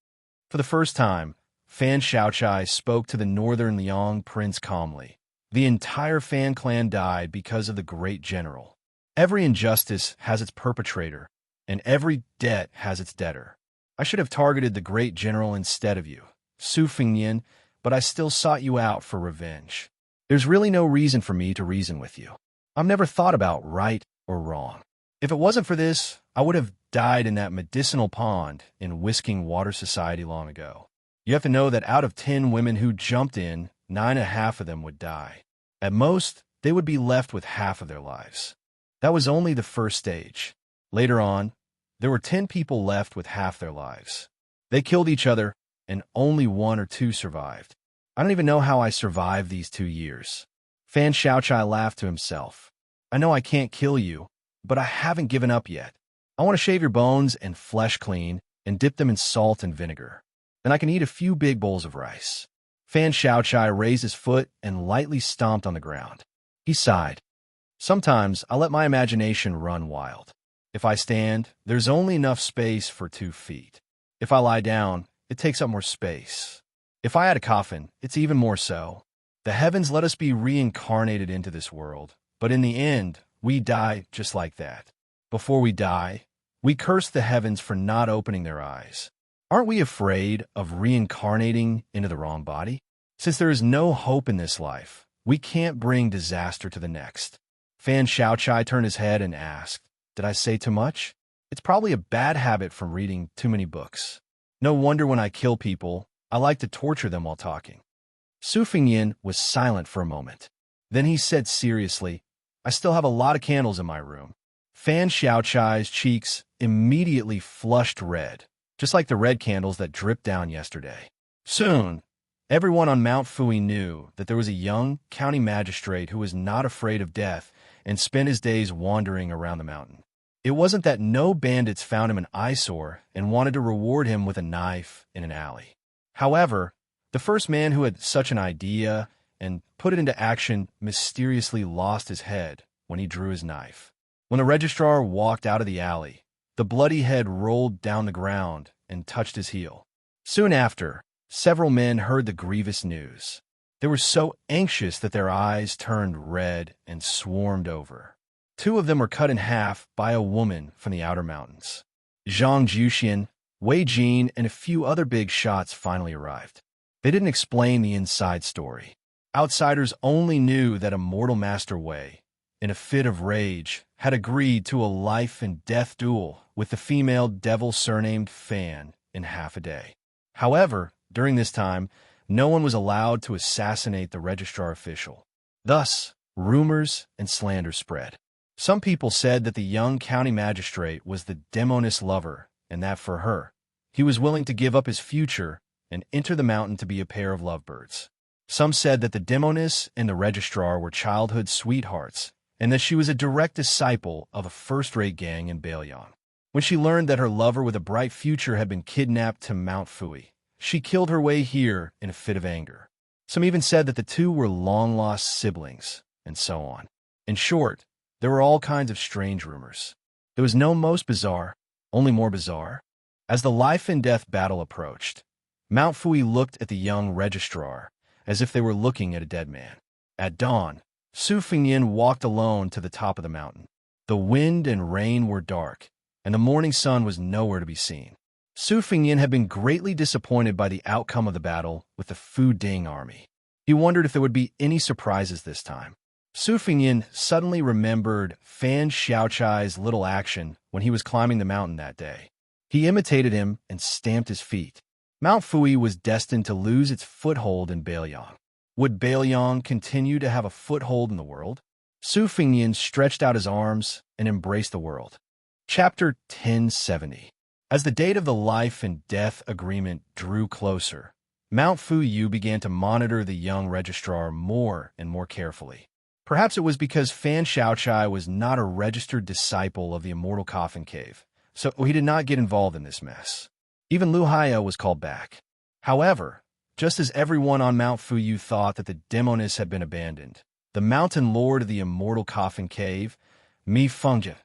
For the first time, Fan Xiaochai spoke to the northern Liang prince calmly. The entire Fan clan died because of the great general. Every injustice has its perpetrator, and every debt has its debtor. I should have targeted the great general instead of you, Su Fengyan, but I still sought you out for revenge. There's really no reason for me to reason with you. I've never thought about right or wrong. If it wasn't for this, I would have died in that medicinal pond in Whisking Water Society long ago. You have to know that out of 10 women who jumped in, 9.5 of them would die. At most, they would be left with half of their lives. That was only the first stage. Later on, there were 10 people left with half their lives. They killed each other, and only 1 or 2 survived. I don't even know how I survived these 2 years. Fan Xiaochai laughed to himself. I know I can't kill you, but I haven't given up yet. I want to shave your bones and flesh clean and dip them in salt and vinegar. Then I can eat a few big bowls of rice. Fan Xiaochai raised his foot and lightly stomped on the ground. He sighed. Sometimes I let my imagination run wild. If I stand, there's only enough space for 2 feet. If I lie down, it takes up more space. If I had a coffin, it's even more so. The heavens let us be reincarnated into this world, but in the end, we die just like that. Before we die, we curse the heavens for not opening their eyes. Aren't we afraid of reincarnating into the wrong body? Since there is no hope in this life, we can't bring disaster to the next. Fan Xiaochai turned his head and asked, "Did I say too much?" It's probably a bad habit from reading too many books. No wonder when I kill people, I like to torture them while talking. Su Fengyan was silent for a moment. Then he said seriously, "I still have a lot of candles in my room." Fan Xiaochai's cheeks immediately flushed red, just like the red candles that dripped down yesterday. Soon, Everyone on Mount Fui knew that there was a young county magistrate who was not afraid of death and spent his days wandering around the mountain. It wasn't that no bandits found him an eyesore and wanted to reward him with a knife in an alley. However, the first man who had such an idea and put it into action mysteriously lost his head when he drew his knife. When the registrar walked out of the alley, the bloody head rolled down the ground and touched his heel. Soon after, several men heard the grievous news. They were so anxious that their eyes turned red and swarmed over. 2 of them were cut in half by a woman from the outer mountains. Zhang Juxian, Wei Jin, and a few other big shots finally arrived. They didn't explain the inside story. Outsiders only knew that Immortal Master Wei, in a fit of rage, had agreed to a life-and-death duel with the female devil surnamed Fan in half a day. However, during this time, no one was allowed to assassinate the registrar official. Thus, rumors and slander spread. Some people said that the young county magistrate was the demoness lover and that for her, he was willing to give up his future and enter the mountain to be a pair of lovebirds. Some said that the demoness and the registrar were childhood sweethearts and that she was a direct disciple of a first-rate gang in Bailiang. When she learned that her lover with a bright future had been kidnapped to Mount Fui, she killed her way here in a fit of anger. Some even said that the 2 were long-lost siblings, and so on. In short, there were all kinds of strange rumors. There was no most bizarre, only more bizarre. As the life-and-death battle approached, Mount Fui looked at the young registrar as if they were looking at a dead man. At dawn, Su Fengyan walked alone to the top of the mountain. The wind and rain were dark, and the morning sun was nowhere to be seen. Su Fengyan had been greatly disappointed by the outcome of the battle with the Fu Ding army. He wondered if there would be any surprises this time. Su Fengyan suddenly remembered Fan Xiaochai's little action when he was climbing the mountain that day. He imitated him and stamped his feet. Mount Fui was destined to lose its foothold in Bailiang. Would Bailiang continue to have a foothold in the world? Su Fengyan stretched out his arms and embraced the world. Chapter 1070. As the date of the life and death agreement drew closer, Mount Fuyu began to monitor the young registrar more and more carefully. Perhaps it was because Fan Xiaochai was not a registered disciple of the Immortal Coffin Cave, so he did not get involved in this mess. Even Lu Haya was called back. However, just as everyone on Mount Fuyu thought that the demoness had been abandoned, the mountain lord of the Immortal Coffin Cave, Mi Fengjie,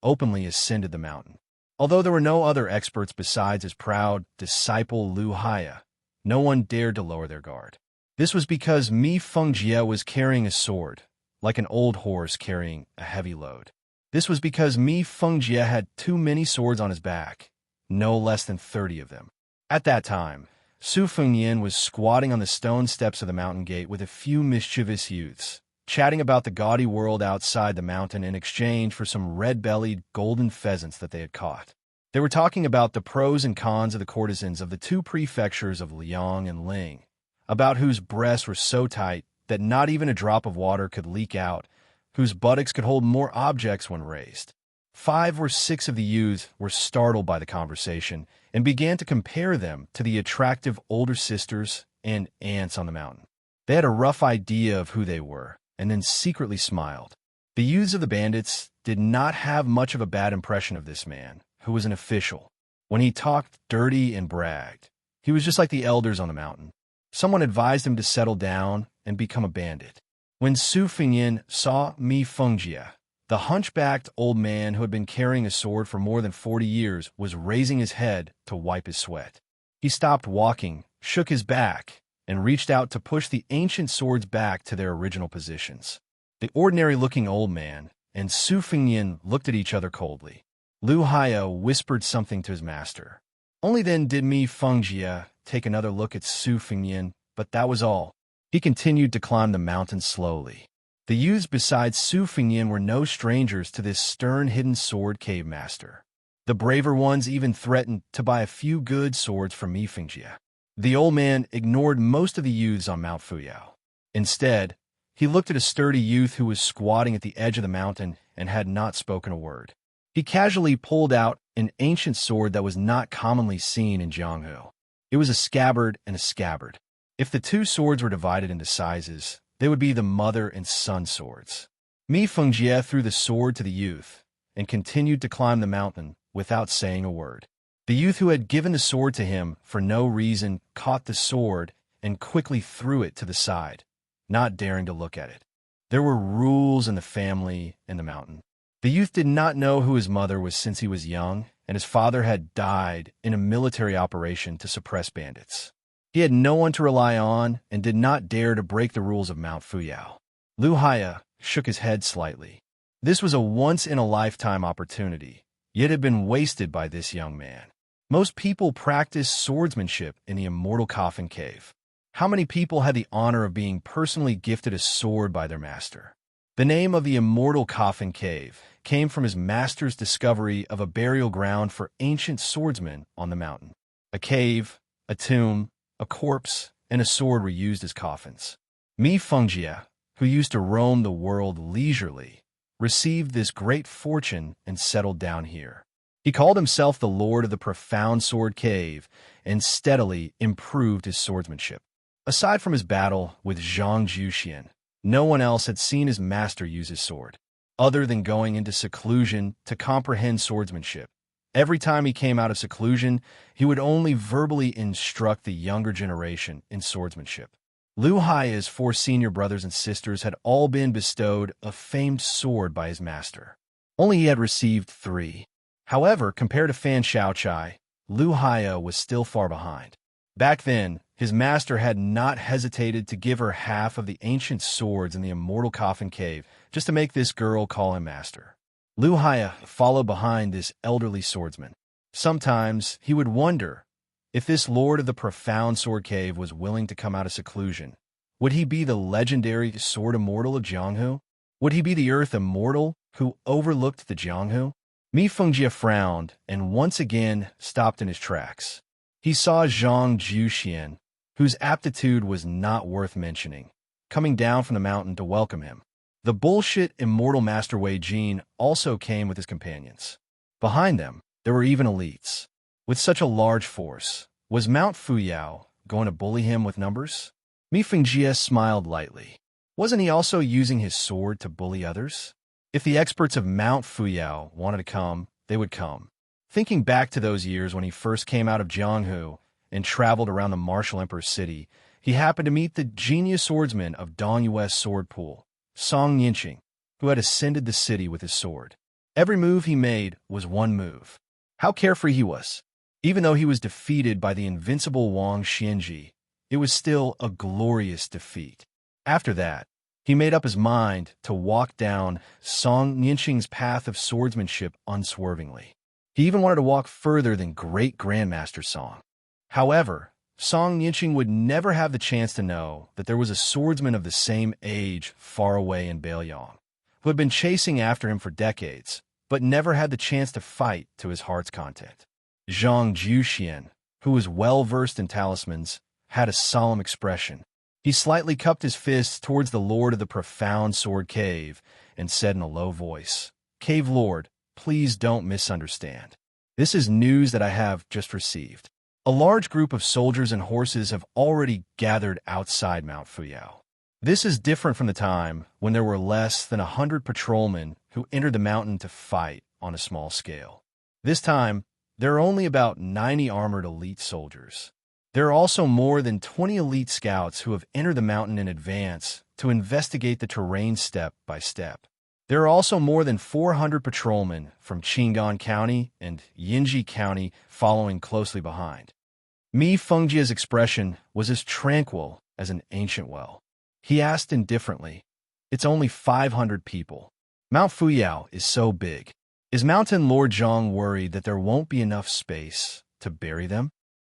openly ascended the mountain. Although there were no other experts besides his proud disciple Lu Haya, no one dared to lower their guard. This was because Mi Fengjie was carrying a sword, like an old horse carrying a heavy load. This was because Mi Fengjie had too many swords on his back, no less than 30 of them. At that time, Su Fengyan was squatting on the stone steps of the mountain gate with a few mischievous youths, chatting about the gaudy world outside the mountain in exchange for some red-bellied golden pheasants that they had caught. They were talking about the pros and cons of the courtesans of the 2 prefectures of Liang and Ling, about whose breasts were so tight that not even a drop of water could leak out, whose buttocks could hold more objects when raised. 5 or 6 of the youths were startled by the conversation and began to compare them to the attractive older sisters and aunts on the mountain. They had a rough idea of who they were, and then secretly smiled. The youths of the bandits did not have much of a bad impression of this man, who was an official. When he talked dirty and bragged, he was just like the elders on the mountain. Someone advised him to settle down and become a bandit. When Su Fengyan saw Mi Fengjie, the hunchbacked old man who had been carrying a sword for more than 40 years was raising his head to wipe his sweat. He stopped walking, shook his back, and reached out to push the ancient swords back to their original positions. The ordinary-looking old man and Su Fengyan looked at each other coldly. Lu Haya whispered something to his master. Only then did Mi Fengjie take another look at Su Fengyan, but that was all. He continued to climb the mountain slowly. The youths besides Su Fengyan were no strangers to this stern hidden sword cave master. The braver ones even threatened to buy a few good swords from Mi Fengjie. The old man ignored most of the youths on Mount Fuyao. Instead, he looked at a sturdy youth who was squatting at the edge of the mountain and had not spoken a word. He casually pulled out an ancient sword that was not commonly seen in Jianghu. It was a scabbard and a scabbard. If the two swords were divided into sizes, they would be the mother and son swords. Mi Fengjie threw the sword to the youth and continued to climb the mountain without saying a word. The youth who had given the sword to him for no reason caught the sword and quickly threw it to the side, not daring to look at it. There were rules in the family and the mountain. The youth did not know who his mother was since he was young, and his father had died in a military operation to suppress bandits. He had no one to rely on and did not dare to break the rules of Mount Fuyao. Lu Haya shook his head slightly. This was a once-in-a-lifetime opportunity, yet had been wasted by this young man. Most people practice swordsmanship in the Immortal Coffin Cave. How many people had the honor of being personally gifted a sword by their master? The name of the Immortal Coffin Cave came from his master's discovery of a burial ground for ancient swordsmen on the mountain. A cave, a tomb, a corpse, and a sword were used as coffins. Mi Fengjie, who used to roam the world leisurely, received this great fortune and settled down here. He called himself the Lord of the Profound Sword Cave and steadily improved his swordsmanship. Aside from his battle with Xianxia, no one else had seen his master use his sword, other than going into seclusion to comprehend swordsmanship. Every time he came out of seclusion, he would only verbally instruct the younger generation in swordsmanship. Lu Hai's 4 senior brothers and sisters had all been bestowed a famed sword by his master. Only he had received 3. However, compared to Fan Xiaochai, Lu Hai was still far behind. Back then, his master had not hesitated to give her half of the ancient swords in the Immortal Coffin Cave just to make this girl call him master. Lu Hai followed behind this elderly swordsman. Sometimes he would wonder if this Lord of the Profound Sword Cave was willing to come out of seclusion. Would he be the legendary Sword Immortal of Jianghu? Would he be the Earth Immortal who overlooked the Jianghu? Mi Fengjie frowned and once again stopped in his tracks. He saw Zhang Juxian, whose aptitude was not worth mentioning, coming down from the mountain to welcome him. The bullshit Immortal Master Wei Jin also came with his companions. Behind them, there were even elites. With such a large force, was Mount Fuyao going to bully him with numbers? Mi Fengjie smiled lightly. Wasn't he also using his sword to bully others? If the experts of Mount Fuyao wanted to come, they would come. Thinking back to those years when he first came out of Jianghu and traveled around the martial emperor's city, he happened to meet the genius swordsman of Dongyue's sword pool, Song Yinqing, who had ascended the city with his sword. Every move he made was one move. How carefree he was. Even though he was defeated by the invincible Wang Xianji, it was still a glorious defeat. After that, he made up his mind to walk down Song Yinqing's path of swordsmanship unswervingly. He even wanted to walk further than Great Grandmaster Song. However, Song Yinqing would never have the chance to know that there was a swordsman of the same age far away in Beiyang, who had been chasing after him for decades, but never had the chance to fight to his heart's content. Zhang Juxian, who was well-versed in talismans, had a solemn expression. He slightly cupped his fists towards the Lord of the Profound Sword Cave and said in a low voice, "Cave Lord, please don't misunderstand. This is news that I have just received. A large group of soldiers and horses have already gathered outside Mount Fuyao. This is different from the time when there were less than 100 patrolmen who entered the mountain to fight on a small scale. This time, there are only about 90 armored elite soldiers. There are also more than 20 elite scouts who have entered the mountain in advance to investigate the terrain step by step. There are also more than 400 patrolmen from Qingan County and Yinji County following closely behind." Mi Fengjie's expression was as tranquil as an ancient well. He asked indifferently, "It's only 500 people. Mount Fuyao is so big. Is Mountain Lord Zhang worried that there won't be enough space to bury them?"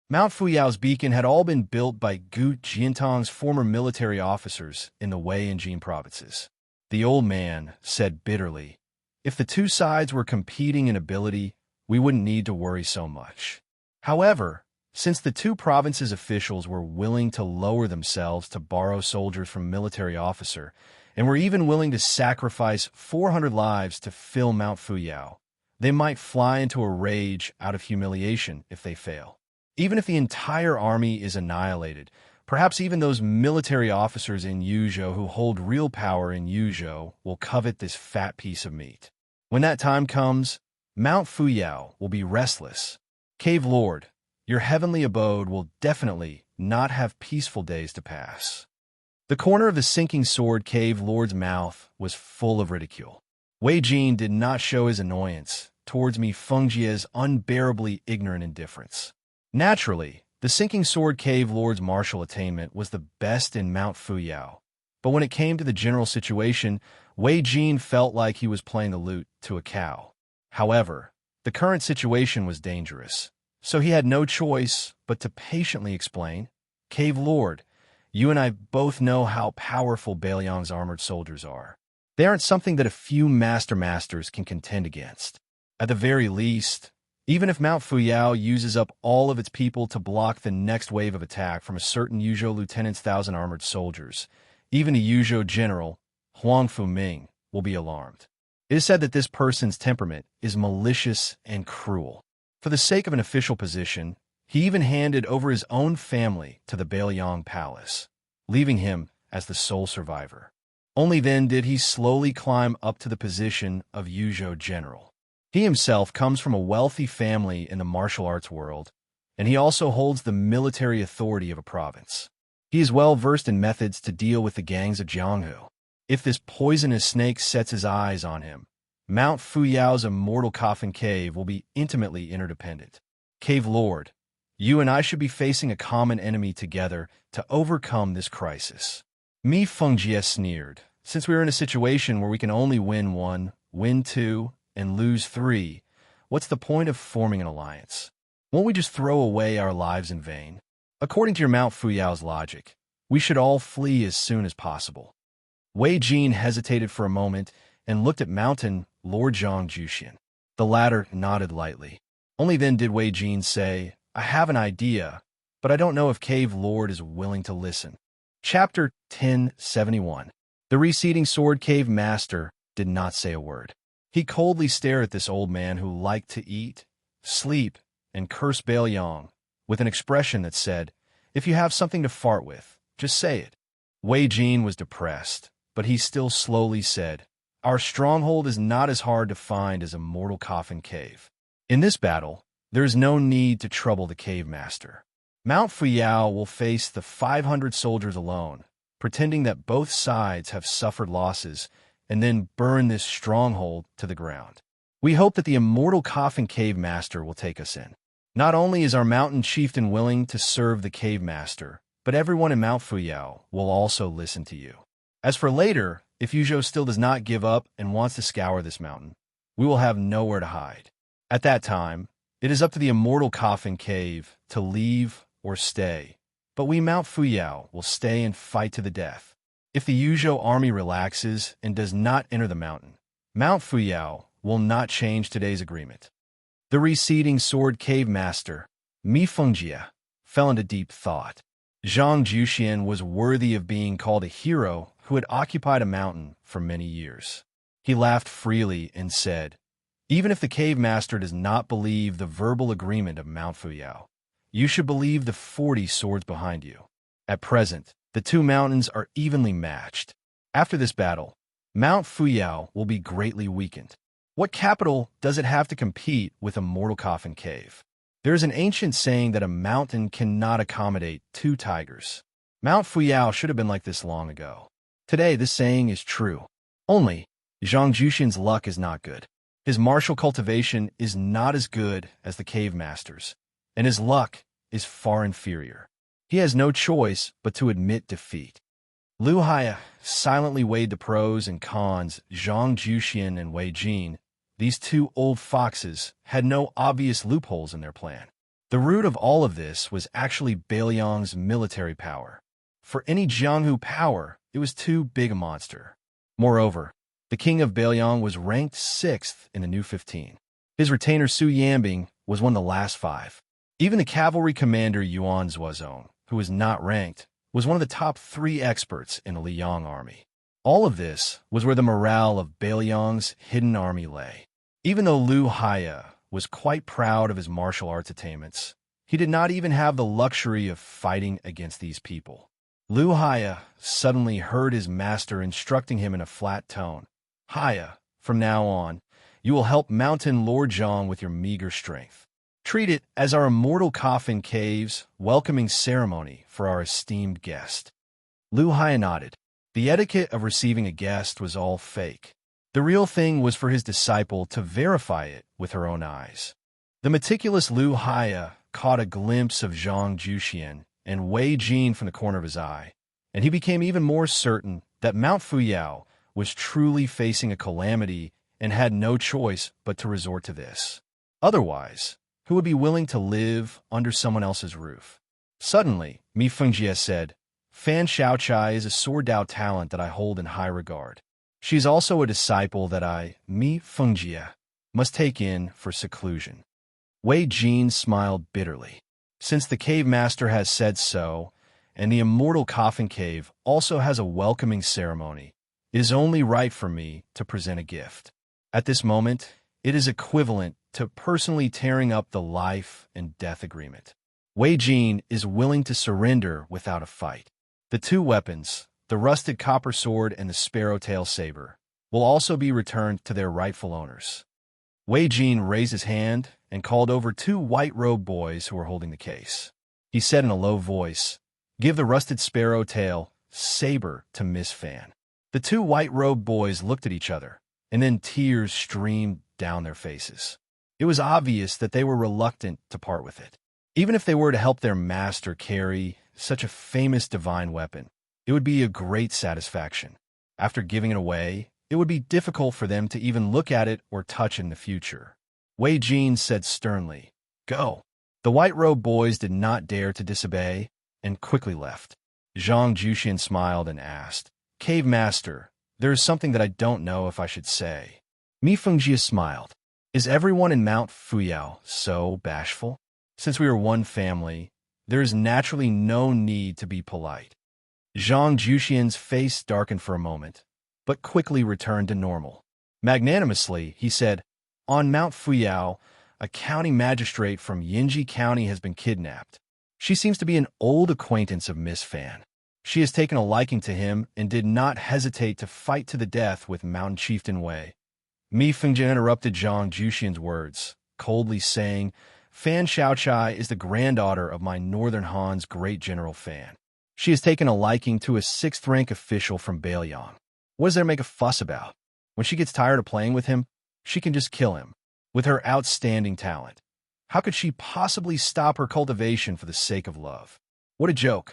Mount Fuyao's beacon had all been built by Gu Jiantong's former military officers in the Wei and Jin provinces. The old man said bitterly, "If the two sides were competing in ability, we wouldn't need to worry so much." However, since the two provinces' officials were willing to lower themselves to borrow soldiers from military officer, and were even willing to sacrifice 400 lives to fill Mount Fuyao, they might fly into a rage out of humiliation if they fail. Even if the entire army is annihilated, Perhaps even those military officers in Yuzhou who hold real power in Yuzhou will covet this fat piece of meat. When that time comes, Mount Fuyao will be restless. Cave Lord, your heavenly abode will definitely not have peaceful days to pass. The corner of the sinking sword Cave Lord's mouth was full of ridicule. Wei Jin did not show his annoyance towards me Fengjia's unbearably ignorant indifference. Naturally, the sinking sword Cave Lord's martial attainment was the best in Mount Fuyao, but when it came to the general situation, Wei Jin felt like he was playing the lute to a cow. However, the current situation was dangerous, so he had no choice but to patiently explain, Cave Lord, you and I both know how powerful Bailiang's armored soldiers are. They aren't something that a few masters can contend against. At the very least, even if Mount Fuyao uses up all of its people to block the next wave of attack from a certain Yuzhou lieutenant's 1,000 armored soldiers, even the Yuzhou general, Huang Fuming, will be alarmed. It is said that this person's temperament is malicious and cruel. For the sake of an official position, he even handed over his own family to the Bailiang palace, leaving him as the sole survivor. Only then did he slowly climb up to the position of Yuzhou general. He himself comes from a wealthy family in the martial arts world, and he also holds the military authority of a province. He is well versed in methods to deal with the gangs of Jianghu. If this poisonous snake sets his eyes on him, Mount Fuyao's immortal coffin cave will be intimately interdependent. Cave Lord, you and I should be facing a common enemy together to overcome this crisis. Mi Fengjie sneered. Since we are in a situation where we can only win 1, win 2, and lose 3, what's the point of forming an alliance? Won't we just throw away our lives in vain? According to your Mount Fuyao's logic, we should all flee as soon as possible. Wei Jin hesitated for a moment and looked at Mountain Lord Zhang Juxian. The latter nodded lightly. Only then did Wei Jin say, I have an idea, but I don't know if Cave Lord is willing to listen. Chapter 1071. The receding sword cave master did not say a word. He coldly stared at this old man who liked to eat, sleep, and curse Bailiang, with an expression that said, if you have something to fart with, just say it. Wei Jin was depressed, but he still slowly said, our stronghold is not as hard to find as Immortal Coffin Cave. In this battle, there is no need to trouble the cave master. Mount Fuyao will face the 500 soldiers alone, pretending that both sides have suffered losses, and then burn this stronghold to the ground. We hope that the Immortal Coffin Cave Master will take us in. Not only is our mountain chieftain willing to serve the cave master, but everyone in Mount Fuyao will also listen to you. As for later, if Yuzhou still does not give up and wants to scour this mountain, we will have nowhere to hide. At that time, it is up to the Immortal Coffin Cave to leave or stay, but we Mount Fuyao will stay and fight to the death. If the Yuzhou army relaxes and does not enter the mountain, Mount Fuyao will not change today's agreement. The receding sword cave master, Mi Fengjie, fell into deep thought. Zhang Juxian was worthy of being called a hero who had occupied a mountain for many years. He laughed freely and said, even if the cave master does not believe the verbal agreement of Mount Fuyao, you should believe the 40 swords behind you. At present, the two mountains are evenly matched. After this battle, Mount Fuyao will be greatly weakened. What capital does it have to compete with Immortal Coffin Cave? There is an ancient saying that a mountain cannot accommodate 2 tigers. Mount Fuyao should have been like this long ago. Today, this saying is true. Only, Zhang Juxian's luck is not good. His martial cultivation is not as good as the cave master's, and his luck is far inferior. He has no choice but to admit defeat. Lu Haya silently weighed the pros and cons. Zhang Juxian and Wei Jin, these 2 old foxes, had no obvious loopholes in their plan. The root of all of this was actually Bailiang's military power. For any Jianghu power, it was too big a monster. Moreover, the king of Bailiang was ranked 6th in the new 15. His retainer Su Yanbing was one of the last 5. Even the cavalry commander Yuan Zuozong, who was not ranked, was one of the top 3 experts in the Liang army. All of this was where the morale of Bailiang's hidden army lay. Even though Lu Haya was quite proud of his martial arts attainments, He did not even have the luxury of fighting against these people. Lu Haya suddenly heard his master instructing him in a flat tone. Haya, from now on, you will help Mountain Lord Zhang with your meager strength. Treat it as our immortal coffin cave's welcoming ceremony for our esteemed guest. Lu Haya nodded. The etiquette of receiving a guest was all fake. The real thing was for his disciple to verify it with her own eyes. The meticulous Lu Haya caught a glimpse of Zhang Juxian and Wei Jin from the corner of his eye, and he became even more certain that Mount Fuyao was truly facing a calamity and had no choice but to resort to this. Otherwise, who would be willing to live under someone else's roof? Suddenly, Mi Fengjie said, Fan Xiaochai is a sword Dao talent that I hold in high regard. She is also a disciple that I, Mi Fengjie, must take in for seclusion. Wei Jin smiled bitterly. Since the cave master has said so, and the immortal coffin cave also has a welcoming ceremony, it is only right for me to present a gift. At this moment, it is equivalent to personally tearing up the life and death agreement. Wei Jin is willing to surrender without a fight. The two weapons, the rusted copper sword and the sparrow-tail saber, will also be returned to their rightful owners. Wei Jin raised his hand and called over two white-robed boys who were holding the case. He said in a low voice, Give the rusted sparrow-tail saber to Miss Fan. The two white-robed boys looked at each other, and then tears streamed down their faces. It was obvious that they were reluctant to part with it. Even if they were to help their master carry such a famous divine weapon, it would be a great satisfaction. After giving it away, it would be difficult for them to even look at it or touch it in the future. Wei Jin said sternly, Go. The white-robed boys did not dare to disobey and quickly left. Zhang Juxian smiled and asked, Cave Master, there is something that I don't know if I should say. Mi Fengjie smiled. Is everyone in Mount Fuyao so bashful? Since we are one family, there is naturally no need to be polite. Zhang Juxian's face darkened for a moment, but quickly returned to normal. Magnanimously, he said, On Mount Fuyao, a county magistrate from Yinji County has been kidnapped. She seems to be an old acquaintance of Miss Fan. She has taken a liking to him and did not hesitate to fight to the death with Mountain Chieftain Wei. Mi Fengjie interrupted Zhang Juxian's words, coldly saying, Fan Xiaochai is the granddaughter of my Northern Han's great General Fan. She has taken a liking to a 6th-rank official from Bailiang. What is there to make a fuss about? When she gets tired of playing with him, she can just kill him. With her outstanding talent, how could she possibly stop her cultivation for the sake of love? What a joke.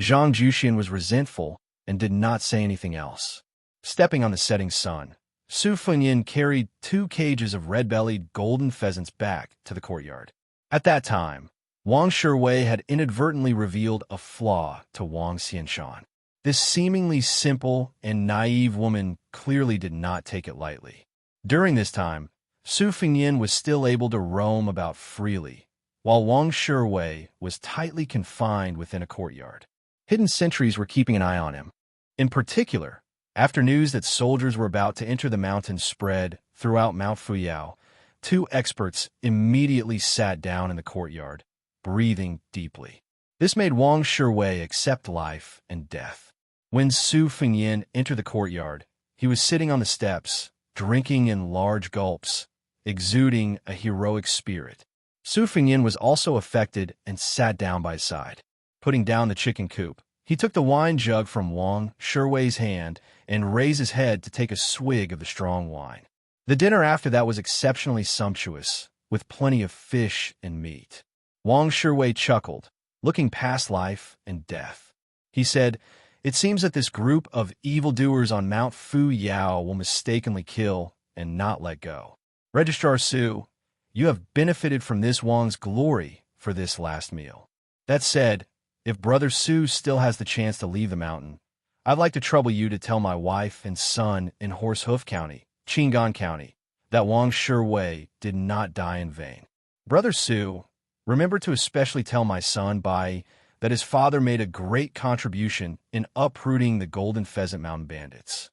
Zhang Juxian was resentful and did not say anything else. Stepping on the setting sun, Su Fenyin carried 2 cages of red-bellied golden pheasants back to the courtyard. At that time, Wang Shiwei had inadvertently revealed a flaw to Wang Xianshan. This seemingly simple and naive woman clearly did not take it lightly. During this time, Su Fenyin was still able to roam about freely, while Wang Shiwei was tightly confined within a courtyard. Hidden sentries were keeping an eye on him. In particular, after news that soldiers were about to enter the mountains spread throughout Mount Fuyao, 2 experts immediately sat down in the courtyard, breathing deeply. This made Wang Shiwei accept life and death. When Su Fenyin entered the courtyard, he was sitting on the steps, drinking in large gulps, exuding a heroic spirit. Su Fenyin was also affected and sat down by his side. Putting down the chicken coop, he took the wine jug from Wang Shiwei's hand and raised his head to take a swig of the strong wine. The dinner after that was exceptionally sumptuous, with plenty of fish and meat. Wang Shiwei chuckled, looking past life and death. He said, It seems that this group of evildoers on Mount Fuyao will mistakenly kill and not let go. Registrar Su, you have benefited from this Wang's glory for this last meal. That said, if Brother Su still has the chance to leave the mountain, I'd like to trouble you to tell my wife and son in Horsehoof County, Qingan County, that Wang Shiwei did not die in vain. Brother Su, remember to especially tell my son Bai that his father made a great contribution in uprooting the Golden Pheasant Mountain bandits.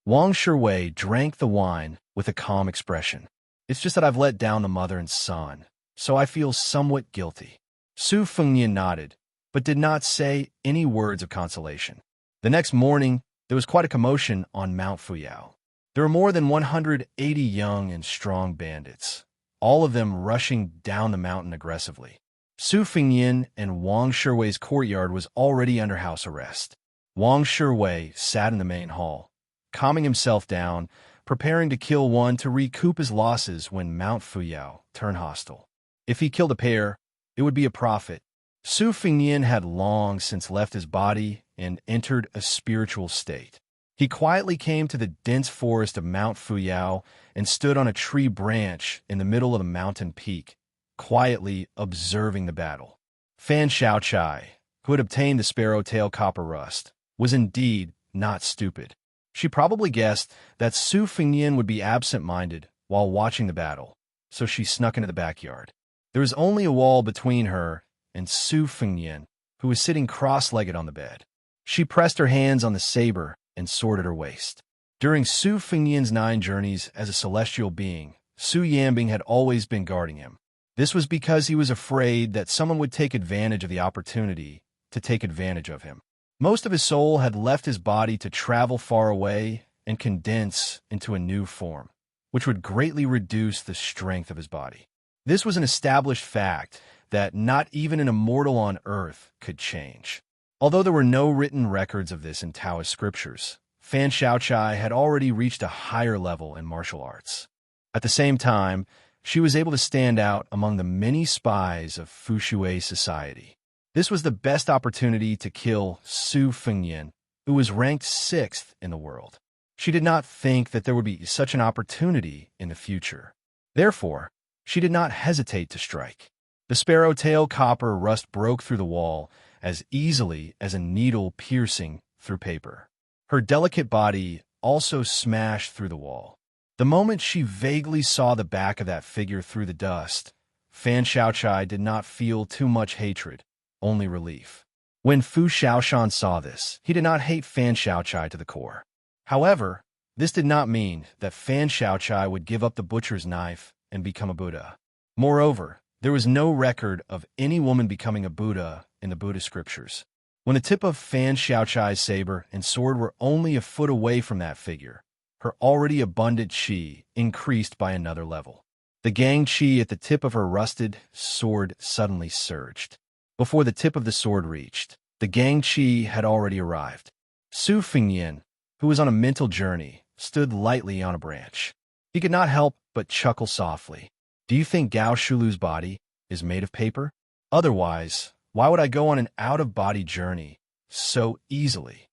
Wang Shiwei drank the wine with a calm expression. It's just that I've let down the mother and son, so I feel somewhat guilty. Su Fengnian nodded, but did not say any words of consolation. The next morning, there was quite a commotion on Mount Fuyao. There were more than 180 young and strong bandits, all of them rushing down the mountain aggressively. Su Fengnian and Wang Shiwei's courtyard was already under house arrest. Wang Shiwei sat in the main hall, calming himself down, preparing to kill one to recoup his losses when Mount Fuyao turned hostile. If he killed a pair, it would be a profit. Su Fengnian had long since left his body and entered a spiritual state. He quietly came to the dense forest of Mount Fuyao and stood on a tree branch in the middle of the mountain peak, quietly observing the battle. Fan Xiaochai, who had obtained the sparrow-tail copper rust, was indeed not stupid. She probably guessed that Su Fengnian would be absent-minded while watching the battle, so she snuck into the backyard. There was only a wall between her and Su Fengnian, who was sitting cross-legged on the bed. She pressed her hands on the saber and sword at her waist. During Su Fengnian's 9 journeys as a celestial being, Su Yambing had always been guarding him. This was because he was afraid that someone would take advantage of the opportunity to take advantage of him. Most of his soul had left his body to travel far away and condense into a new form, which would greatly reduce the strength of his body. This was an established fact that not even an immortal on earth could change. Although there were no written records of this in Taoist scriptures, Fan Xiaochai had already reached a higher level in martial arts. At the same time, she was able to stand out among the many spies of Fushui society. This was the best opportunity to kill Su Fengnian, who was ranked 6th in the world. She did not think that there would be such an opportunity in the future. Therefore, she did not hesitate to strike. The sparrow-tail copper rust broke through the wall as easily as a needle piercing through paper. Her delicate body also smashed through the wall. The moment she vaguely saw the back of that figure through the dust, Fan Xiaochai did not feel too much hatred, only relief. When Fu Xiaoshan saw this, he did not hate Fan Xiaochai to the core. However, this did not mean that Fan Xiaochai would give up the butcher's knife and become a Buddha. Moreover, there was no record of any woman becoming a Buddha in the Buddhist scriptures. When the tip of Fan Xiaochai's saber and sword were only a foot away from that figure, her already abundant qi increased by another level. The gang qi at the tip of her rusted sword suddenly surged. Before the tip of the sword reached, the gang qi had already arrived. Su Fengnian, who was on a mental journey, stood lightly on a branch. He could not help but chuckle softly. Do you think Gao Shulu's body is made of paper? Otherwise, why would I go on an out-of-body journey so easily?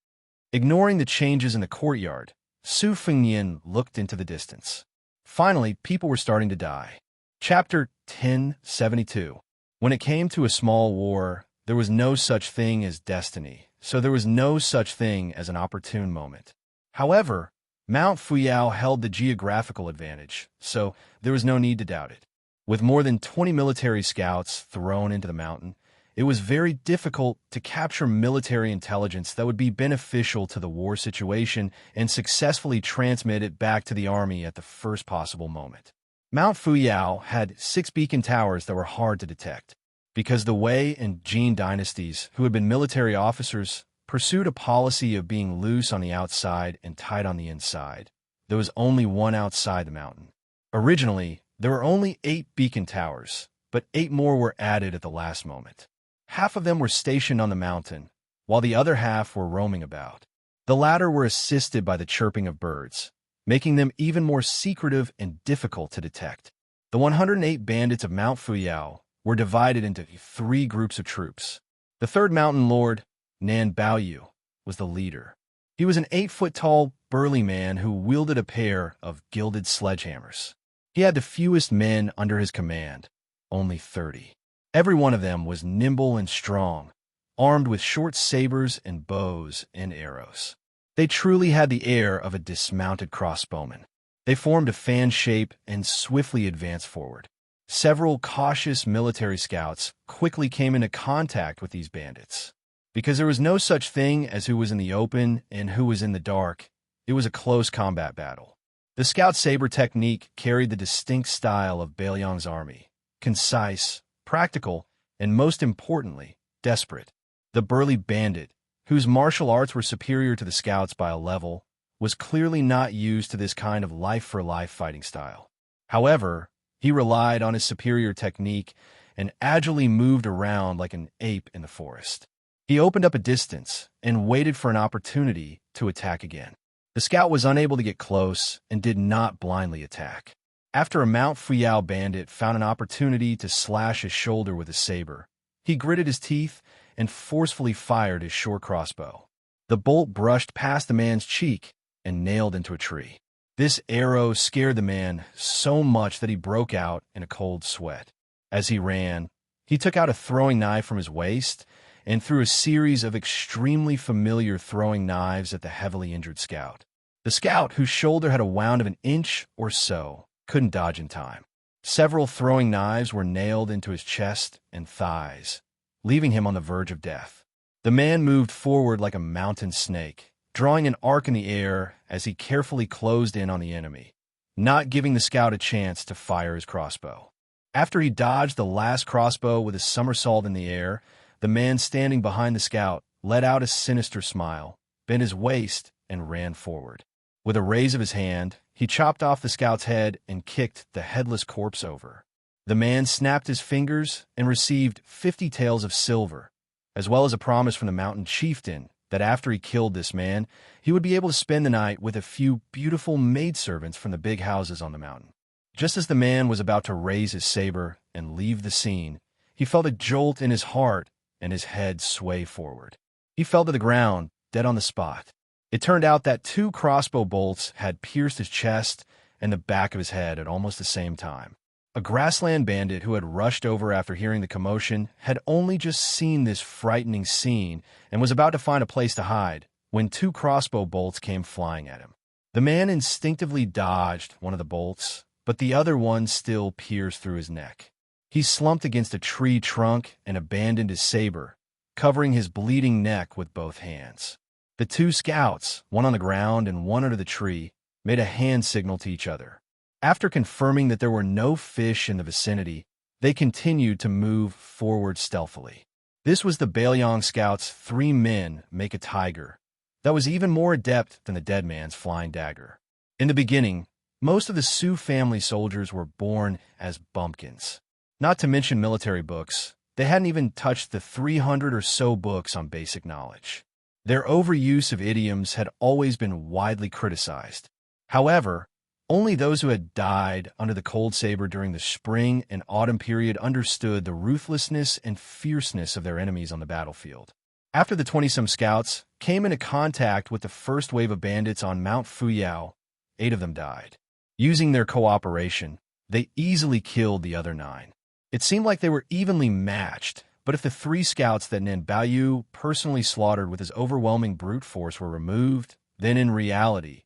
Ignoring the changes in the courtyard, Su Fengnian looked into the distance. Finally, people were starting to die. Chapter 1072. When it came to a small war, there was no such thing as destiny, so there was no such thing as an opportune moment. However, Mount Fuyao held the geographical advantage, so there was no need to doubt it. With more than 20 military scouts thrown into the mountain, it was very difficult to capture military intelligence that would be beneficial to the war situation and successfully transmit it back to the army at the first possible moment. Mount Fuyao had 6 beacon towers that were hard to detect. Because the Wei and Jin dynasties, who had been military officers, pursued a policy of being loose on the outside and tight on the inside, there was only one outside the mountain. Originally, there were only 8 beacon towers, but 8 more were added at the last moment. Half of them were stationed on the mountain, while the other half were roaming about. The latter were assisted by the chirping of birds, making them even more secretive and difficult to detect. The 108 bandits of Mount Fuyao were divided into 3 groups of troops. The 3rd mountain lord, Nan Baoyu, was the leader. He was an 8-foot-tall, burly man who wielded a pair of gilded sledgehammers. He had the fewest men under his command, only 30. Every one of them was nimble and strong, armed with short sabers and bows and arrows. They truly had the air of a dismounted crossbowman. They formed a fan shape and swiftly advanced forward. Several cautious military scouts quickly came into contact with these bandits. Because there was no such thing as who was in the open and who was in the dark, it was a close combat battle. The scout saber technique carried the distinct style of Bailiang's army, concise, practical, and most importantly, desperate. The burly bandit, whose martial arts were superior to the scouts by a level, was clearly not used to this kind of life-for-life fighting style. However, he relied on his superior technique and agilely moved around like an ape in the forest. He opened up a distance and waited for an opportunity to attack again. The scout was unable to get close and did not blindly attack. After a Mount Fuyao bandit found an opportunity to slash his shoulder with his saber, he gritted his teeth and forcefully fired his short crossbow. The bolt brushed past the man's cheek and nailed into a tree. This arrow scared the man so much that he broke out in a cold sweat. As he ran, he took out a throwing knife from his waist and threw a series of extremely familiar throwing knives at the heavily injured scout. The scout, whose shoulder had a wound of an inch or so, couldn't dodge in time. Several throwing knives were nailed into his chest and thighs, leaving him on the verge of death. The man moved forward like a mountain snake, drawing an arc in the air as he carefully closed in on the enemy, not giving the scout a chance to fire his crossbow. After he dodged the last crossbow with a somersault in the air, the man standing behind the scout let out a sinister smile, bent his waist, and ran forward. With a raise of his hand, he chopped off the scout's head and kicked the headless corpse over. The man snapped his fingers and received 50 taels of silver, as well as a promise from the mountain chieftain that after he killed this man, he would be able to spend the night with a few beautiful maidservants from the big houses on the mountain. Just as the man was about to raise his saber and leave the scene, he felt a jolt in his heart and his head sway forward. He fell to the ground, dead on the spot. It turned out that 2 crossbow bolts had pierced his chest and the back of his head at almost the same time. A grassland bandit who had rushed over after hearing the commotion had only just seen this frightening scene and was about to find a place to hide when 2 crossbow bolts came flying at him. The man instinctively dodged one of the bolts, but the other one still pierced through his neck. He slumped against a tree trunk and abandoned his saber, covering his bleeding neck with both hands. The 2 scouts, one on the ground and one under the tree, made a hand signal to each other. After confirming that there were no fish in the vicinity, they continued to move forward stealthily. This was the Bailiang scouts' 3 men make a tiger that was even more adept than the dead man's flying dagger. In the beginning, most of the Sioux family soldiers were born as bumpkins. Not to mention military books, they hadn't even touched the 300 or so books on basic knowledge. Their overuse of idioms had always been widely criticized. However, only those who had died under the cold saber during the spring and autumn period understood the ruthlessness and fierceness of their enemies on the battlefield. After the 20-some scouts came into contact with the first wave of bandits on Mount Fuyao, 8 of them died. Using their cooperation, they easily killed the other 9. It seemed like they were evenly matched, but if the 3 scouts that Nan Baoyu personally slaughtered with his overwhelming brute force were removed, then in reality,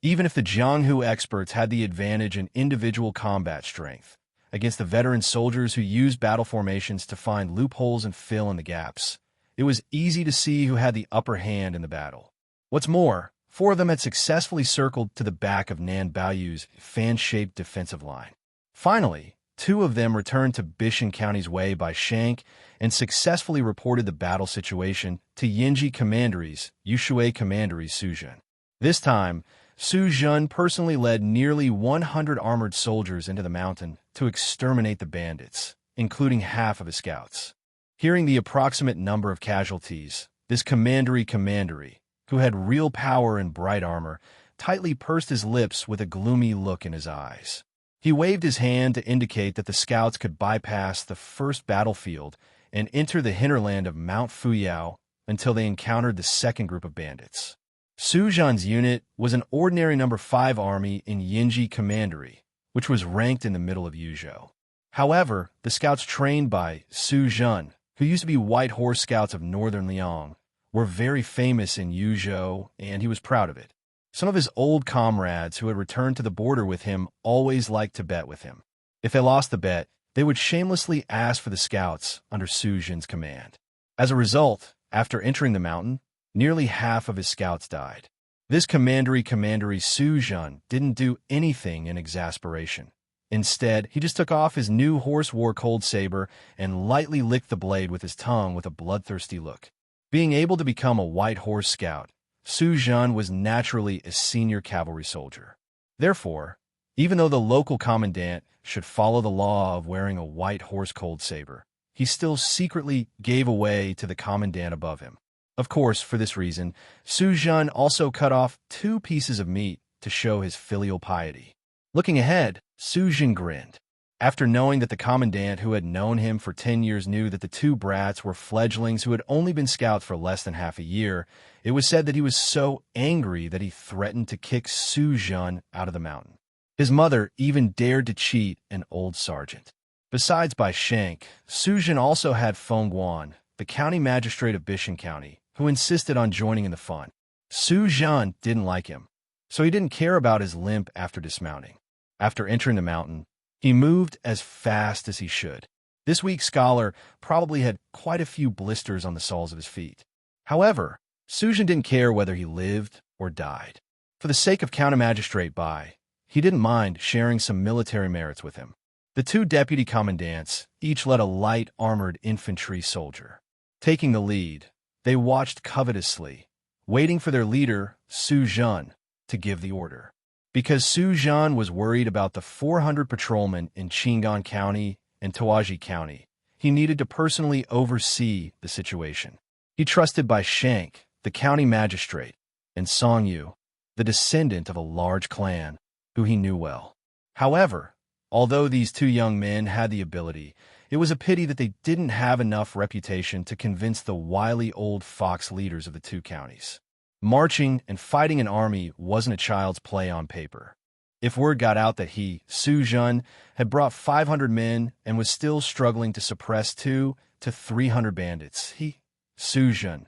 even if the Jianghu experts had the advantage in individual combat strength against the veteran soldiers who used battle formations to find loopholes and fill in the gaps, it was easy to see who had the upper hand in the battle. What's more, 4 of them had successfully circled to the back of Nan Baoyu's fan-shaped defensive line. Finally, 2 of them returned to Bishan County's way by Shank and successfully reported the battle situation to Yinji Commandery's Yushui Commandery's Suzhen. This time, Su Zhen personally led nearly 100 armored soldiers into the mountain to exterminate the bandits, including half of his scouts. Hearing the approximate number of casualties, this commandery, who had real power and bright armor, tightly pursed his lips with a gloomy look in his eyes. He waved his hand to indicate that the scouts could bypass the first battlefield and enter the hinterland of Mount Fuyao until they encountered the second group of bandits. Su Zhen's unit was an ordinary number 5 army in Yinji Commandery, which was ranked in the middle of Yuzhou. However, the scouts trained by Su Zhen, who used to be White Horse Scouts of Northern Liang, were very famous in Yuzhou, and he was proud of it. Some of his old comrades who had returned to the border with him always liked to bet with him. If they lost the bet, they would shamelessly ask for the scouts under Su Zhen's command. As a result, after entering the mountain, nearly half of his scouts died. This commandery Su Zhen didn't do anything in exasperation. Instead, he just took off his new horse war cold saber and lightly licked the blade with his tongue with a bloodthirsty look. Being able to become a white horse scout, Su Zhen was naturally a senior cavalry soldier. Therefore, even though the local commandant should follow the law of wearing a white horse cold saber, he still secretly gave away to the commandant above him. Of course, for this reason, Su Zhen also cut off 2 pieces of meat to show his filial piety. Looking ahead, Su Zhen grinned. After knowing that the commandant who had known him for 10 years knew that the 2 brats were fledglings who had only been scouts for less than half a year, it was said that he was so angry that he threatened to kick Su Zhen out of the mountain. His mother even dared to cheat an old sergeant. Besides Bai Shank, Su Zhen also had Feng Guan, the county magistrate of Bishan County, who insisted on joining in the fun. Su Zhen didn't like him, so he didn't care about his limp after dismounting. After entering the mountain, he moved as fast as he should. This weak scholar probably had quite a few blisters on the soles of his feet. However, Su Zhen didn't care whether he lived or died. For the sake of County Magistrate Bai, he didn't mind sharing some military merits with him. The 2 deputy commandants each led a light armored infantry soldier. Taking the lead, they watched covetously, waiting for their leader, Su Zhen, to give the order. Because Su Zhen was worried about the 400 patrolmen in Qingan County and Taoji County, he needed to personally oversee the situation. He trusted Bai Shank, the county magistrate, and Song Yu, the descendant of a large clan, who he knew well. However, although these 2 young men had the ability, it was a pity that they didn't have enough reputation to convince the wily old fox leaders of the 2 counties. Marching and fighting an army wasn't a child's play on paper. If word got out that he, Su Zhen, had brought 500 men and was still struggling to suppress 200 to 300 bandits, he, Su Zhen,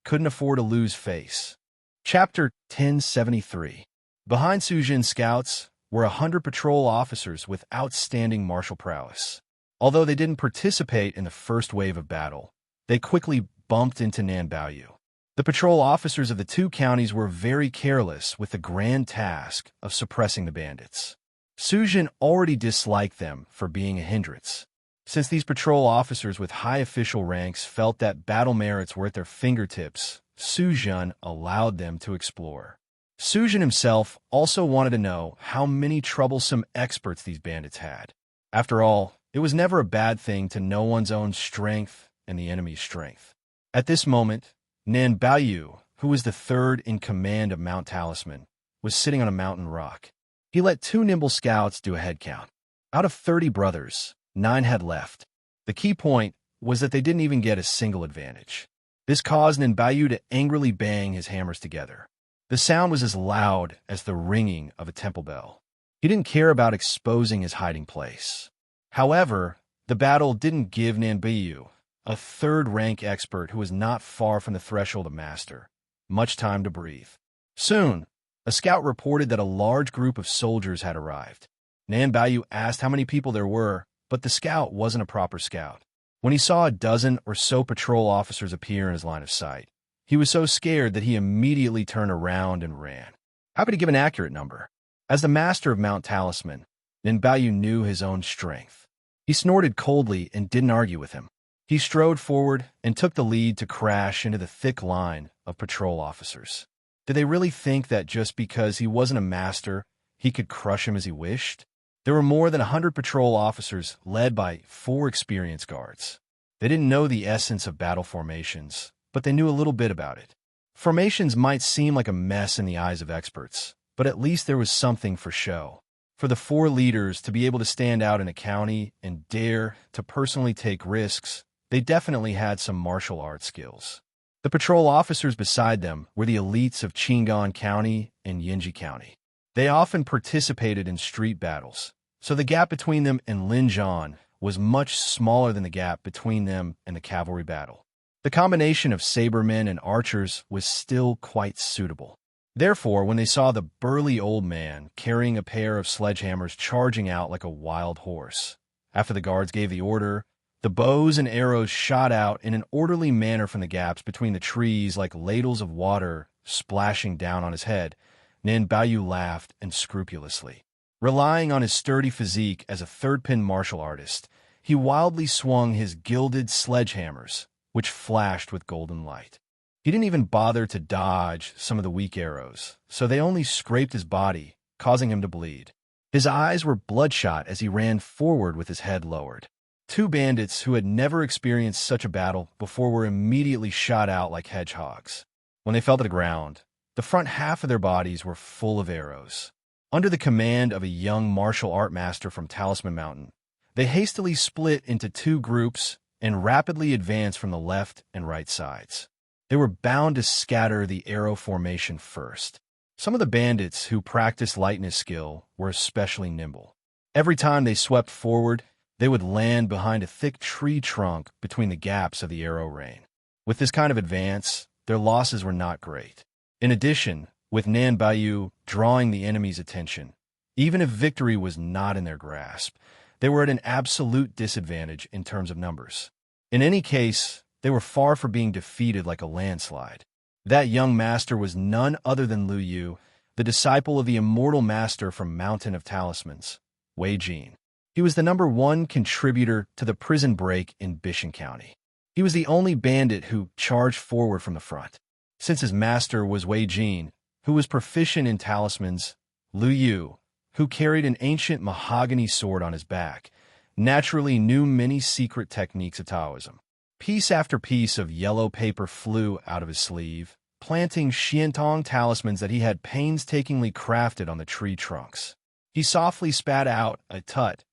couldn't afford to lose face. Chapter 1073. Behind Su Zhen's scouts were 100 patrol officers with outstanding martial prowess. Although they didn't participate in the first wave of battle, they quickly bumped into Nan Baoyu. The patrol officers of the 2 counties were very careless with the grand task of suppressing the bandits. Su Zhen already disliked them for being a hindrance. Since these patrol officers with high official ranks felt that battle merits were at their fingertips, Su Zhen allowed them to explore. Su Zhen himself also wanted to know how many troublesome experts these bandits had. After all, it was never a bad thing to know one's own strength and the enemy's strength. At this moment, Nan Baoyu, who was the 3rd in command of Mount Talisman, was sitting on a mountain rock. He let 2 nimble scouts do a head count. Out of 30 brothers, 9 had left. The key point was that they didn't even get a single advantage. This caused Nan Baoyu to angrily bang his hammers together. The sound was as loud as the ringing of a temple bell. He didn't care about exposing his hiding place. However, the battle didn't give Nan Baoyu, a 3rd-rank expert who was not far from the threshold of master, much time to breathe. Soon, a scout reported that a large group of soldiers had arrived. Nan Baoyu asked how many people there were, but the scout wasn't a proper scout. When he saw a dozen or so patrol officers appear in his line of sight, he was so scared that he immediately turned around and ran. How could he give an accurate number? As the master of Mount Talisman, Nan Baoyu knew his own strength. He snorted coldly and didn't argue with him. He strode forward and took the lead to crash into the thick line of patrol officers. Did they really think that just because he wasn't a master, he could crush him as he wished? There were more than 100 patrol officers led by 4 experienced guards. They didn't know the essence of battle formations, but they knew a little bit about it. Formations might seem like a mess in the eyes of experts, but at least there was something for show. For the 4 leaders to be able to stand out in a county and dare to personally take risks, they definitely had some martial arts skills. The patrol officers beside them were the elites of Qingan County and Yinji County. They often participated in street battles, so the gap between them and Linzhan was much smaller than the gap between them and the cavalry battle. The combination of sabermen and archers was still quite suitable. Therefore, when they saw the burly old man carrying a pair of sledgehammers charging out like a wild horse, after the guards gave the order, the bows and arrows shot out in an orderly manner from the gaps between the trees like ladles of water splashing down on his head. Nan Baoyu laughed unscrupulously. Relying on his sturdy physique as a third-pin martial artist, he wildly swung his gilded sledgehammers, which flashed with golden light. He didn't even bother to dodge some of the weak arrows, so they only scraped his body, causing him to bleed. His eyes were bloodshot as he ran forward with his head lowered. Two bandits who had never experienced such a battle before were immediately shot out like hedgehogs. When they fell to the ground, the front half of their bodies were full of arrows. Under the command of a young martial art master from Talisman Mountain, they hastily split into two groups and rapidly advanced from the left and right sides. They were bound to scatter the arrow formation first. Some of the bandits who practiced lightness skill were especially nimble. Every time they swept forward, they would land behind a thick tree trunk between the gaps of the arrow rain. With this kind of advance, their losses were not great. In addition, with Nan Baiyu drawing the enemy's attention, even if victory was not in their grasp, they were at an absolute disadvantage in terms of numbers. In any case, they were far from being defeated like a landslide. That young master was none other than Lu Yu, the disciple of the immortal master from Mountain of Talismans, Wei Jin. He was the #1 contributor to the prison break in Bishan County. He was the only bandit who charged forward from the front. Since his master was Wei Jin, who was proficient in talismans, Lu Yu, who carried an ancient mahogany sword on his back, naturally knew many secret techniques of Taoism. Piece after piece of yellow paper flew out of his sleeve, planting Xiantong talismans that he had painstakingly crafted on the tree trunks. He softly spat out a tut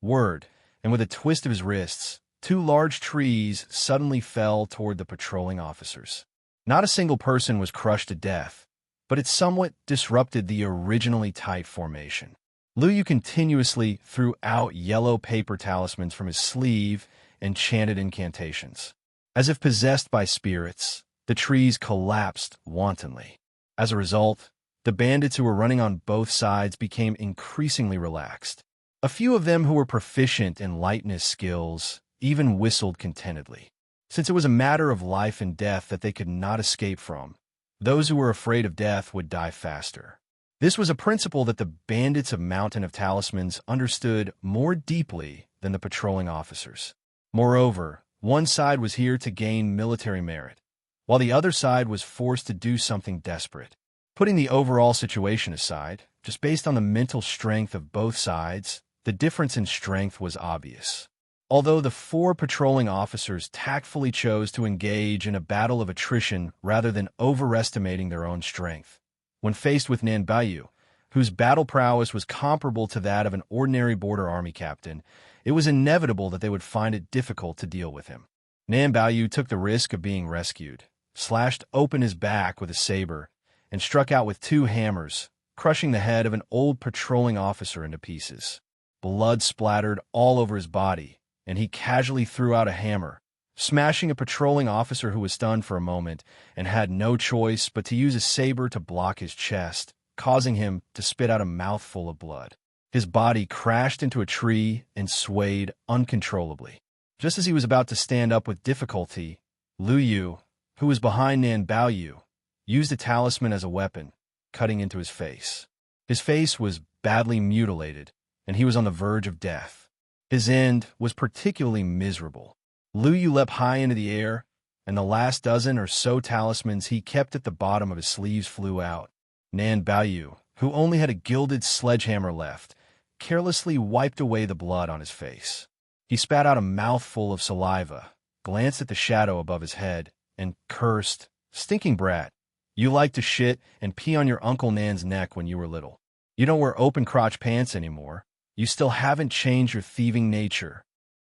word, and with a twist of his wrists, 2 large trees suddenly fell toward the patrolling officers. Not a single person was crushed to death, but it somewhat disrupted the originally tight formation. Lu Yu continuously threw out yellow paper talismans from his sleeve and chanted incantations. As if possessed by spirits, the trees collapsed wantonly. As a result, the bandits who were running on both sides became increasingly relaxed. A few of them who were proficient in lightness skills even whistled contentedly. Since it was a matter of life and death that they could not escape from, those who were afraid of death would die faster. This was a principle that the bandits of Mountain of Talismans understood more deeply than the patrolling officers. Moreover, one side was here to gain military merit, while the other side was forced to do something desperate. Putting the overall situation aside, just based on the mental strength of both sides, the difference in strength was obvious. Although the 4 patrolling officers tactfully chose to engage in a battle of attrition rather than overestimating their own strength, when faced with Nan Baiyu, whose battle prowess was comparable to that of an ordinary border army captain, it was inevitable that they would find it difficult to deal with him. Nan Baiyu took the risk of being rescued, slashed open his back with a saber, and struck out with 2 hammers, crushing the head of an old patrolling officer into pieces. Blood splattered all over his body, and he casually threw out a hammer, smashing a patrolling officer who was stunned for a moment and had no choice but to use a saber to block his chest, causing him to spit out a mouthful of blood. His body crashed into a tree and swayed uncontrollably. Just as he was about to stand up with difficulty, Lu Yu, who was behind Nan Baiyu, used a talisman as a weapon, cutting into his face. His face was badly mutilated, and he was on the verge of death. His end was particularly miserable. Lu Yu leapt high into the air, and the last dozen or so talismans he kept at the bottom of his sleeves flew out. Nan Baiyu, who only had a gilded sledgehammer left, carelessly wiped away the blood on his face. He spat out a mouthful of saliva, glanced at the shadow above his head, and cursed, "Stinking brat, you like to shit and pee on your Uncle Nan's neck when you were little. You don't wear open-crotch pants anymore. You still haven't changed your thieving nature."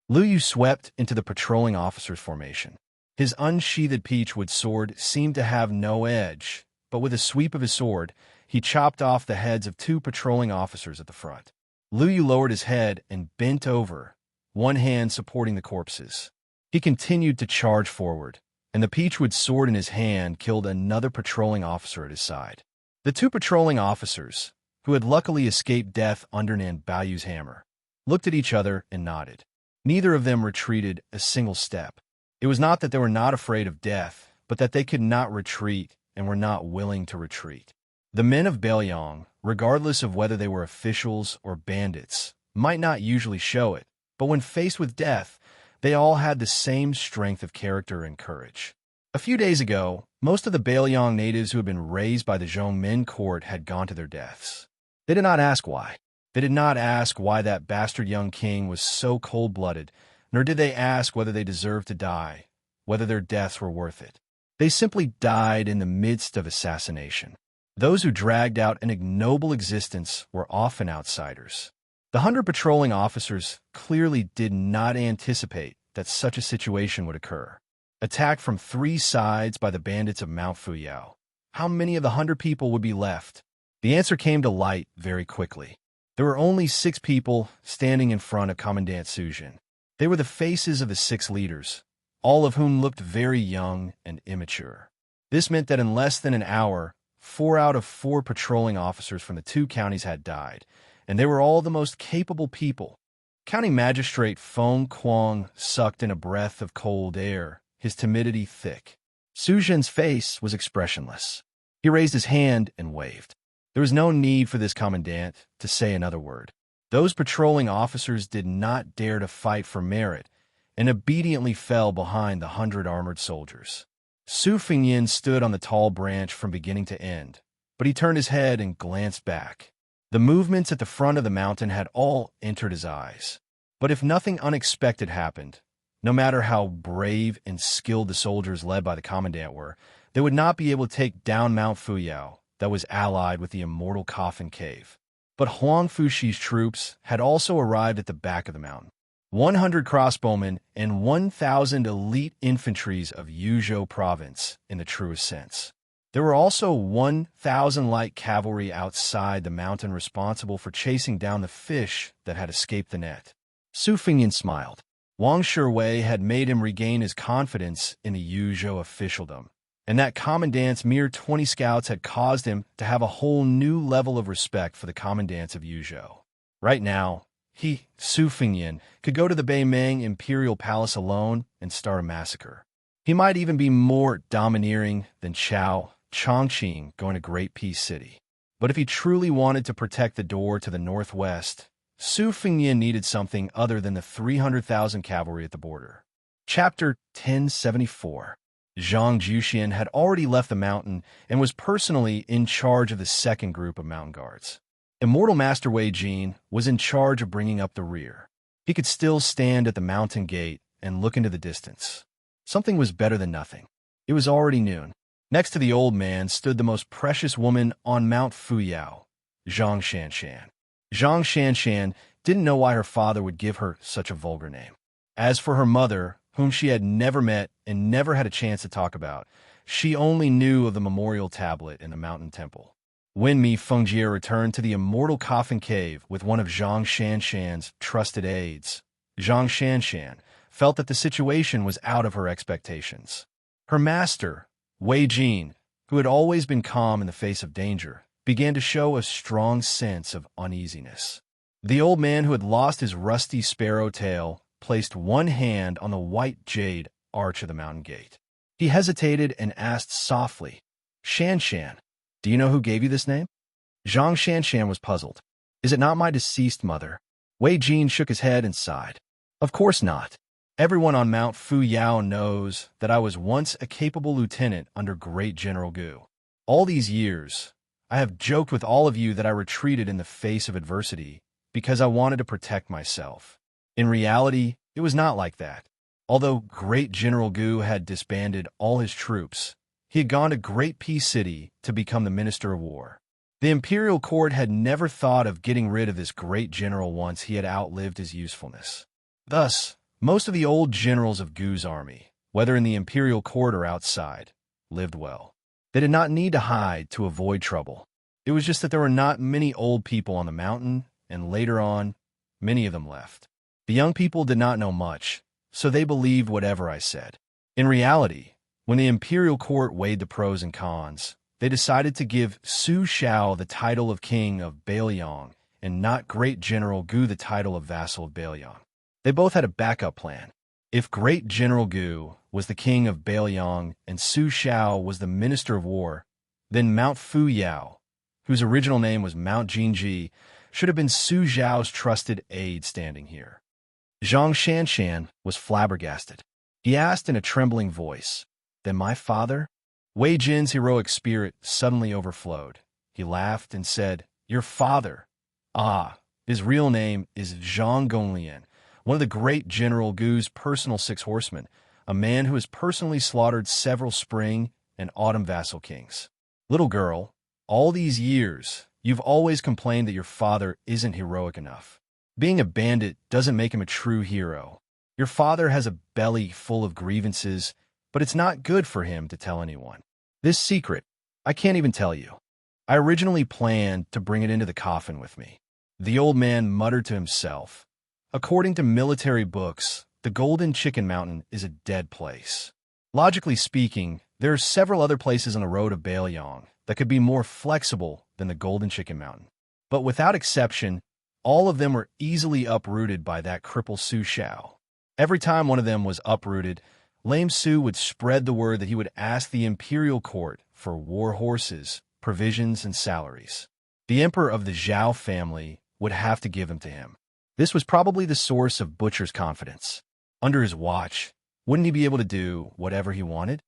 Lu Yu swept into the patrolling officer's formation. His unsheathed peachwood sword seemed to have no edge, but with a sweep of his sword, he chopped off the heads of 2 patrolling officers at the front. Lu Yu lowered his head and bent over, one hand supporting the corpses. He continued to charge forward, and the peachwood sword in his hand killed another patrolling officer at his side. The 2 patrolling officers, who had luckily escaped death under Nan Baiyu's hammer, looked at each other and nodded. Neither of them retreated a single step. It was not that they were not afraid of death, but that they could not retreat and were not willing to retreat. The men of Bailiang, regardless of whether they were officials or bandits, might not usually show it, but when faced with death, they all had the same strength of character and courage. A few days ago, most of the Bailiang natives who had been raised by the Zhongmin court had gone to their deaths. They did not ask why. They did not ask why that bastard young king was so cold-blooded, nor did they ask whether they deserved to die, whether their deaths were worth it. They simply died in the midst of assassination. Those who dragged out an ignoble existence were often outsiders. The 100 patrolling officers clearly did not anticipate that such a situation would occur. Attacked from 3 sides by the bandits of Mount Fuyao. How many of the 100 people would be left? The answer came to light very quickly. There were only 6 people standing in front of Commandant Su Jin. They were the faces of the 6 leaders, all of whom looked very young and immature. This meant that in less than an hour, 4 out of 4 patrolling officers from the 2 counties had died, and they were all the most capable people. County Magistrate Feng Kuang sucked in a breath of cold air, his timidity thick. Su Jin's face was expressionless. He raised his hand and waved. There was no need for this commandant to say another word. Those patrolling officers did not dare to fight for merit and obediently fell behind the 100 armored soldiers. Su Fengyin stood on the tall branch from beginning to end, but he turned his head and glanced back. The movements at the front of the mountain had all entered his eyes. But if nothing unexpected happened, no matter how brave and skilled the soldiers led by the commandant were, they would not be able to take down Mount Fuyao that was allied with the Immortal Coffin Cave. But Huang Fuxi's troops had also arrived at the back of the mountain. 100 crossbowmen and 1,000 elite infantries of Yuzhou province in the truest sense. There were also 1,000 light cavalry outside the mountain responsible for chasing down the fish that had escaped the net. Su Fengyin smiled. Wang Shiwei had made him regain his confidence in the Yuzhou officialdom, and that commandant's mere 20 scouts had caused him to have a whole new level of respect for the commandants of Yuzhou. Right now, he, Su Fengyin, could go to the Beimeng Imperial Palace alone and start a massacre. He might even be more domineering than Chao Chongqing going to Great Peace City. But if he truly wanted to protect the door to the northwest, Su Fengyin needed something other than the 300,000 cavalry at the border. Chapter 1074. Zhang Juxian had already left the mountain and was personally in charge of the second group of mountain guards. Immortal Master Wei Jin was in charge of bringing up the rear. He could still stand at the mountain gate and look into the distance. Something was better than nothing. It was already noon. Next to the old man stood the most precious woman on Mount Fuyao, Zhang Xianxia. Zhang Xianxia didn't know why her father would give her such a vulgar name. As for her mother, whom she had never met and never had a chance to talk about, she only knew of the memorial tablet in the mountain temple. When Mi Fengjie returned to the Immortal Coffin Cave with one of Zhang Shanxian's trusted aides, Zhang Xianxian felt that the situation was out of her expectations. Her master, Wei Jin, who had always been calm in the face of danger, began to show a strong sense of uneasiness. The old man who had lost his rusty sparrow tail placed one hand on the white jade arch of the mountain gate. He hesitated and asked softly, "Shanshan, do you know who gave you this name?" Zhang Shanshan was puzzled. "Is it not my deceased mother?" Wei Jin shook his head and sighed. "Of course not. Everyone on Mount Fuyao knows that I was once a capable lieutenant under Great General Gu. All these years, I have joked with all of you that I retreated in the face of adversity because I wanted to protect myself. In reality, it was not like that. Although Great General Gu had disbanded all his troops, he had gone to Great Peace City to become the Minister of War. The imperial court had never thought of getting rid of this great general once he had outlived his usefulness. Thus, most of the old generals of Gu's army, whether in the imperial court or outside, lived well. They did not need to hide to avoid trouble. It was just that there were not many old people on the mountain, and later on, many of them left. The young people did not know much, so they believed whatever I said. In reality, when the imperial court weighed the pros and cons, they decided to give Su Shao the title of king of Bailiang and not Great General Gu the title of vassal of Bailiang. They both had a backup plan. If Great General Gu was the king of Bailiang and Su Shao was the minister of war, then Mount Fuyao whose original name was Mount Jinji, should have been Su Zhao's trusted aide standing here. Xianxia was flabbergasted. He asked in a trembling voice, "Then my father?" Wei Jin's heroic spirit suddenly overflowed. He laughed and said, "Your father? Ah, his real name is Zhang Gonglian, one of the great General Gu's personal 6 horsemen, a man who has personally slaughtered several spring and autumn vassal kings. Little girl, all these years, you've always complained that your father isn't heroic enough. Being a bandit doesn't make him a true hero. Your father has a belly full of grievances, but it's not good for him to tell anyone. This secret, I can't even tell you. I originally planned to bring it into the coffin with me." The old man muttered to himself. According to military books, the Golden Chicken Mountain is a dead place. Logically speaking, there are several other places on the road of Bailiang that could be more flexible than the Golden Chicken Mountain. But without exception, all of them were easily uprooted by that cripple Su Xiao. Every time one of them was uprooted, Lame Su would spread the word that he would ask the imperial court for war horses, provisions, and salaries. The emperor of the Zhao family would have to give them to him. This was probably the source of Butcher's confidence. Under his watch, wouldn't he be able to do whatever he wanted?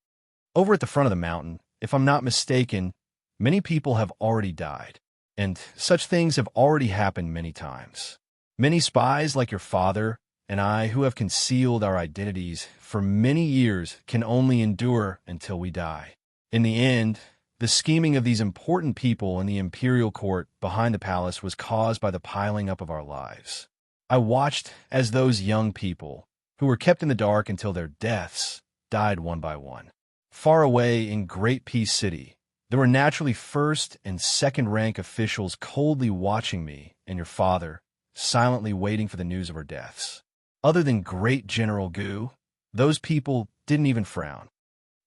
Over at the front of the mountain, if I'm not mistaken, many people have already died, and such things have already happened many times. Many spies like your father and I who have concealed our identities for many years can only endure until we die. In the end, the scheming of these important people in the imperial court behind the palace was caused by the piling up of our lives. I watched as those young people, who were kept in the dark until their deaths, died one by one. Far away in Great Peace City, there were naturally first and second rank officials coldly watching me and your father, silently waiting for the news of our deaths. Other than Great General Gu, those people didn't even frown.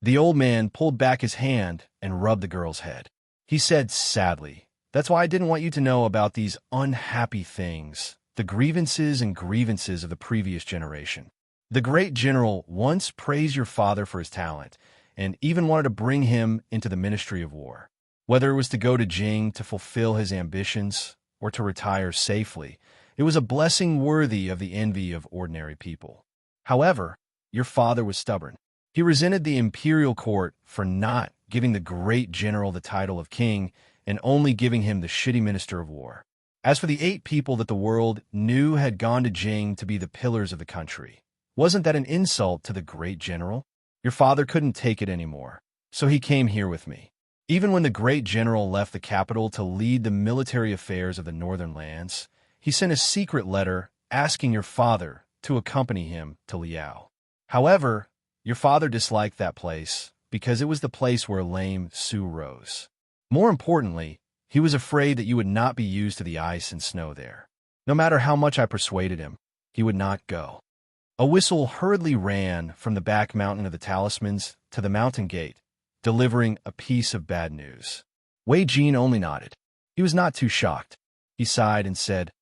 The old man pulled back his hand and rubbed the girl's head. He said sadly, "That's why I didn't want you to know about these unhappy things, the grievances and grievances of the previous generation. The great general once praised your father for his talent, and even wanted to bring him into the Ministry of War. Whether it was to go to Jing to fulfill his ambitions or to retire safely, it was a blessing worthy of the envy of ordinary people. However, your father was stubborn. He resented the imperial court for not giving the great general the title of king and only giving him the shitty minister of war. As for the 8 people that the world knew had gone to Jing to be the pillars of the country, wasn't that an insult to the great general? Your father couldn't take it anymore, so he came here with me. Even when the great general left the capital to lead the military affairs of the northern lands, he sent a secret letter asking your father to accompany him to Liao. However, your father disliked that place because it was the place where Lame Su rose. More importantly, he was afraid that you would not be used to the ice and snow there. No matter how much I persuaded him, he would not go." A whistle hurriedly ran from the back mountain of the talismans to the mountain gate, delivering a piece of bad news. Wei Jin only nodded. He was not too shocked. He sighed and said,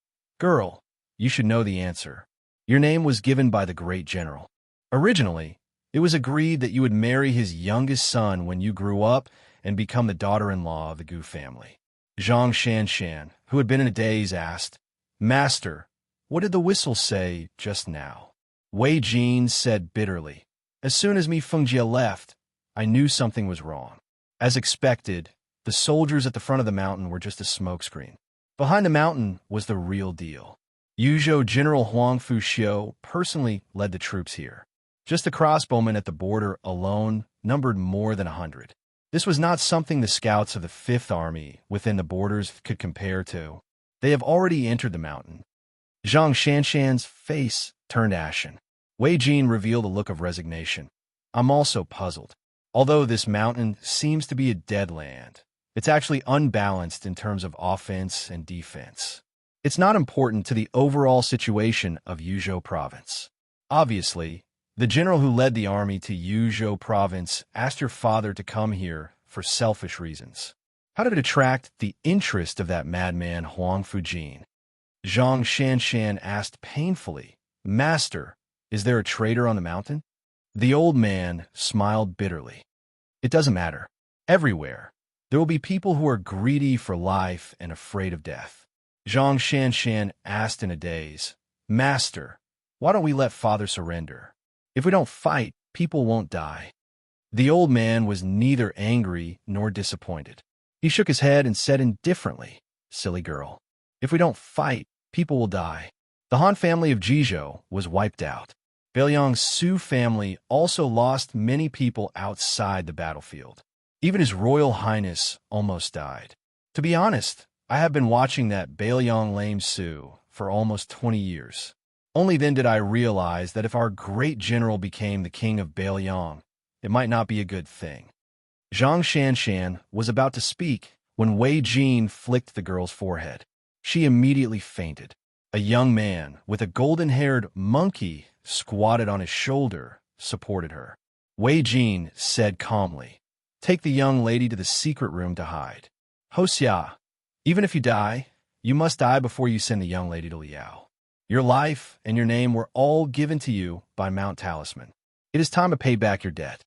"Girl, you should know the answer. Your name was given by the great general. Originally, it was agreed that you would marry his youngest son when you grew up and become the daughter-in-law of the Gu family." Zhang Shanshan, who had been in a daze, asked, "Master, what did the whistle say just now?" Wei Jin said bitterly, "As soon as Mi Fengjie left, I knew something was wrong. As expected, the soldiers at the front of the mountain were just a smokescreen. Behind the mountain was the real deal. Yuzhou General Huang Fuxiu personally led the troops here. Just the crossbowmen at the border alone numbered more than 100. This was not something the scouts of the 5th Army within the borders could compare to. They have already entered the mountain." Zhang Shanshan's face turned ashen. Wei Jin revealed a look of resignation. "I'm also puzzled. Although this mountain seems to be a dead land, it's actually unbalanced in terms of offense and defense. It's not important to the overall situation of Yuzhou province. Obviously, the general who led the army to Yuzhou province asked your father to come here for selfish reasons. How did it attract the interest of that madman Huang Fujin?" Zhang Shanshan asked painfully, "Master, is there a traitor on the mountain?" The old man smiled bitterly. "It doesn't matter. Everywhere, There will be people who are greedy for life and afraid of death. Xianxia asked in a daze, "Master, why don't we let Father surrender? If we don't fight, people won't die." The old man was neither angry nor disappointed. He shook his head and said indifferently, "Silly girl. If we don't fight, people will die." The Han family of Jizhou was wiped out. Bailiang's Su family also lost many people outside the battlefield. Even His Royal Highness almost died. To be honest, I have been watching that Bailiang Lame Su for almost 20 years. Only then did I realize that if our great general became the king of Bailiang, it might not be a good thing. Zhang Shanshan was about to speak when Wei Jin flicked the girl's forehead. She immediately fainted. A young man with a golden-haired monkey squatted on his shoulder, supported her. Wei Jin said calmly, "Take the young lady to the secret room to hide. Wuxia, even if you die, you must die before you send the young lady to Liao. Your life and your name were all given to you by Mount Talisman. It is time to pay back your debt."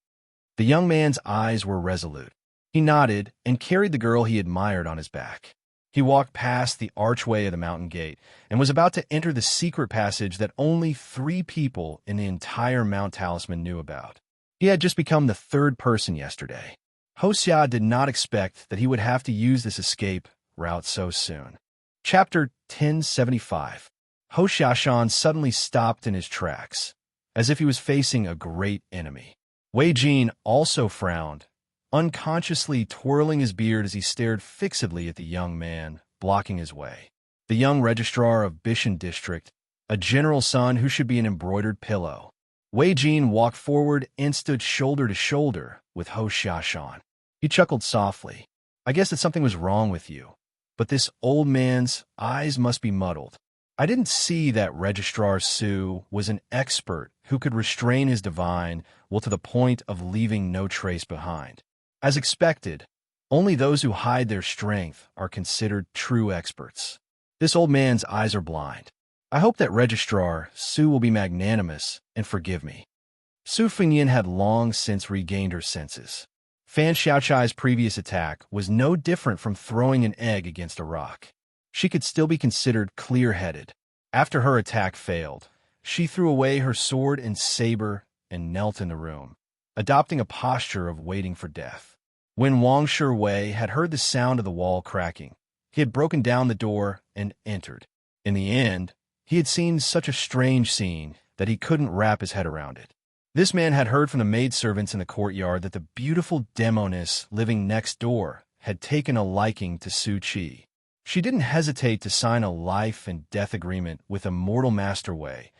The young man's eyes were resolute. He nodded and carried the girl he admired on his back. He walked past the archway of the mountain gate and was about to enter the secret passage that only 3 people in the entire Mount Talisman knew about. He had just become the 3rd person yesterday. Wuxia did not expect that he would have to use this escape route so soon. Chapter 1075. Wuxia suddenly stopped in his tracks, as if he was facing a great enemy. Wei Jin also frowned, unconsciously twirling his beard as he stared fixedly at the young man, blocking his way. The young registrar of Bishan district, a general's son who should be an embroidered pillow. Wei Jin walked forward and stood shoulder to shoulder with Wuxia. He chuckled softly. "I guess that something was wrong with you, but this old man's eyes must be muddled. I didn't see that Registrar Su was an expert who could restrain his divine will to the point of leaving no trace behind. As expected, only those who hide their strength are considered true experts. This old man's eyes are blind. I hope that Registrar Su will be magnanimous and forgive me." Su Fengyan had long since regained her senses. Fan Xiaochai's previous attack was no different from throwing an egg against a rock. She could still be considered clear-headed. After her attack failed, she threw away her sword and saber and knelt in the room, adopting a posture of waiting for death. When Wang Shiwei had heard the sound of the wall cracking, he had broken down the door and entered. In the end, he had seen such a strange scene that he couldn't wrap his head around it. This man had heard from the maidservants in the courtyard that the beautiful demoness living next door had taken a liking to Su Qi. She didn't hesitate to sign a life and death agreement with Immortal Master Wei,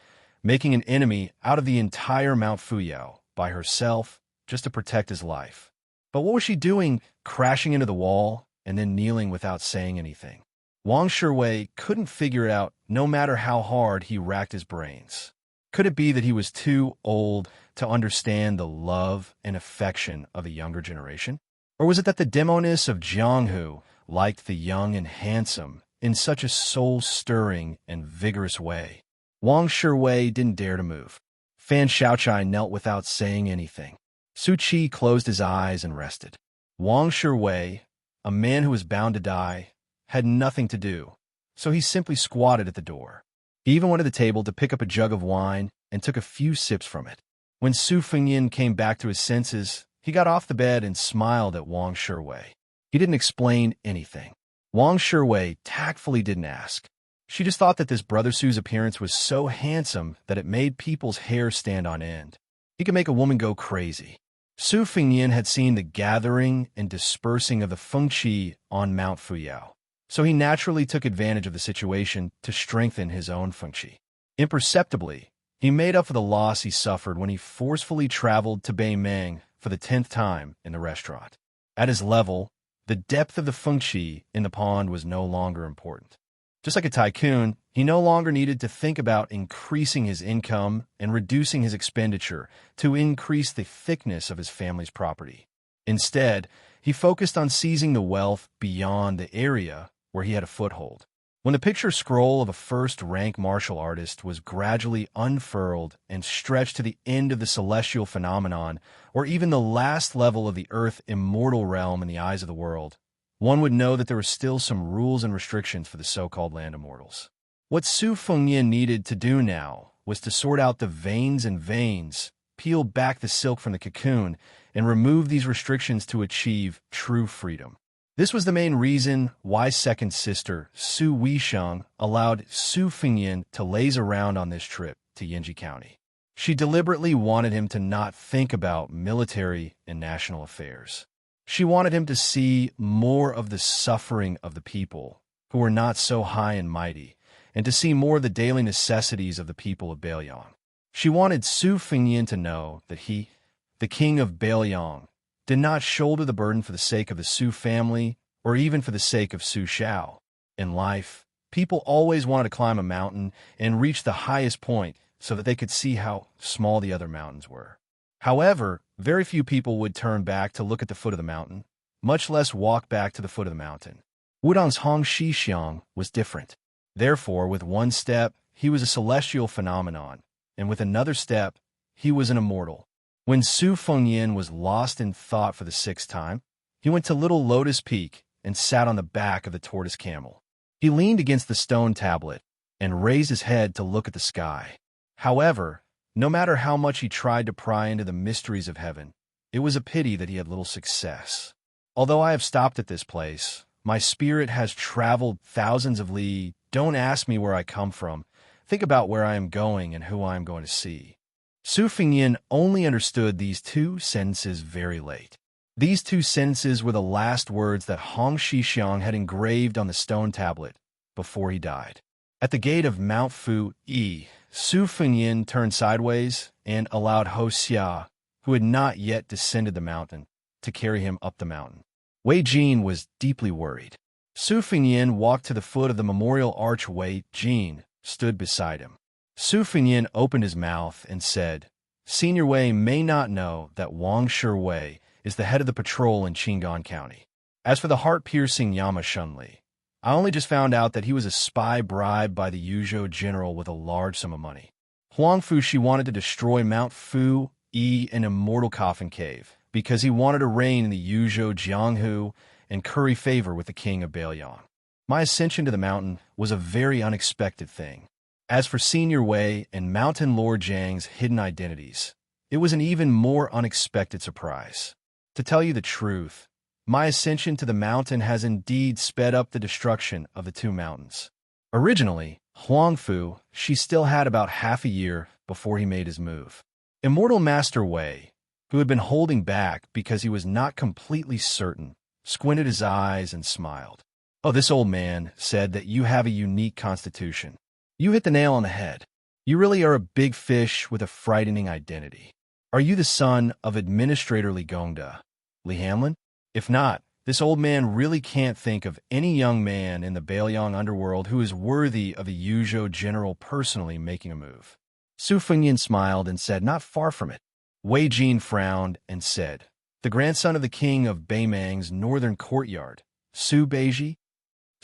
making an enemy out of the entire Mount Fuyao by herself just to protect his life. But what was she doing, crashing into the wall and then kneeling without saying anything? Wang Shiwei couldn't figure it out no matter how hard he racked his brains. Could it be that he was too old to understand the love and affection of the younger generation? Or was it that the demoness of Jianghu liked the young and handsome in such a soul-stirring and vigorous way? Wang Shiwei didn't dare to move. Fan Xiaochai knelt without saying anything. Su Qi closed his eyes and rested. Wang Shiwei, a man who was bound to die, had nothing to do, so he simply squatted at the door. He even went to the table to pick up a jug of wine and took a few sips from it. When Su Fengyan came back to his senses, he got off the bed and smiled at Wang Shiwei. He didn't explain anything. Wang Shiwei tactfully didn't ask. She just thought that this Brother Su's appearance was so handsome that it made people's hair stand on end. He could make a woman go crazy. Su Fengyan had seen the gathering and dispersing of the Fengqi on Mount Fuyao, so he naturally took advantage of the situation to strengthen his own Fengqi. Imperceptibly, he made up for the loss he suffered when he forcefully traveled to Beimeng for the 10th time in the restaurant. At his level, the depth of the Fengqi in the pond was no longer important. Just like a tycoon, he no longer needed to think about increasing his income and reducing his expenditure to increase the thickness of his family's property. Instead, he focused on seizing the wealth beyond the area where he had a foothold. When the picture scroll of a first-rank martial artist was gradually unfurled and stretched to the end of the celestial phenomenon, or even the last level of the Earth immortal realm in the eyes of the world, one would know that there were still some rules and restrictions for the so-called land immortals. What Su Fengyin needed to do now was to sort out the veins, peel back the silk from the cocoon, and remove these restrictions to achieve true freedom. This was the main reason why second sister Su Weisheng allowed Su Fengyin to laze around on this trip to Yinji County. She deliberately wanted him to not think about military and national affairs. She wanted him to see more of the suffering of the people who were not so high and mighty, and to see more of the daily necessities of the people of Bailiang. She wanted Su Fengyin to know that he, the king of Bailiang, did not shoulder the burden for the sake of the Su family or even for the sake of Su Xiao. In life, people always wanted to climb a mountain and reach the highest point so that they could see how small the other mountains were. However, very few people would turn back to look at the foot of the mountain, much less walk back to the foot of the mountain. Wudong's Hong Xixiang was different. Therefore, with one step, he was a celestial phenomenon, and with another step, he was an immortal. When Su Fengyin was lost in thought for the sixth time, he went to Little Lotus Peak and sat on the back of the tortoise camel. He leaned against the stone tablet and raised his head to look at the sky. However, no matter how much he tried to pry into the mysteries of heaven, it was a pity that he had little success. Although I have stopped at this place, my spirit has traveled thousands of li. Don't ask me where I come from. Think about where I am going and who I am going to see. Su Fengyin only understood these two sentences very late. These two sentences were the last words that Hong Xixiang had engraved on the stone tablet before he died. At the gate of Mount Fu Yi, Su Fengyin turned sideways and allowed Wuxia, who had not yet descended the mountain, to carry him up the mountain. Wei Jin was deeply worried. Su Fengyin walked to the foot of the memorial arch. Wei Jin stood beside him. Su Fengyin opened his mouth and said, "Senior Wei may not know that Wang Shiwei is the head of the patrol in Qingan County. As for the heart-piercing Yama Shunli, I only just found out that he was a spy bribed by the Yuzhou general with a large sum of money. Huang Fushi wanted to destroy Mount Fu Yi, an immortal coffin cave, because he wanted to reign in the Yuzhou Jianghu and curry favor with the king of Bailiang. My ascension to the mountain was a very unexpected thing. As for Senior Wei and Mountain Lord Zhang's hidden identities, it was an even more unexpected surprise. To tell you the truth, my ascension to the mountain has indeed sped up the destruction of the two mountains. Originally, Huangfu, she still had about half a year before he made his move. Immortal Master Wei, who had been holding back because he was not completely certain, squinted his eyes and smiled. "Oh, this old man said that you have a unique constitution. You hit the nail on the head. You really are a big fish with a frightening identity. Are you the son of Administrator Li Gongda, Li Hamlin? If not, this old man really can't think of any young man in the Bailiang underworld who is worthy of a Yuzhou general personally making a move." Su Fengyin smiled and said, "Not far from it." Wei Jin frowned and said, "The grandson of the king of Beimang's northern courtyard, Su Beiji?"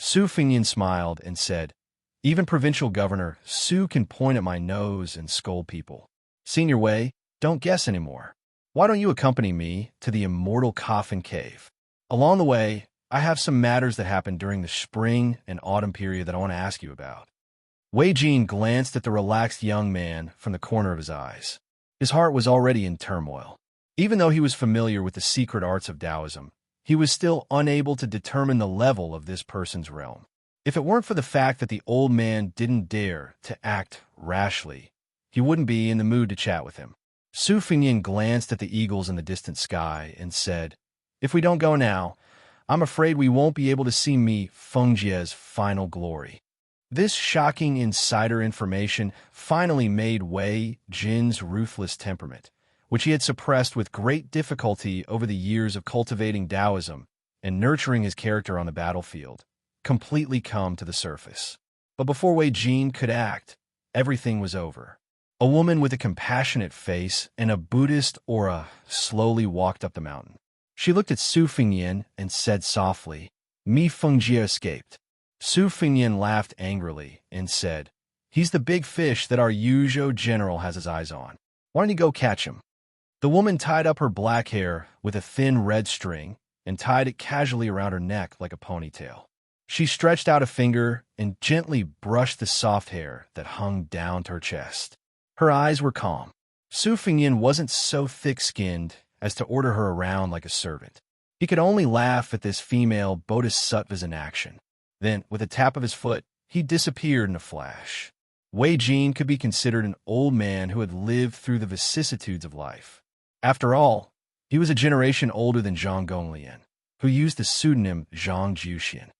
Su Fengyin smiled and said, "Even provincial governor Su can point at my nose and scold people. Senior Wei, don't guess anymore. Why don't you accompany me to the immortal coffin cave? Along the way, I have some matters that happened during the spring and autumn period that I want to ask you about." Wei Jin glanced at the relaxed young man from the corner of his eyes. His heart was already in turmoil. Even though he was familiar with the secret arts of Taoism, he was still unable to determine the level of this person's realm. If it weren't for the fact that the old man didn't dare to act rashly, he wouldn't be in the mood to chat with him. Su Fengyin glanced at the eagles in the distant sky and said, "If we don't go now, I'm afraid we won't be able to see Mi Fengjia's final glory." This shocking insider information finally made Wei Jin's ruthless temperament, which he had suppressed with great difficulty over the years of cultivating Taoism and nurturing his character on the battlefield, completely come to the surface. But before Wei Jin could act, everything was over. A woman with a compassionate face and a Buddhist aura slowly walked up the mountain. She looked at Su Fengyin and said softly, "Mi Fengjie escaped." Su Fengyan laughed angrily and said, "He's the big fish that our Yuzhou general has his eyes on. Why don't you go catch him?" The woman tied up her black hair with a thin red string and tied it casually around her neck like a ponytail. She stretched out a finger and gently brushed the soft hair that hung down to her chest. Her eyes were calm. Su Fengyan wasn't so thick-skinned as to order her around like a servant. He could only laugh at this female bodhisattvas in action. Then, with a tap of his foot, he disappeared in a flash. Wei Jin could be considered an old man who had lived through the vicissitudes of life. After all, he was a generation older than Zhang Gonglian, who used the pseudonym Zhang Juxian.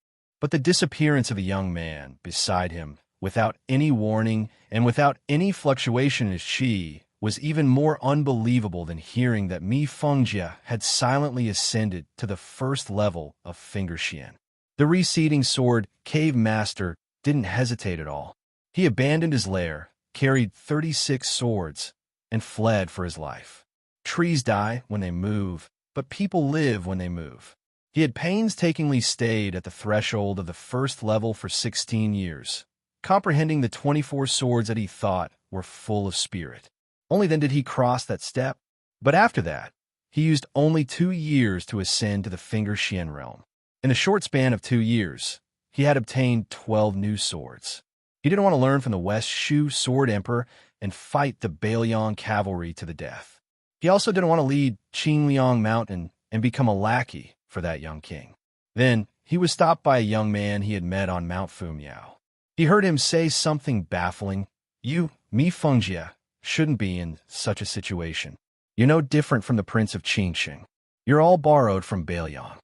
But the disappearance of a young man beside him, without any warning and without any fluctuation in his qi, was even more unbelievable than hearing that Mi Fengjie had silently ascended to the first level of Finger Xian. The receding sword cave master didn't hesitate at all. He abandoned his lair, carried 36 swords, and fled for his life. Trees die when they move, but people live when they move. He had painstakingly stayed at the threshold of the first level for 16 years, comprehending the 24 swords that he thought were full of spirit. Only then did he cross that step. But after that, he used only 2 years to ascend to the Finger Xian realm. In a short span of 2 years, he had obtained 12 new swords. He didn't want to learn from the West Shu Sword Emperor and fight the Bailiang cavalry to the death. He also didn't want to lead Qingliang Mountain and become a lackey for that young king. Then, he was stopped by a young man he had met on Mount Fumiao. He heard him say something baffling. "You, Mi Fengjie, shouldn't be in such a situation. You're no different from the Prince of Qingxing. You're all borrowed from Bailiang."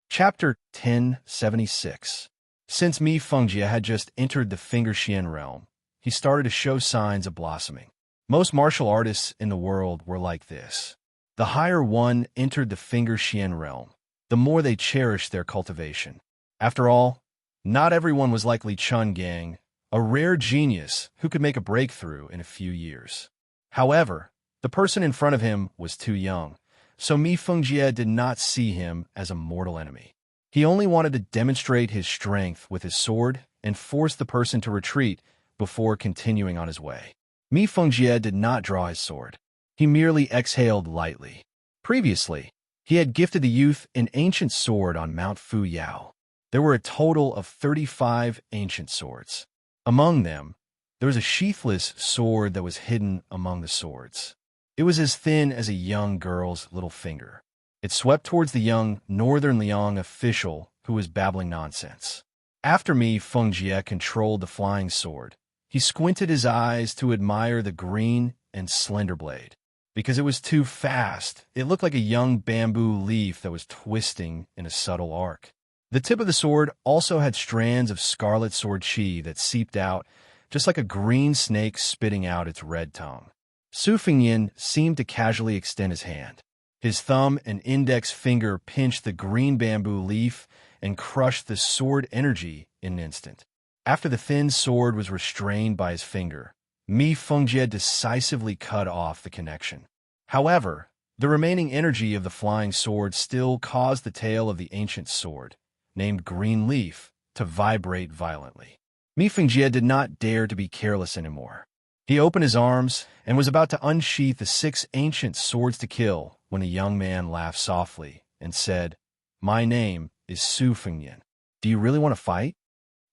Chapter 1076. Since Mi Fengjie had just entered the Finger Xian realm, he started to show signs of blossoming. Most martial artists in the world were like this. The higher one entered the Finger Xian realm, the more they cherished their cultivation. After all, not everyone was like Li Chungang, a rare genius who could make a breakthrough in a few years. However, the person in front of him was too young, so Mi Fengjie did not see him as a mortal enemy. He only wanted to demonstrate his strength with his sword and force the person to retreat before continuing on his way. Mi Fengjie did not draw his sword. He merely exhaled lightly. Previously, he had gifted the youth an ancient sword on Mount Fuyao. There were a total of 35 ancient swords. Among them, there was a sheathless sword that was hidden among the swords. It was as thin as a young girl's little finger. It swept towards the young Northern Liang official who was babbling nonsense. After Mi Fengjie controlled the flying sword, he squinted his eyes to admire the green and slender blade. Because it was too fast, it looked like a young bamboo leaf that was twisting in a subtle arc. The tip of the sword also had strands of scarlet sword qi that seeped out, just like a green snake spitting out its red tongue. Su Fengyan seemed to casually extend his hand. His thumb and index finger pinched the green bamboo leaf and crushed the sword energy in an instant. After the thin sword was restrained by his finger, Mi Fengjie decisively cut off the connection. However, the remaining energy of the flying sword still caused the tail of the ancient sword, named Green Leaf, to vibrate violently. Mi Fengjie did not dare to be careless anymore. He opened his arms and was about to unsheath the 6 ancient swords to kill when a young man laughed softly and said, "My name is Su Fengyan. Do you really want to fight?"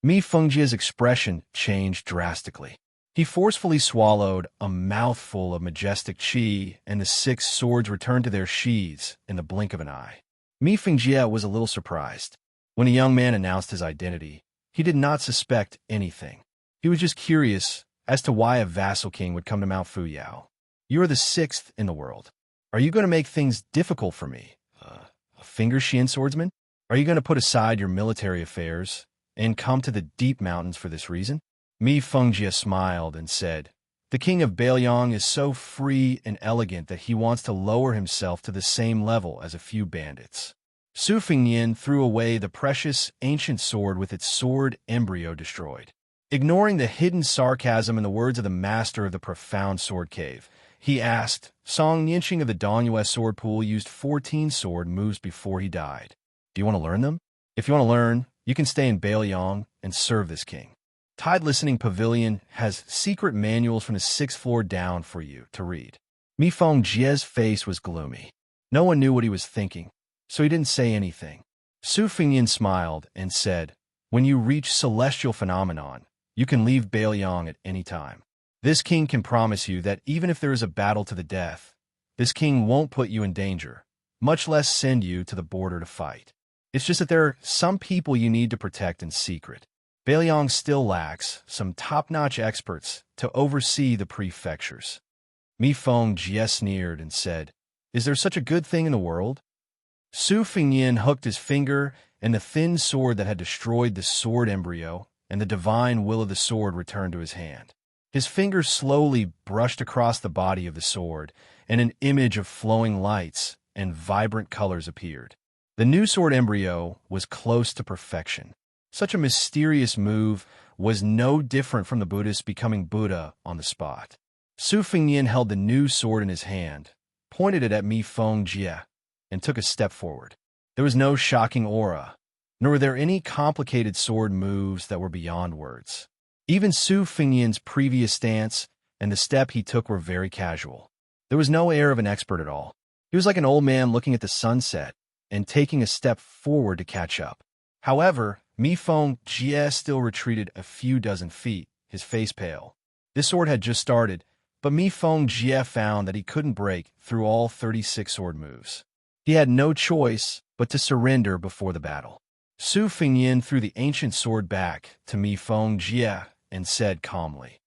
Mi Fengjie's expression changed drastically. He forcefully swallowed a mouthful of majestic qi, and the 6 swords returned to their sheaths in the blink of an eye. Mi Fengjie was a little surprised. When a young man announced his identity, he did not suspect anything. He was just curious as to why a vassal king would come to Mount Fuyao. "You are the 6th in the world. Are you going to make things difficult for me? A Finger Xian swordsman? Are you going to put aside your military affairs and come to the deep mountains for this reason?" Mi Fengjie smiled and said, "The king of Bailiang is so free and elegant that he wants to lower himself to the same level as a few bandits." Su Fengyan threw away the precious ancient sword with its sword embryo destroyed. Ignoring the hidden sarcasm in the words of the master of the profound sword cave, he asked, "Song Nianqing of the Dongyue sword pool used 14 sword moves before he died. Do you want to learn them? If you want to learn, you can stay in Bailiang and serve this king. Tide Listening Pavilion has secret manuals from the 6th floor down for you to read. Mi Feng Jie's face was gloomy. No one knew what he was thinking, so he didn't say anything. Su Fengyin smiled and said, "When you reach Celestial Phenomenon, you can leave Bailiang at any time. This king can promise you that even if there is a battle to the death, this king won't put you in danger, much less send you to the border to fight. It's just that there are some people you need to protect in secret. Bailiang still lacks some top-notch experts to oversee the prefectures." Mi Feng Jie sneered and said, "Is there such a good thing in the world?" Su Fengyin hooked his finger, and the thin sword that had destroyed the sword embryo and the divine will of the sword returned to his hand. His fingers slowly brushed across the body of the sword, and an image of flowing lights and vibrant colors appeared. The new sword embryo was close to perfection. Such a mysterious move was no different from the Buddhist becoming Buddha on the spot. Su Fengyin held the new sword in his hand, pointed it at Mi Feng Jie, and took a step forward. There was no shocking aura, nor were there any complicated sword moves that were beyond words. Even Su Fengyin's previous stance and the step he took were very casual. There was no air of an expert at all. He was like an old man looking at the sunset and taking a step forward to catch up. However, Mi Feng Jie still retreated a few dozen feet, his face pale. This sword had just started, but Mi Feng Jie found that he couldn't break through all 36 sword moves. He had no choice but to surrender before the battle. Su Fengyin threw the ancient sword back to Mi Feng Jie and said calmly,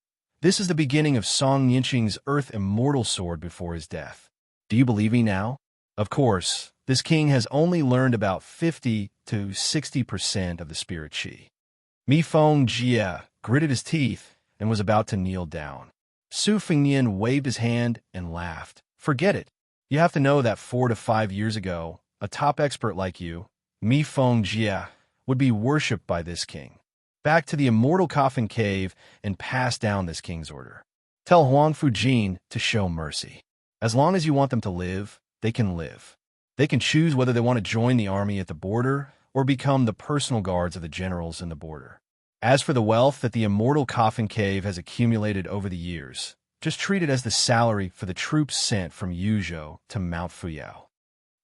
"This is the beginning of Song Yinqing's Earth Immortal Sword before his death. Do you believe me now?" Of course, this king has only learned about 50 to 60% of the spirit qi. Mi Feng Jie gritted his teeth and was about to kneel down. Su Fengyin waved his hand and laughed. "Forget it. You have to know that 4 to 5 years ago, a top expert like you, Mi Feng Jie, would be worshipped by this king. Back to the Immortal Coffin Cave and pass down this king's order. Tell Huang Fujin to show mercy. As long as you want them to live, they can live. They can choose whether they want to join the army at the border or become the personal guards of the generals in the border. As for the wealth that the Immortal Coffin Cave has accumulated over the years, just treat it as the salary for the troops sent from Yuzhou to Mount Fuyao."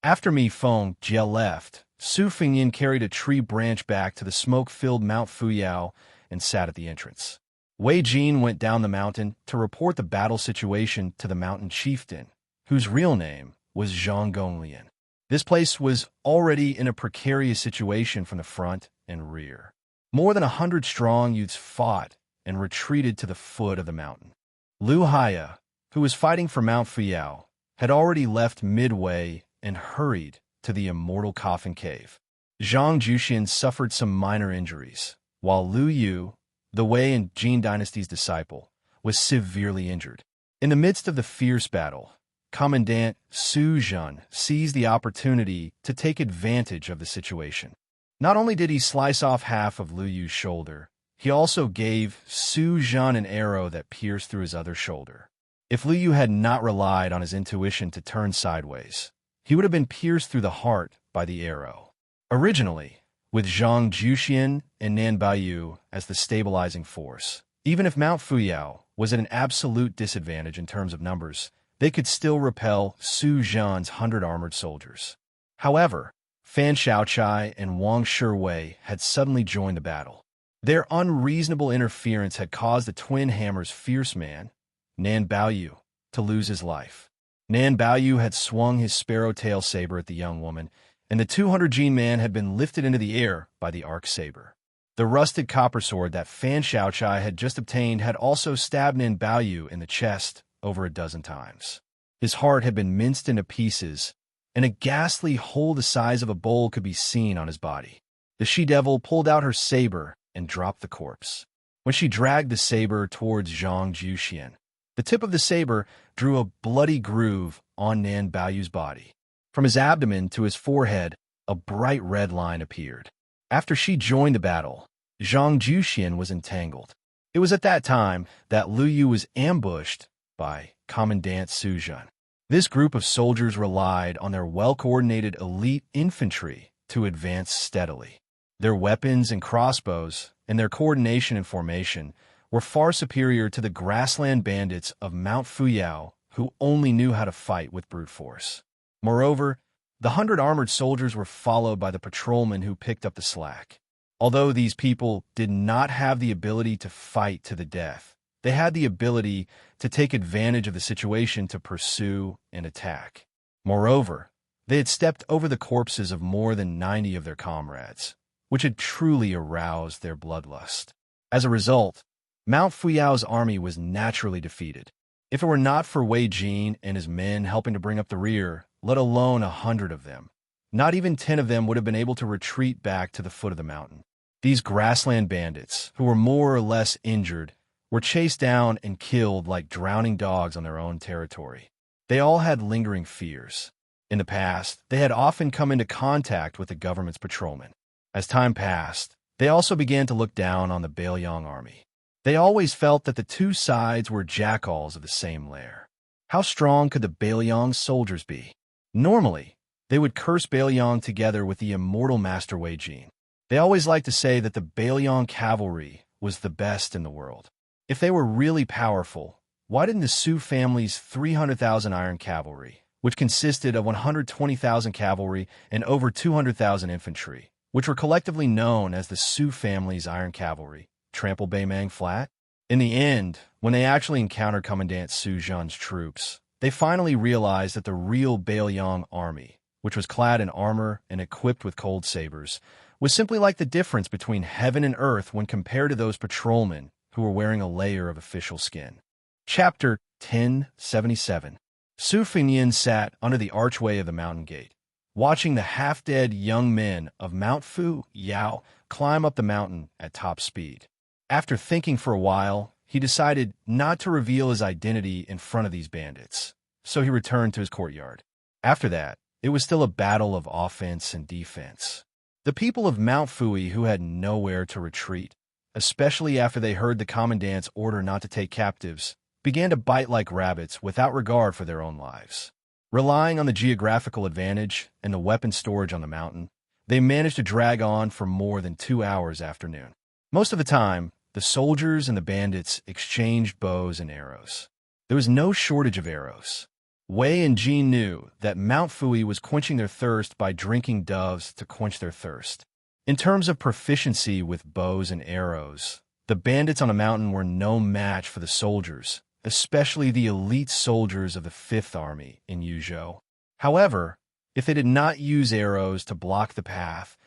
After Mi Feng Jie left, Su Fengyin carried a tree branch back to the smoke-filled Mount Fuyao and sat at the entrance. Wei Jin went down the mountain to report the battle situation to the mountain chieftain, whose real name was Zhang Gonglian. This place was already in a precarious situation from the front and rear. More than 100 strong youths fought and retreated to the foot of the mountain. Lu Haya, who was fighting for Mount Fuyao, had already left midway and hurried to the Immortal Coffin Cave. Zhang Juxian suffered some minor injuries, while Lu Yu, the Wei and Jin dynasty's disciple, was severely injured. In the midst of the fierce battle, Commandant Su Zhen seized the opportunity to take advantage of the situation. Not only did he slice off half of Lu Yu's shoulder, he also gave Su Zhen an arrow that pierced through his other shoulder. If Lu Yu had not relied on his intuition to turn sideways, he would have been pierced through the heart by the arrow. Originally, with Zhang Juxian and Nan Baiyu as the stabilizing force, even if Mount Fuyao was at an absolute disadvantage in terms of numbers, they could still repel Su Zhen's 100 armored soldiers. However, Fan Xiaochai and Wang Shiwei had suddenly joined the battle. Their unreasonable interference had caused the Twin Hammer's fierce man, Nan Baoyu, to lose his life. Nan Baoyu had swung his sparrow-tail saber at the young woman, and the 200-gene man had been lifted into the air by the arc saber. The rusted copper sword that Fan Xiaochai had just obtained had also stabbed Nan Baoyu in the chest over a dozen times. His heart had been minced into pieces, and a ghastly hole the size of a bowl could be seen on his body. The she-devil pulled out her saber and dropped the corpse. When she dragged the saber towards Zhang Juxian, the tip of the saber drew a bloody groove on Nan Baoyu's body. From his abdomen to his forehead, a bright red line appeared. After she joined the battle, Zhang Juxian was entangled. It was at that time that Lu Yu was ambushed by Commandant Su Zhen. This group of soldiers relied on their well-coordinated elite infantry to advance steadily. Their weapons and crossbows and their coordination and formation were far superior to the grassland bandits of Mount Fuyao, who only knew how to fight with brute force. Moreover, the 100 armored soldiers were followed by the patrolmen who picked up the slack. Although these people did not have the ability to fight to the death, they had the ability to take advantage of the situation to pursue and attack. Moreover, they had stepped over the corpses of more than 90 of their comrades, which had truly aroused their bloodlust. As a result, Mount Fuyao's army was naturally defeated. If it were not for Wei Jin and his men helping to bring up the rear, let alone 100 of them, not even 10 of them would have been able to retreat back to the foot of the mountain. These grassland bandits, who were more or less injured, were chased down and killed like drowning dogs on their own territory. They all had lingering fears. In the past, they had often come into contact with the government's patrolmen. As time passed, they also began to look down on the Bailiang army. They always felt that the two sides were jackals of the same lair. How strong could the Bailiang soldiers be? Normally, they would curse Bailiang together with the immortal Master Wei Jin. They always liked to say that the Bailiang cavalry was the best in the world. If they were really powerful, why didn't the Su family's 300,000 iron cavalry, which consisted of 120,000 cavalry and over 200,000 infantry, which were collectively known as the Su family's iron cavalry, trample Beimang flat? In the end, when they actually encountered Commandant Su Zhen's troops, they finally realized that the real Bailiang army, which was clad in armor and equipped with cold sabers, was simply like the difference between heaven and earth when compared to those patrolmen who were wearing a layer of official skin. Chapter 1077. Su Fengyin sat under the archway of the mountain gate, watching the half-dead young men of Mount Fu Yao climb up the mountain at top speed. After thinking for a while, he decided not to reveal his identity in front of these bandits, so he returned to his courtyard. After that, it was still a battle of offense and defense. The people of Mount Fui, who had nowhere to retreat, especially after they heard the commandant's order not to take captives, began to bite like rabbits without regard for their own lives. Relying on the geographical advantage and the weapon storage on the mountain, they managed to drag on for more than 2 hours after noon. Most of the time, the soldiers and the bandits exchanged bows and arrows. There was no shortage of arrows. Wei and Jin knew that Mount Fui was quenching their thirst by drinking doves to quench their thirst. In terms of proficiency with bows and arrows, the bandits on the mountain were no match for the soldiers, especially the elite soldiers of the 5th Army in Yuzhou. However, if they did not use arrows to block the path,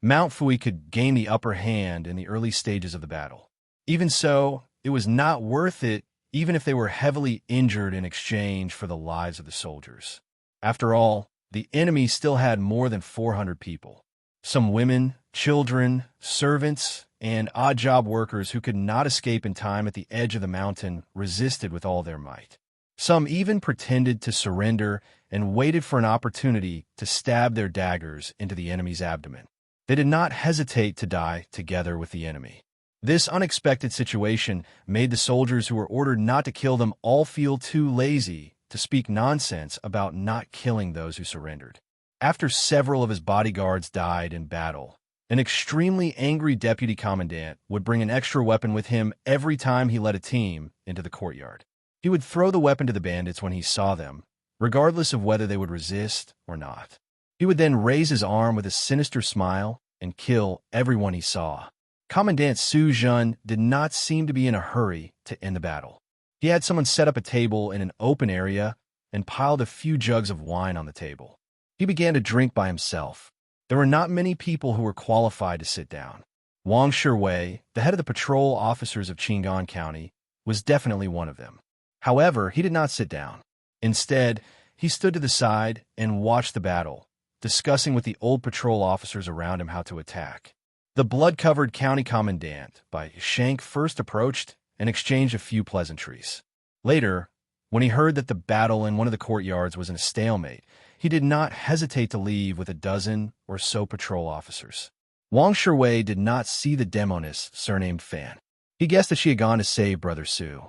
Mount Fui could gain the upper hand in the early stages of the battle. Even so, it was not worth it even if they were heavily injured in exchange for the lives of the soldiers. After all, the enemy still had more than 400 people. Some women, children, servants, and odd-job workers who could not escape in time at the edge of the mountain resisted with all their might. Some even pretended to surrender and waited for an opportunity to stab their daggers into the enemy's abdomen. They did not hesitate to die together with the enemy. This unexpected situation made the soldiers who were ordered not to kill them all feel too lazy to speak nonsense about not killing those who surrendered. After several of his bodyguards died in battle, an extremely angry deputy commandant would bring an extra weapon with him every time he led a team into the courtyard. He would throw the weapon to the bandits when he saw them, regardless of whether they would resist or not. He would then raise his arm with a sinister smile and kill everyone he saw. Commandant Su Zhen did not seem to be in a hurry to end the battle. He had someone set up a table in an open area and piled a few jugs of wine on the table. He began to drink by himself. There were not many people who were qualified to sit down. Wang Shiwei, the head of the patrol officers of Qingan County, was definitely one of them. However, he did not sit down. Instead, he stood to the side and watched the battle, discussing with the old patrol officers around him how to attack. The blood-covered county commandant, by Shank, first approached and exchanged a few pleasantries. Later, when he heard that the battle in one of the courtyards was in a stalemate, he did not hesitate to leave with a dozen or so patrol officers. Wang Shiwei did not see the demoness surnamed Fan. He guessed that she had gone to save Brother Su.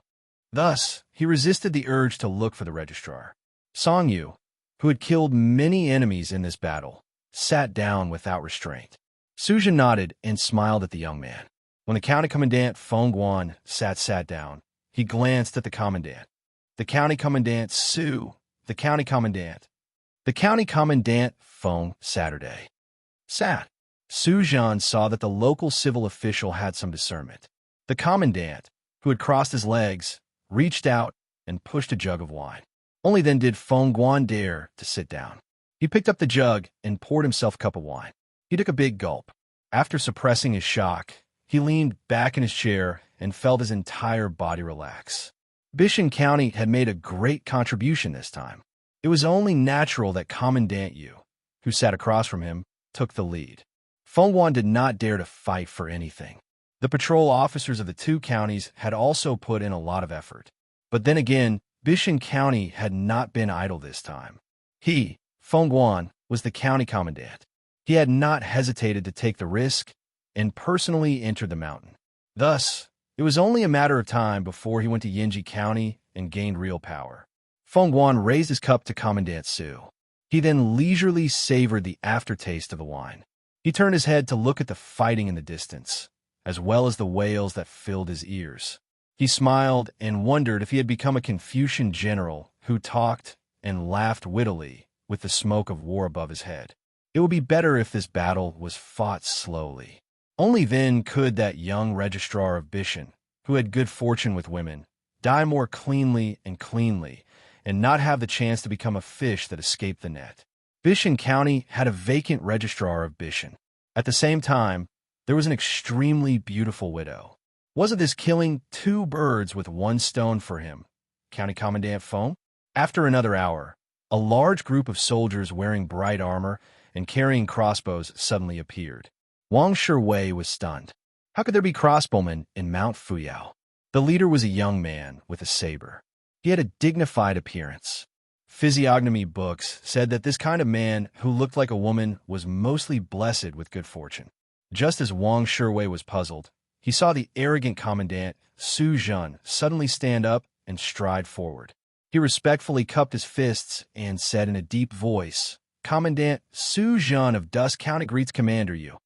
Thus, he resisted the urge to look for the registrar. Song Yu, who had killed many enemies in this battle, sat down without restraint. Su Zhen nodded and smiled at the young man. When the county commandant Feng Guan sat down, he glanced at the commandant. The county commandant Su, the county commandant. The county commandant Feng Saturday. Sat. Su Zhan saw that the local civil official had some discernment. The commandant, who had crossed his legs, reached out and pushed a jug of wine. Only then did Feng Guan dare to sit down. He picked up the jug and poured himself a cup of wine. He took a big gulp. After suppressing his shock, he leaned back in his chair and felt his entire body relax. Bishan County had made a great contribution this time. It was only natural that Commandant Yu, who sat across from him, took the lead. Feng Guan did not dare to fight for anything. The patrol officers of the two counties had also put in a lot of effort. But then again, Bishan County had not been idle this time. He, Feng Guan, was the county commandant. He had not hesitated to take the risk and personally entered the mountain. Thus, it was only a matter of time before he went to Yinji County and gained real power. Feng Guan raised his cup to Commandant Su. He then leisurely savored the aftertaste of the wine. He turned his head to look at the fighting in the distance, as well as the wails that filled his ears. He smiled and wondered if he had become a Confucian general who talked and laughed wittily with the smoke of war above his head. It would be better if this battle was fought slowly. Only then could that young registrar of Bishan, who had good fortune with women, die more cleanly and not have the chance to become a fish that escaped the net. Bishan County had a vacant registrar of Bishan. At the same time, there was an extremely beautiful widow. Wasn't this killing two birds with one stone for him, County Commandant Feng? After another hour, a large group of soldiers wearing bright armor and carrying crossbows suddenly appeared. Wang Shiwei was stunned. How could there be crossbowmen in Mount Fuyao? The leader was a young man with a saber. He had a dignified appearance. Physiognomy books said that this kind of man who looked like a woman was mostly blessed with good fortune. Just as Wang Shiwei was puzzled, he saw the arrogant commandant Su Zhan suddenly stand up and stride forward. He respectfully cupped his fists and said in a deep voice, "Commandant Su Zhan of Dust County greets Commander Yu."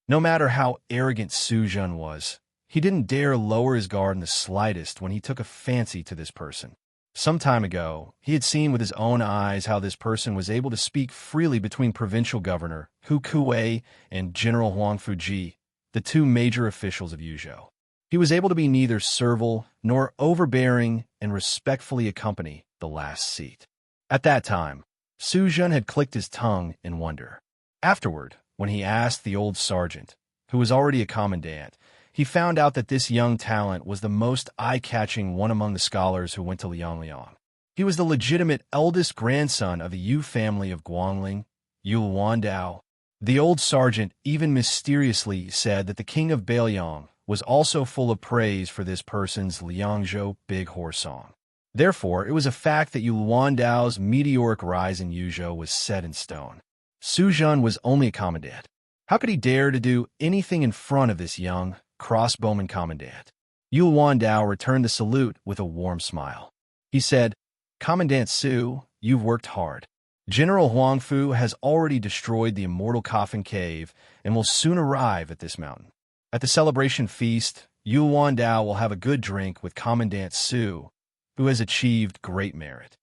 No matter how arrogant Su Zhan was, he didn't dare lower his guard in the slightest when he took a fancy to this person. Some time ago, he had seen with his own eyes how this person was able to speak freely between Provincial Governor Hu Kuei and General Huang Fuji, the two major officials of Yuzhou. He was able to be neither servile nor overbearing and respectfully accompany the last seat. At that time, Su Zhan had clicked his tongue in wonder. Afterward, when he asked the old sergeant, who was already a commandant, he found out that this young talent was the most eye-catching one among the scholars who went to Liangliang. He was the legitimate eldest grandson of the Yu family of Guangling, Yu Wandao. The old sergeant even mysteriously said that the king of Beiliang was also full of praise for this person's Liangzhou big horse song. Therefore, it was a fact that Yu Wandao's meteoric rise in Yuzhou was set in stone. Su Zhan was only a commandant. How could he dare to do anything in front of this young crossbowman commandant? Yu Wandao returned the salute with a warm smile. He said, "Commandant Su, you've worked hard. General Huangfu has already destroyed the Immortal Coffin Cave and will soon arrive at this mountain. At the celebration feast, Yu Wandao will have a good drink with Commandant Su, who has achieved great merit."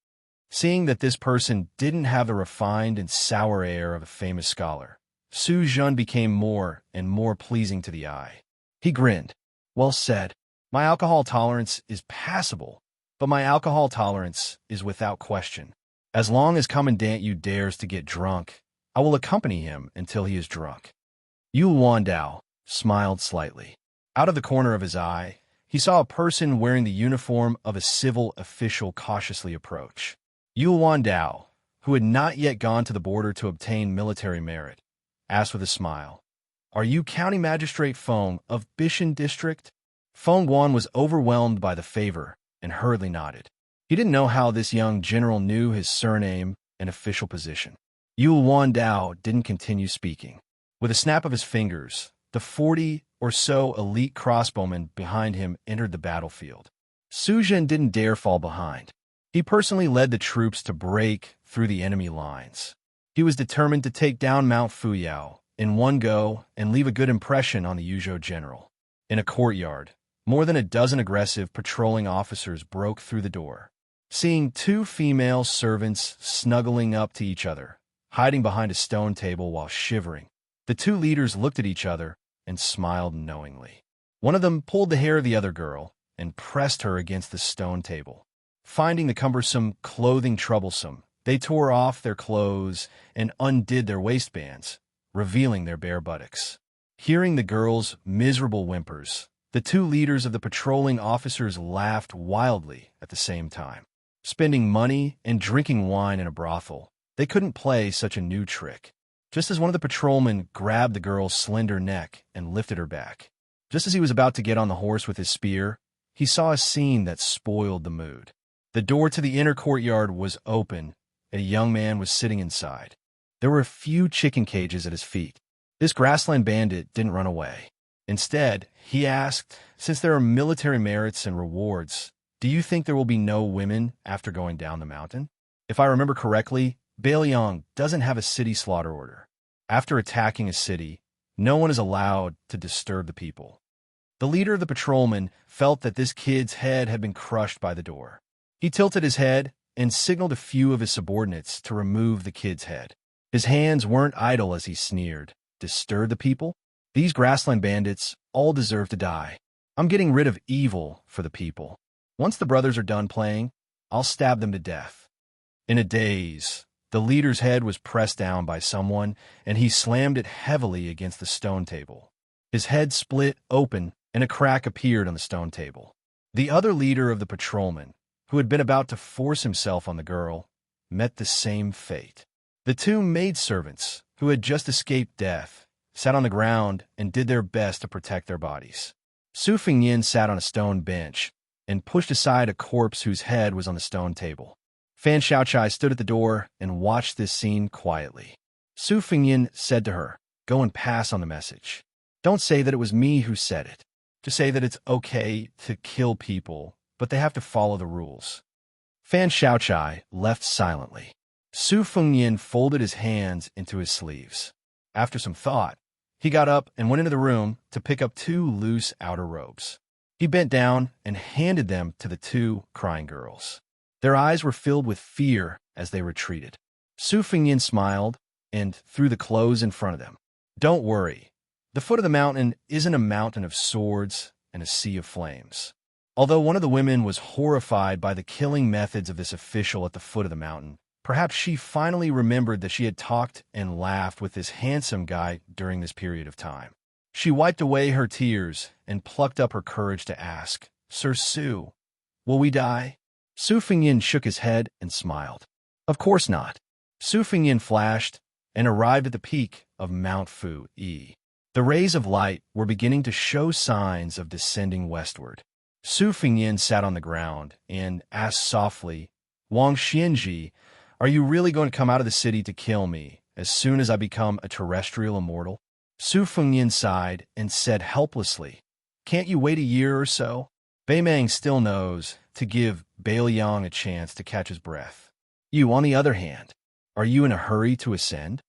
Seeing that this person didn't have the refined and sour air of a famous scholar, Su Zhan became more and more pleasing to the eye. He grinned. "Well said. My alcohol tolerance is passable, but my alcohol tolerance is without question. As long as Commandant Yu dares to get drunk, I will accompany him until he is drunk." Yu Wandao smiled slightly. Out of the corner of his eye, he saw a person wearing the uniform of a civil official cautiously approach. Yu Wandao, who had not yet gone to the border to obtain military merit, asked with a smile, "Are you County Magistrate Feng of Bishan District?" Feng Guan was overwhelmed by the favor and hurriedly nodded. He didn't know how this young general knew his surname and official position. Yu Wandao didn't continue speaking. With a snap of his fingers, the 40 or so elite crossbowmen behind him entered the battlefield. Su Zhan didn't dare fall behind. He personally led the troops to break through the enemy lines. He was determined to take down Mount Fuyao in one go and leave a good impression on the Yuzhou general. In a courtyard, more than a dozen aggressive patrolling officers broke through the door. Seeing two female servants snuggling up to each other, hiding behind a stone table while shivering, the two leaders looked at each other and smiled knowingly. One of them pulled the hair of the other girl and pressed her against the stone table. Finding the cumbersome clothing troublesome, they tore off their clothes and undid their waistbands, revealing their bare buttocks. Hearing the girl's miserable whimpers, the two leaders of the patrolling officers laughed wildly at the same time. Spending money and drinking wine in a brothel, they couldn't play such a new trick. Just as one of the patrolmen grabbed the girl's slender neck and lifted her back, just as he was about to get on the horse with his spear, he saw a scene that spoiled the mood. The door to the inner courtyard was open, and a young man was sitting inside. There were a few chicken cages at his feet. This grassland bandit didn't run away. Instead, he asked, since there are military merits and rewards, do you think there will be no women after going down the mountain? If I remember correctly, Bailiang doesn't have a city slaughter order. After attacking a city, no one is allowed to disturb the people. The leader of the patrolmen felt that this kid's head had been crushed by the door. He tilted his head and signaled a few of his subordinates to remove the kid's head. His hands weren't idle as he sneered. Disturb the people? These grassland bandits all deserve to die. I'm getting rid of evil for the people. Once the brothers are done playing, I'll stab them to death. In a daze, the leader's head was pressed down by someone, and he slammed it heavily against the stone table. His head split open, and a crack appeared on the stone table. The other leader of the patrolmen, who had been about to force himself on the girl, met the same fate. The two maidservants, who had just escaped death, sat on the ground and did their best to protect their bodies. Su Fengyin sat on a stone bench and pushed aside a corpse whose head was on the stone table. Fan Xiaochai stood at the door and watched this scene quietly. Su Fengyin said to her, "Go and pass on the message. Don't say that it was me who said it. Just say that it's okay to kill people, but they have to follow the rules." Fan Xiaochai left silently. Su Fengyin folded his hands into his sleeves. After some thought, he got up and went into the room to pick up two loose outer robes. He bent down and handed them to the two crying girls. Their eyes were filled with fear as they retreated. Su Fengyin smiled and threw the clothes in front of them. "Don't worry. The foot of the mountain isn't a mountain of swords and a sea of flames." Although one of the women was horrified by the killing methods of this official at the foot of the mountain, perhaps she finally remembered that she had talked and laughed with this handsome guy during this period of time. She wiped away her tears and plucked up her courage to ask, "Sir Su, will we die?" Su Fengyin shook his head and smiled. "Of course not." Su Fengyin flashed and arrived at the peak of Mount Fu Yi. The rays of light were beginning to show signs of descending westward. Su Fengyin sat on the ground and asked softly, "Wang Xianji, are you really going to come out of the city to kill me as soon as I become a terrestrial immortal?" Su Fengyin sighed and said helplessly, "Can't you wait a year or so?" Beimang still knows to give Bailiang a chance to catch his breath. You, on the other hand, are you in a hurry to ascend?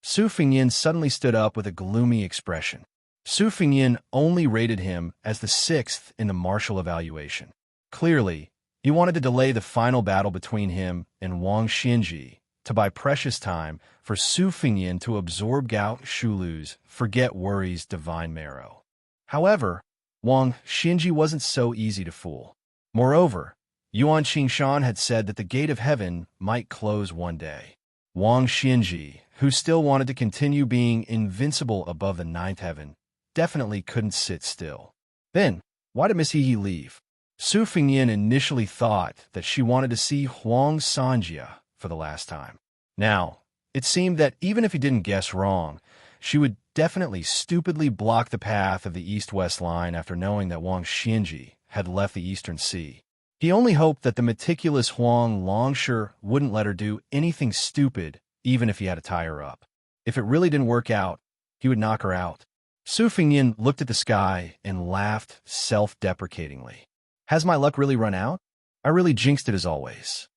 Su Fengyin suddenly stood up with a gloomy expression. Su Fengyin only rated him as the 6th in the martial evaluation. Clearly, he wanted to delay the final battle between him and Wang Xianji to buy precious time for Su Fengyin to absorb Gao Shulu's Forget Worry's divine marrow. However, Wang Xianji wasn't so easy to fool. Moreover, Yuan Qingshan had said that the gate of heaven might close one day. Wang Xianji, who still wanted to continue being invincible above the 9th heaven, definitely couldn't sit still. Then, why did Miss Hehe leave? Su Fengyin initially thought that she wanted to see Huang Sanjia for the last time. Now, it seemed that even if he didn't guess wrong, she would definitely stupidly block the path of the east-west line after knowing that Wang Xianji had left the Eastern Sea. He only hoped that the meticulous Huang Longsher wouldn't let her do anything stupid, even if he had to tie her up. If it really didn't work out, he would knock her out. Su Fengyin looked at the sky and laughed self-deprecatingly. Has my luck really run out? I really jinxed it as always.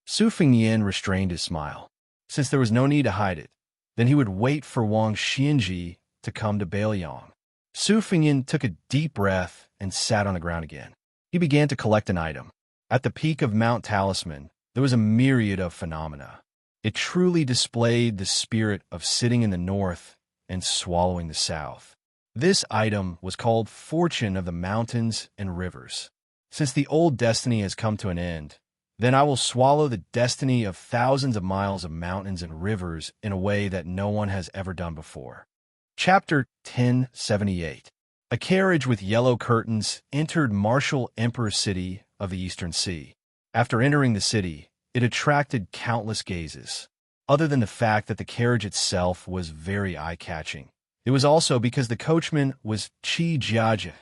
Su Fengyin restrained his smile. Since there was no need to hide it, then he would wait for Wang Xianji to come to Bailiang. Su Fengyan took a deep breath and sat on the ground again. He began to collect an item. At the peak of Mount Talisman, there was a myriad of phenomena. It truly displayed the spirit of sitting in the north and swallowing the south. This item was called Fortune of the Mountains and Rivers. Since the old destiny has come to an end, then I will swallow the destiny of thousands of miles of mountains and rivers in a way that no one has ever done before. Chapter 1078. A carriage with yellow curtains entered Martial Emperor City of the Eastern Sea. After entering the city, it attracted countless gazes. Other than the fact that the carriage itself was very eye-catching, it was also because the coachman was Xianxia,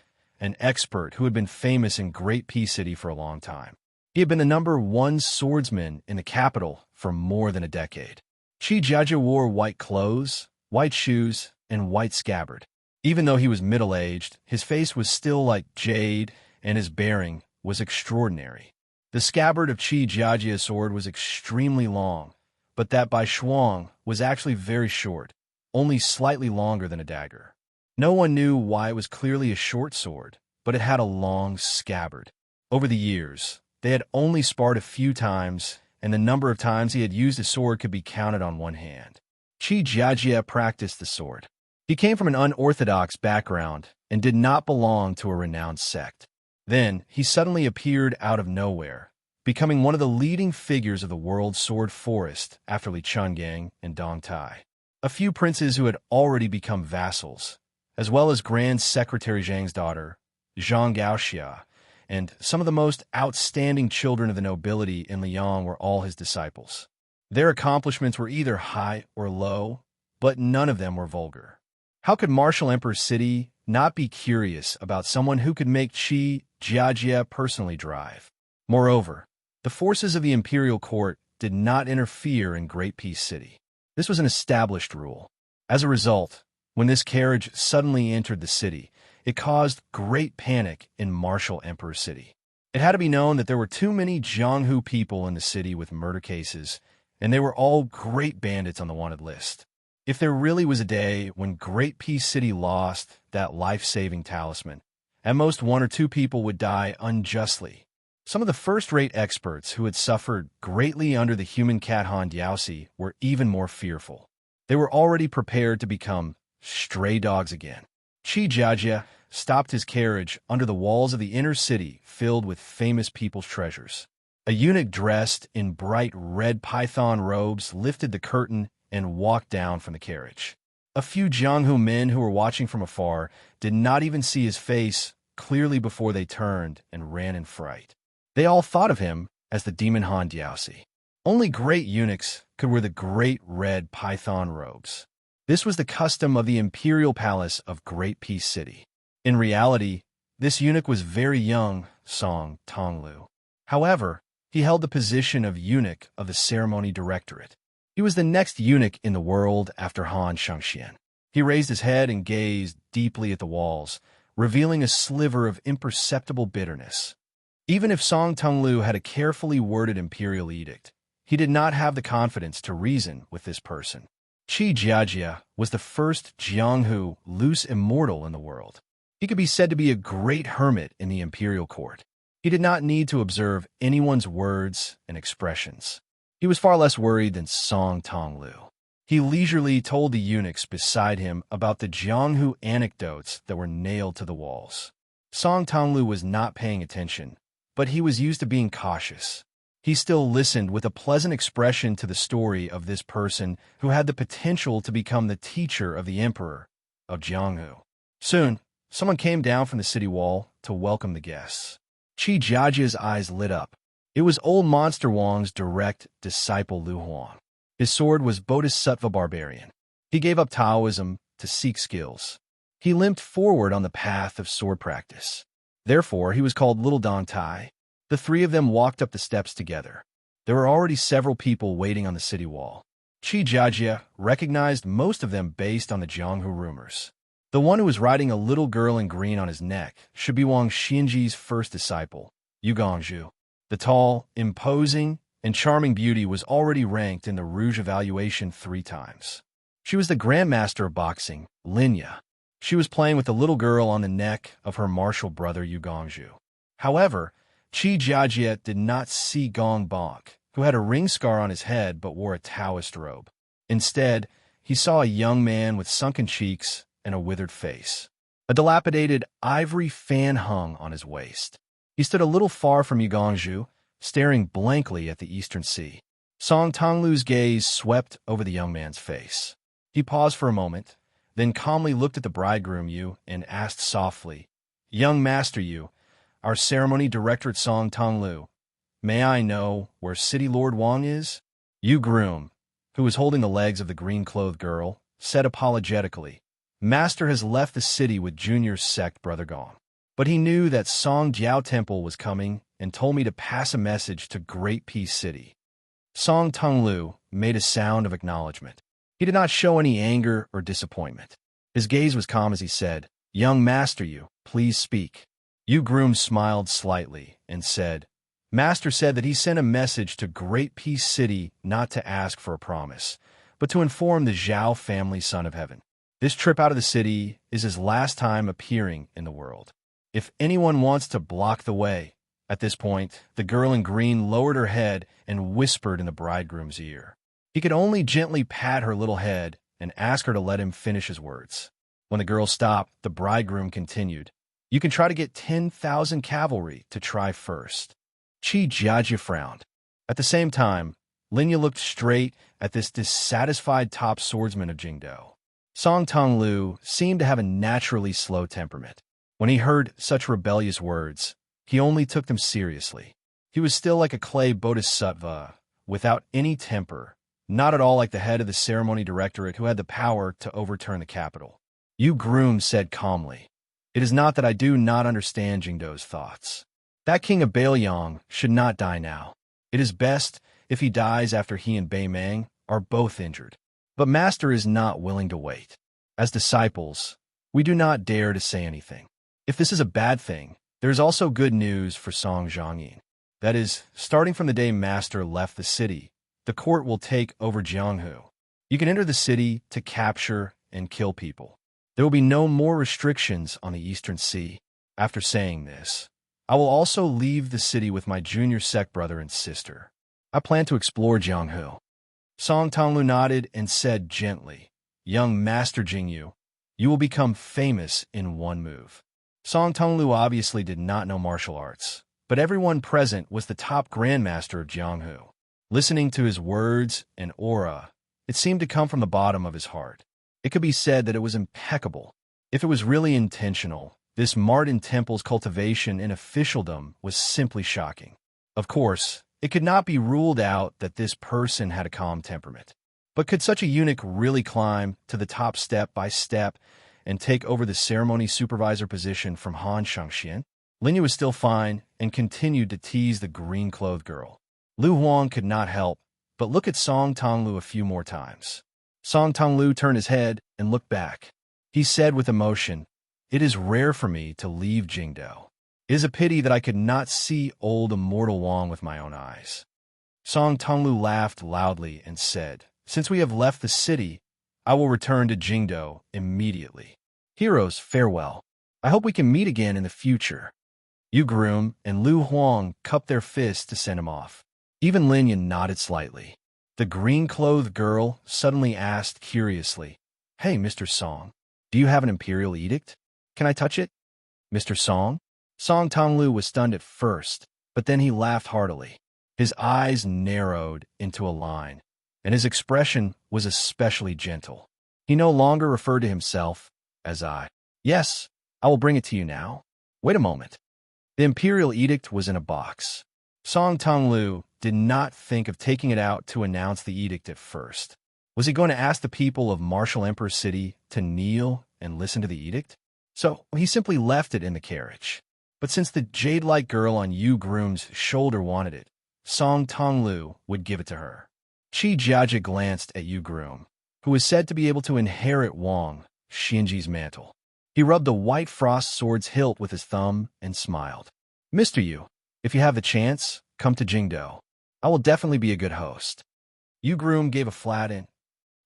an expert who had been famous in Great Peace City for a long time. He had been the #1 swordsman in the capital for more than a decade. Xianxia wore white clothes, white shoes, and white scabbard. Even though he was middle-aged, his face was still like jade, and his bearing was extraordinary. The scabbard of Xianxia's sword was extremely long, but that by Shuang was actually very short, only slightly longer than a dagger. No one knew why it was clearly a short sword, but it had a long scabbard. Over the years, they had only sparred a few times, and the number of times he had used his sword could be counted on one hand. Xianxia practiced the sword. He came from an unorthodox background and did not belong to a renowned sect. Then, he suddenly appeared out of nowhere, becoming one of the leading figures of the world's sword forest after Li Chungang and Dong Tai. A few princes who had already become vassals, as well as Grand Secretary Zhang's daughter, Xianxia, and some of the most outstanding children of the nobility in Liang were all his disciples. Their accomplishments were either high or low, but none of them were vulgar. How could Martial Emperor City not be curious about someone who could make Xianxia personally drive? Moreover, the forces of the imperial court did not interfere in Great Peace City. This was an established rule. As a result, when this carriage suddenly entered the city, it caused great panic in Martial Emperor City. It had to be known that there were too many Jianghu people in the city with murder cases, and they were all great bandits on the wanted list. If there really was a day when Great Peace City lost that life-saving talisman, at most 1 or 2 people would die unjustly. Some of the first-rate experts who had suffered greatly under the human cat Han Diaosi were even more fearful. They were already prepared to become stray dogs again. Xianxia stopped his carriage under the walls of the inner city filled with famous people's treasures. A eunuch dressed in bright red python robes lifted the curtain and walked down from the carriage. A few Jianghu men who were watching from afar did not even see his face clearly before they turned and ran in fright. They all thought of him as the demon Han Diaosi. Only great eunuchs could wear the great red python robes. This was the custom of the imperial palace of Great Peace City. In reality, this eunuch was very young Song Tonglu. However, he held the position of eunuch of the ceremony directorate. He was the next eunuch in the world after Han Xianxian. He raised his head and gazed deeply at the walls, revealing a sliver of imperceptible bitterness. Even if Song Tonglu had a carefully worded imperial edict, he did not have the confidence to reason with this person. Xianxia was the first Jianghu loose immortal in the world. He could be said to be a great hermit in the imperial court. He did not need to observe anyone's words and expressions. He was far less worried than Song Tonglu. He leisurely told the eunuchs beside him about the Jianghu anecdotes that were nailed to the walls. Song Tonglu was not paying attention, but he was used to being cautious. He still listened with a pleasant expression to the story of this person who had the potential to become the teacher of the emperor of Jianghu. Soon, someone came down from the city wall to welcome the guests. Xianxia's eyes lit up. It was old Monster Wang's direct disciple Lu Huang. His sword was Bodhisattva Barbarian. He gave up Taoism to seek skills. He limped forward on the path of sword practice. Therefore, he was called Little Dong Tai. The 3 of them walked up the steps together. There were already several people waiting on the city wall. Xianxia recognized most of them based on the Jianghu rumors. The one who was riding a little girl in green on his neck should be Wang Xinji's first disciple, Yu Gongzhu. The tall, imposing, and charming beauty was already ranked in the Rouge evaluation 3 times. She was the grandmaster of boxing, Linya. She was playing with the little girl on the neck of her martial brother Yu Gongju. However, Qi Jiajie did not see Gong Bonk, who had a ring scar on his head but wore a Taoist robe. Instead, he saw a young man with sunken cheeks and a withered face. A dilapidated ivory fan hung on his waist. He stood a little far from Yu Gongju, staring blankly at the eastern sea. Song Tonglu's gaze swept over the young man's face. He paused for a moment, then calmly looked at the bridegroom Yu and asked softly, "Young Master Yu, our ceremony director at Song Tonglu, may I know where City Lord Wang is?" Yu groom, who was holding the legs of the green-clothed girl, said apologetically, "Master has left the city with Junior sect Brother Gong. But he knew that Song Jiao Temple was coming and told me to pass a message to Great Peace City." Song Tonglu made a sound of acknowledgement. He did not show any anger or disappointment. His gaze was calm as he said, "Young Master Yu, please speak." Yu groom smiled slightly and said, "Master said that he sent a message to Great Peace City not to ask for a promise, but to inform the Zhao family son of heaven. This trip out of the city is his last time appearing in the world. If anyone wants to block the way—" At this point, the girl in green lowered her head and whispered in the bridegroom's ear. He could only gently pat her little head and ask her to let him finish his words. When the girl stopped, the bridegroom continued, "You can try to get 10,000 cavalry to try first." Qi Jiajie frowned. At the same time, Linya looked straight at this dissatisfied top swordsman of Jingdou. Song Tonglu seemed to have a naturally slow temperament. When he heard such rebellious words, he only took them seriously. He was still like a clay bodhisattva, without any temper, not at all like the head of the ceremony directorate who had the power to overturn the capital. Yu groom said calmly, "It is not that I do not understand Jingdou's thoughts. That king of Bailiang should not die now. It is best if he dies after he and Bei Meng are both injured. But Master is not willing to wait. As disciples, we do not dare to say anything. If this is a bad thing, there is also good news for Song Zhongyin. That is, starting from the day Master left the city, the court will take over Jianghu. You can enter the city to capture and kill people. There will be no more restrictions on the Eastern Sea. After saying this, I will also leave the city with my junior sect brother and sister. I plan to explore Jianghu." Song Tonglu nodded and said gently, "Young Master Jingyu, you will become famous in one move." Song Tonglu obviously did not know martial arts, but everyone present was the top grandmaster of Jianghu. Listening to his words and aura, it seemed to come from the bottom of his heart. It could be said that it was impeccable. If it was really intentional, this Martin Temple's cultivation in officialdom was simply shocking. Of course, it could not be ruled out that this person had a calm temperament. But could such a eunuch really climb to the top step by step and take over the ceremony supervisor position from Han Xianxia? Linya was still fine and continued to tease the green-clothed girl. Lu Huang could not help but look at Song Tonglu a few more times. Song Tonglu turned his head and looked back. He said with emotion, "It is rare for me to leave Jingdou. It is a pity that I could not see old Immortal Wang with my own eyes." Song Tonglu laughed loudly and said, "Since we have left the city, I will return to Jingdou immediately. Heroes, farewell. I hope we can meet again in the future." Yu groom and Lu Huang cupped their fists to send him off. Even Linya nodded slightly. The green-clothed girl suddenly asked curiously, "Hey, Mr. Song, do you have an imperial edict? Can I touch it?" "Mr. Song?" Song Tonglu was stunned at first, but then he laughed heartily. His eyes narrowed into a line, and his expression was especially gentle. He no longer referred to himself as I. "Yes, I will bring it to you now. Wait a moment." The imperial edict was in a box. Song Tonglu did not think of taking it out to announce the edict at first. Was he going to ask the people of Martial Emperor City to kneel and listen to the edict? So he simply left it in the carriage. But since the jade-like girl on Yu groom's shoulder wanted it, Song Tonglu would give it to her. Qi Jiajie glanced at Yu groom, who was said to be able to inherit Wang Xinji's mantle. He rubbed the white frost sword's hilt with his thumb and smiled. "Mr. Yu, if you have the chance, come to Jingdou. I will definitely be a good host." Yu groom gave a flat in.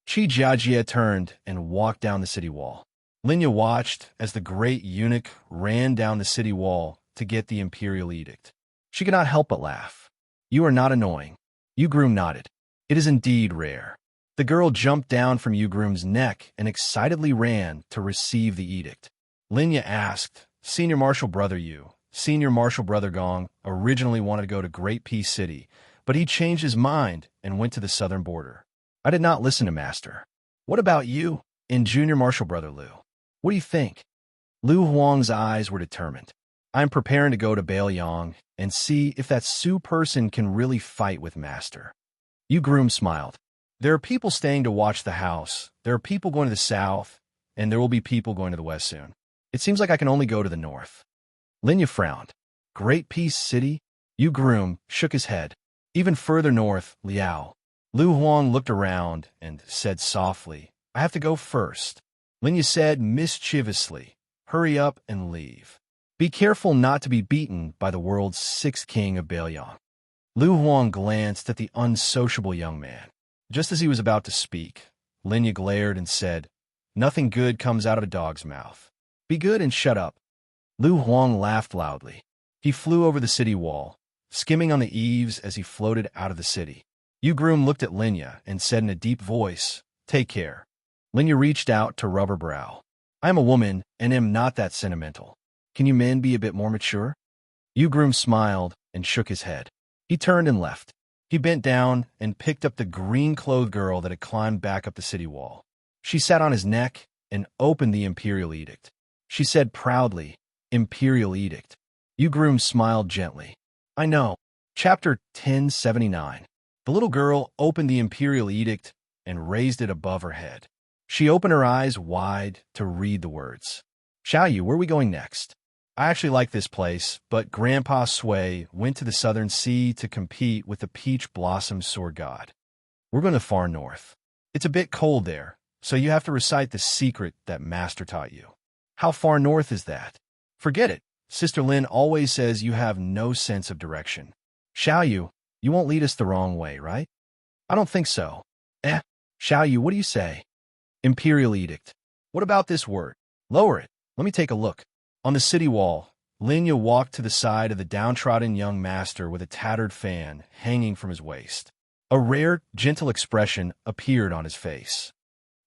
Qi Jiajie turned and walked down the city wall. Linya watched as the great eunuch ran down the city wall to get the imperial edict. She could not help but laugh. You are not annoying. Ugroom nodded. It is indeed rare. The girl jumped down from Ugroom's neck and excitedly ran to receive the edict. Linya asked, Senior Marshal Brother Senior Marshal Brother Gong originally wanted to go to Great Peace City, but he changed his mind and went to the southern border. I did not listen to Master. What about you and Junior Marshal Brother Liu? What do you think? Liu Huang's eyes were determined. I'm preparing to go to Bailiang and see if that Su person can really fight with Master. Ugroom smiled. There are people staying to watch the house, there are people going to the south, and there will be people going to the west soon. It seems like I can only go to the north. Linya frowned. Great Peace City? Ugroom shook his head. Even further north, Liao. Liu Huang looked around and said softly, I have to go first. Linya said mischievously, hurry up and leave. Be careful not to be beaten by the world's sixth king of Bailiang. Liu Huang glanced at the unsociable young man. Just as he was about to speak, Linya glared and said, Nothing good comes out of a dog's mouth. Be good and shut up. Liu Huang laughed loudly. He flew over the city wall, skimming on the eaves as he floated out of the city. Ugroom looked at Linya and said in a deep voice, Take care. Linya reached out to rub her brow. I am a woman and am not that sentimental. Can you men be a bit more mature? Ugroom smiled and shook his head. He turned and left. He bent down and picked up the green-clothed girl that had climbed back up the city wall. She sat on his neck and opened the imperial edict. She said proudly, Imperial Edict. Ugroom smiled gently. I know. Chapter 1079. The little girl opened the imperial edict and raised it above her head. She opened her eyes wide to read the words. Xiaoyu, where are we going next? I actually like this place, but Grandpa Sui went to the southern sea to compete with the peach blossom sword god. We're going to far north. It's a bit cold there, so you have to recite the secret that Master taught you. How far north is that? Forget it. Sister Lin always says you have no sense of direction. Xiaoyu, you won't lead us the wrong way, right? I don't think so. Xiaoyu, what do you say? Imperial Edict. What about this word? Lower it. Let me take a look. On the city wall, Linya walked to the side of the downtrodden young master with a tattered fan hanging from his waist. A rare, gentle expression appeared on his face.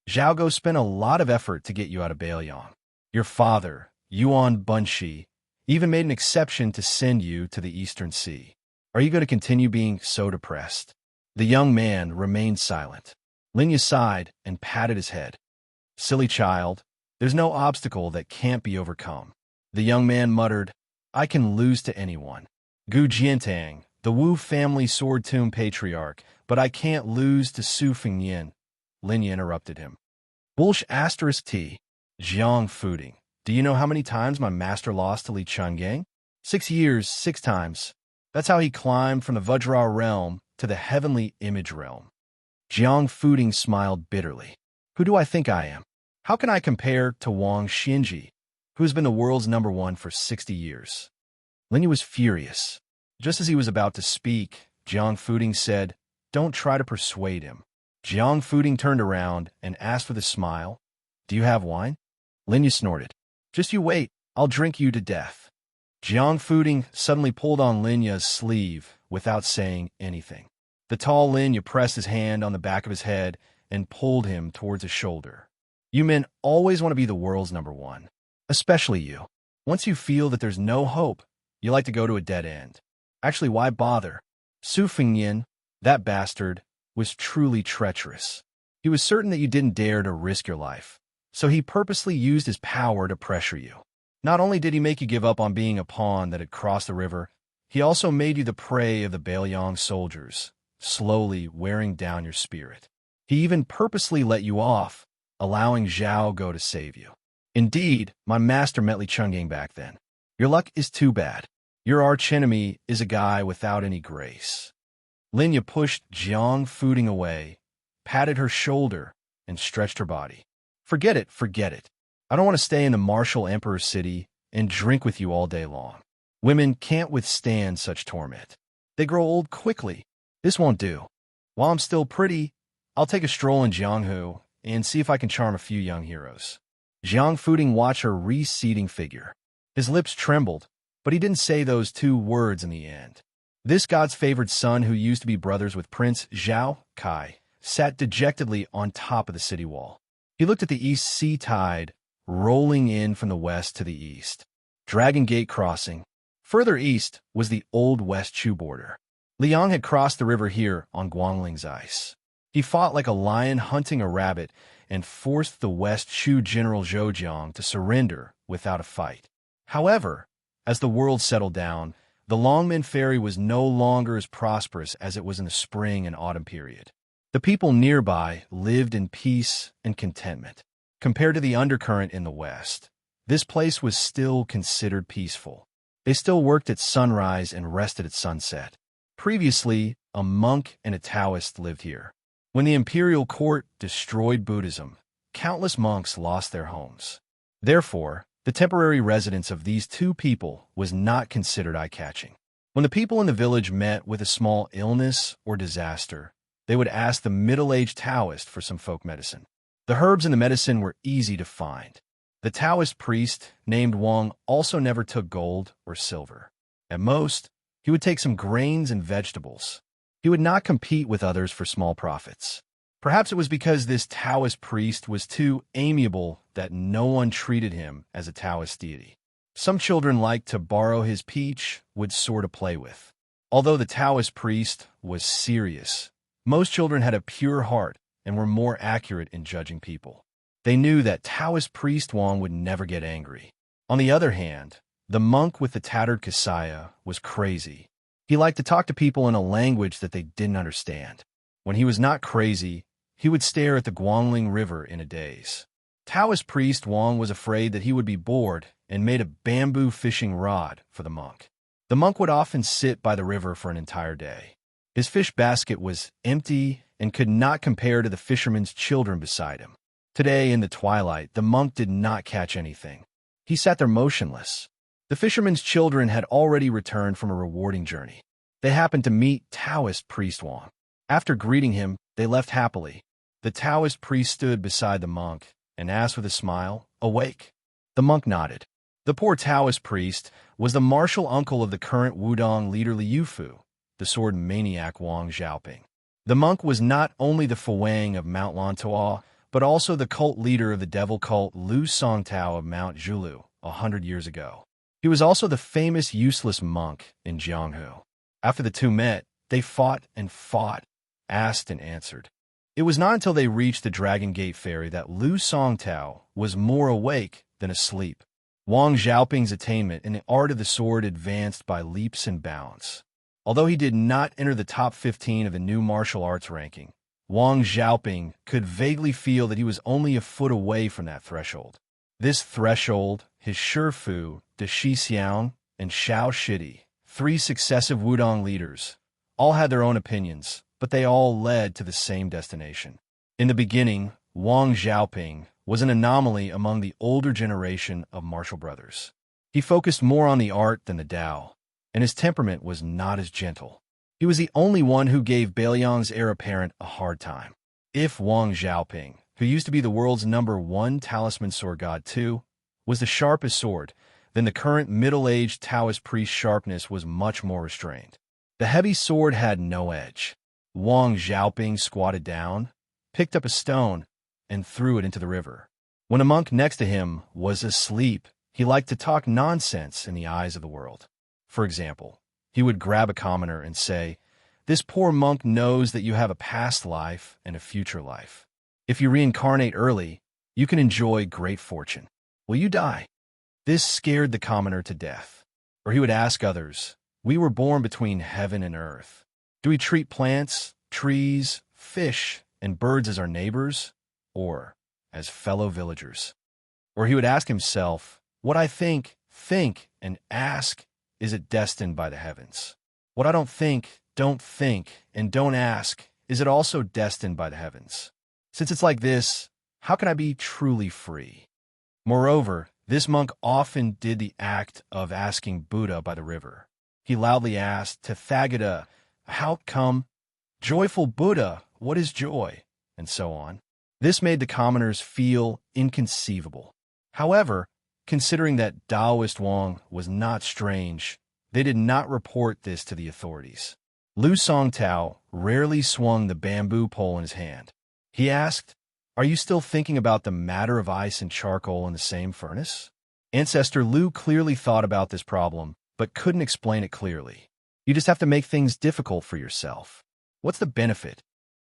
Zhaogo spent a lot of effort to get you out of Bailiang. Your father, Yuan Bunshi, even made an exception to send you to the Eastern Sea. Are you going to continue being so depressed? The young man remained silent. Linya sighed and patted his head. Silly child, there's no obstacle that can't be overcome. The young man muttered, I can lose to anyone. Gu Jiantang, the Wu family sword tomb patriarch, but I can't lose to Su Fengyan. Linya interrupted him. Wulsh ****, Jiang Fuding. Do you know how many times my master lost to Li Changgang? 6 years, 6 times. That's how he climbed from the Vajra realm to the heavenly image realm. Jiang Fuding smiled bitterly. Who do I think I am? How can I compare to Wang Xinji, who has been the world's #1 for 60 years? Linya was furious. Just as he was about to speak, Jiang Fuding said, Don't try to persuade him. Jiang Fuding turned around and asked with a smile, Do you have wine? Linya snorted. Just you wait, I'll drink you to death. Jiang Fuding suddenly pulled on Linya's sleeve without saying anything. The tall Linya pressed his hand on the back of his head and pulled him towards his shoulder. You men always want to be the world's #1. Especially you. Once you feel that there's no hope, you like to go to a dead end. Actually, why bother? Su Fengyan, that bastard, was truly treacherous. He was certain that you didn't dare to risk your life, so he purposely used his power to pressure you. Not only did he make you give up on being a pawn that had crossed the river, he also made you the prey of the Bailiang soldiers, slowly wearing down your spirit. He even purposely let you off, allowing Zhaogo to save you. Indeed, my master met Li Changgang back then. Your luck is too bad. Your archenemy is a guy without any grace. Linya pushed Jiang Fuding away, patted her shoulder, and stretched her body. Forget it, forget it. I don't want to stay in the martial emperor's city and drink with you all day long. Women can't withstand such torment. They grow old quickly. This won't do. While I'm still pretty, I'll take a stroll in Jianghu and see if I can charm a few young heroes. Jiang Fuding watched her receding figure. His lips trembled, but he didn't say those two words in the end. This god's favored son, who used to be brothers with Prince Zhao Kai, sat dejectedly on top of the city wall. He looked at the east sea tide, rolling in from the west to the east. Dragon Gate crossing. Further east was the old West Chu border. Liang had crossed the river here on Guangling's ice. He fought like a lion hunting a rabbit and forced the West Chu general Zhoujiang to surrender without a fight. However, as the world settled down, the Longmen Ferry was no longer as prosperous as it was in the spring and autumn period. The people nearby lived in peace and contentment. Compared to the undercurrent in the west, this place was still considered peaceful. They still worked at sunrise and rested at sunset. Previously, a monk and a Taoist lived here. When the imperial court destroyed Buddhism, countless monks lost their homes. Therefore, the temporary residence of these two people was not considered eye-catching. When the people in the village met with a small illness or disaster, they would ask the middle-aged Taoist for some folk medicine. The herbs and the medicine were easy to find. The Taoist priest, named Wang, also never took gold or silver. At most, he would take some grains and vegetables. He would not compete with others for small profits. Perhaps it was because this Taoist priest was too amiable that no one treated him as a Taoist deity. Some children liked to borrow his peach with sword to play with. Although the Taoist priest was serious, most children had a pure heart and were more accurate in judging people. They knew that Taoist priest Wang would never get angry. On the other hand, the monk with the tattered kasaya was crazy. He liked to talk to people in a language that they didn't understand. When he was not crazy, he would stare at the Guangling River in a daze. Taoist priest Wang was afraid that he would be bored and made a bamboo fishing rod for the monk. The monk would often sit by the river for an entire day. His fish basket was empty and could not compare to the fishermen's children beside him. Today, in the twilight, the monk did not catch anything. He sat there motionless. The fishermen's children had already returned from a rewarding journey. They happened to meet Taoist priest Wang. After greeting him, they left happily. The Taoist priest stood beside the monk and asked with a smile, "Awake?" The monk nodded. The poor Taoist priest was the martial uncle of the current Wudong leader Liu Fu, the sword maniac Wang Xiaoping. The monk was not only the Fuwang of Mount Lantuo, but also the cult leader of the devil cult Lu Songtao of Mount Zhulu 100 years ago. He was also the famous useless monk in Jianghu. After the two met, they fought and fought, asked and answered. It was not until they reached the Dragon Gate Ferry that Lu Songtao was more awake than asleep. Wang Xiaoping's attainment in the art of the sword advanced by leaps and bounds. Although he did not enter the top 15 of the new martial arts ranking, Wang Xiaoping could vaguely feel that he was only a foot away from that threshold. This threshold, his Shifu, De Xixiang, and Xiao Shidi, three successive Wudong leaders, all had their own opinions, but they all led to the same destination. In the beginning, Wang Xiaoping was an anomaly among the older generation of martial brothers. He focused more on the art than the Tao, and his temperament was not as gentle. He was the only one who gave Beiliang's heir apparent a hard time. If Wang Xiaoping, who used to be the world's #1 talisman sword god too, was the sharpest sword, then the current middle-aged Taoist priest's sharpness was much more restrained. The heavy sword had no edge. Wang Xiaoping squatted down, picked up a stone, and threw it into the river. When a monk next to him was asleep, he liked to talk nonsense in the eyes of the world. For example, he would grab a commoner and say, "This poor monk knows that you have a past life and a future life. If you reincarnate early, you can enjoy great fortune. Will you die?" This scared the commoner to death. Or he would ask others, "We were born between heaven and earth. Do we treat plants, trees, fish, and birds as our neighbors, or as fellow villagers?" Or he would ask himself, "What I think, and ask, is it destined by the heavens? What I don't think, and don't ask, is it also destined by the heavens? Since it's like this, how can I be truly free?" Moreover, this monk often did the act of asking Buddha by the river. He loudly asked Tathagata, "How come?" "Joyful Buddha, what is joy?" and so on. This made the commoners feel inconceivable. However, considering that Taoist Wang was not strange, they did not report this to the authorities. Lu Songtao rarely swung the bamboo pole in his hand. He asked, "Are you still thinking about the matter of ice and charcoal in the same furnace?" Ancestor Lu clearly thought about this problem, but couldn't explain it clearly. You just have to make things difficult for yourself. What's the benefit?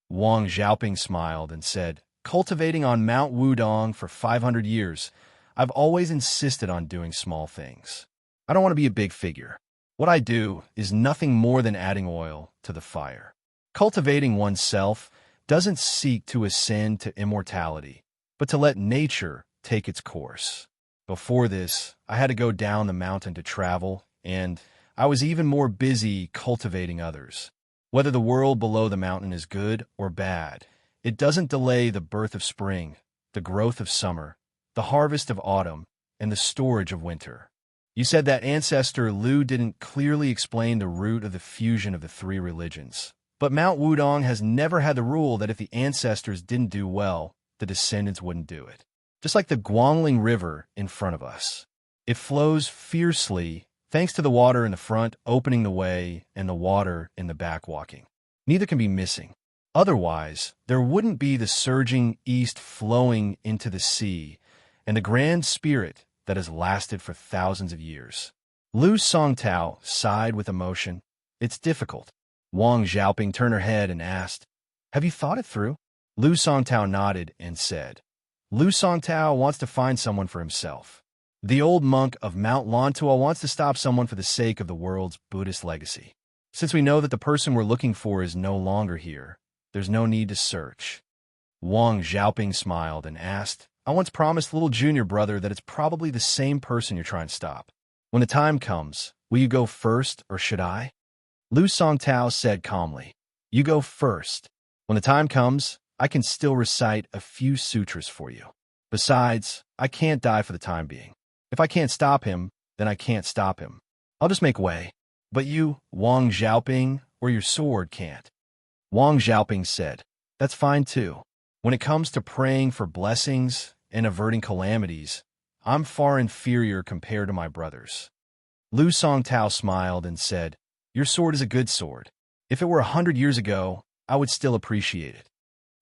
Wang Xiaoping smiled and said, "Cultivating on Mount Wudong for 500 years, I've always insisted on doing small things. I don't want to be a big figure. What I do is nothing more than adding oil to the fire. Cultivating oneself doesn't seek to ascend to immortality, but to let nature take its course. Before this, I had to go down the mountain to travel, and I was even more busy cultivating others. Whether the world below the mountain is good or bad, it doesn't delay the birth of spring, the growth of summer, the harvest of autumn, and the storage of winter." You said that Ancestor Lu didn't clearly explain the root of the fusion of the three religions. But Mount Wudong has never had the rule that if the ancestors didn't do well, the descendants wouldn't do it. Just like the Guangling River in front of us. It flows fiercely, thanks to the water in the front opening the way and the water in the back walking. Neither can be missing. Otherwise, there wouldn't be the surging east flowing into the sea and the grand spirit that has lasted for thousands of years. Lu Songtao sighed with emotion. It's difficult. Wang Xiaoping turned her head and asked, "Have you thought it through?" Lu Songtao nodded and said, "Lu Songtao wants to find someone for himself. The old monk of Mount Lantua wants to stop someone for the sake of the world's Buddhist legacy. Since we know that the person we're looking for is no longer here, there's no need to search." Wang Xiaoping smiled and asked, "I once promised little junior brother that it's probably the same person you're trying to stop. When the time comes, will you go first or should I?" Lu Songtao said calmly, "You go first. When the time comes, I can still recite a few sutras for you. Besides, I can't die for the time being. If I can't stop him, then I can't stop him. I'll just make way. But you, Wang Xiaoping, or your sword can't." Wang Xiaoping said, "That's fine too. When it comes to praying for blessings and averting calamities, I'm far inferior compared to my brothers." Lu Songtao smiled and said, "Your sword is a good sword. If it were 100 years ago, I would still appreciate it."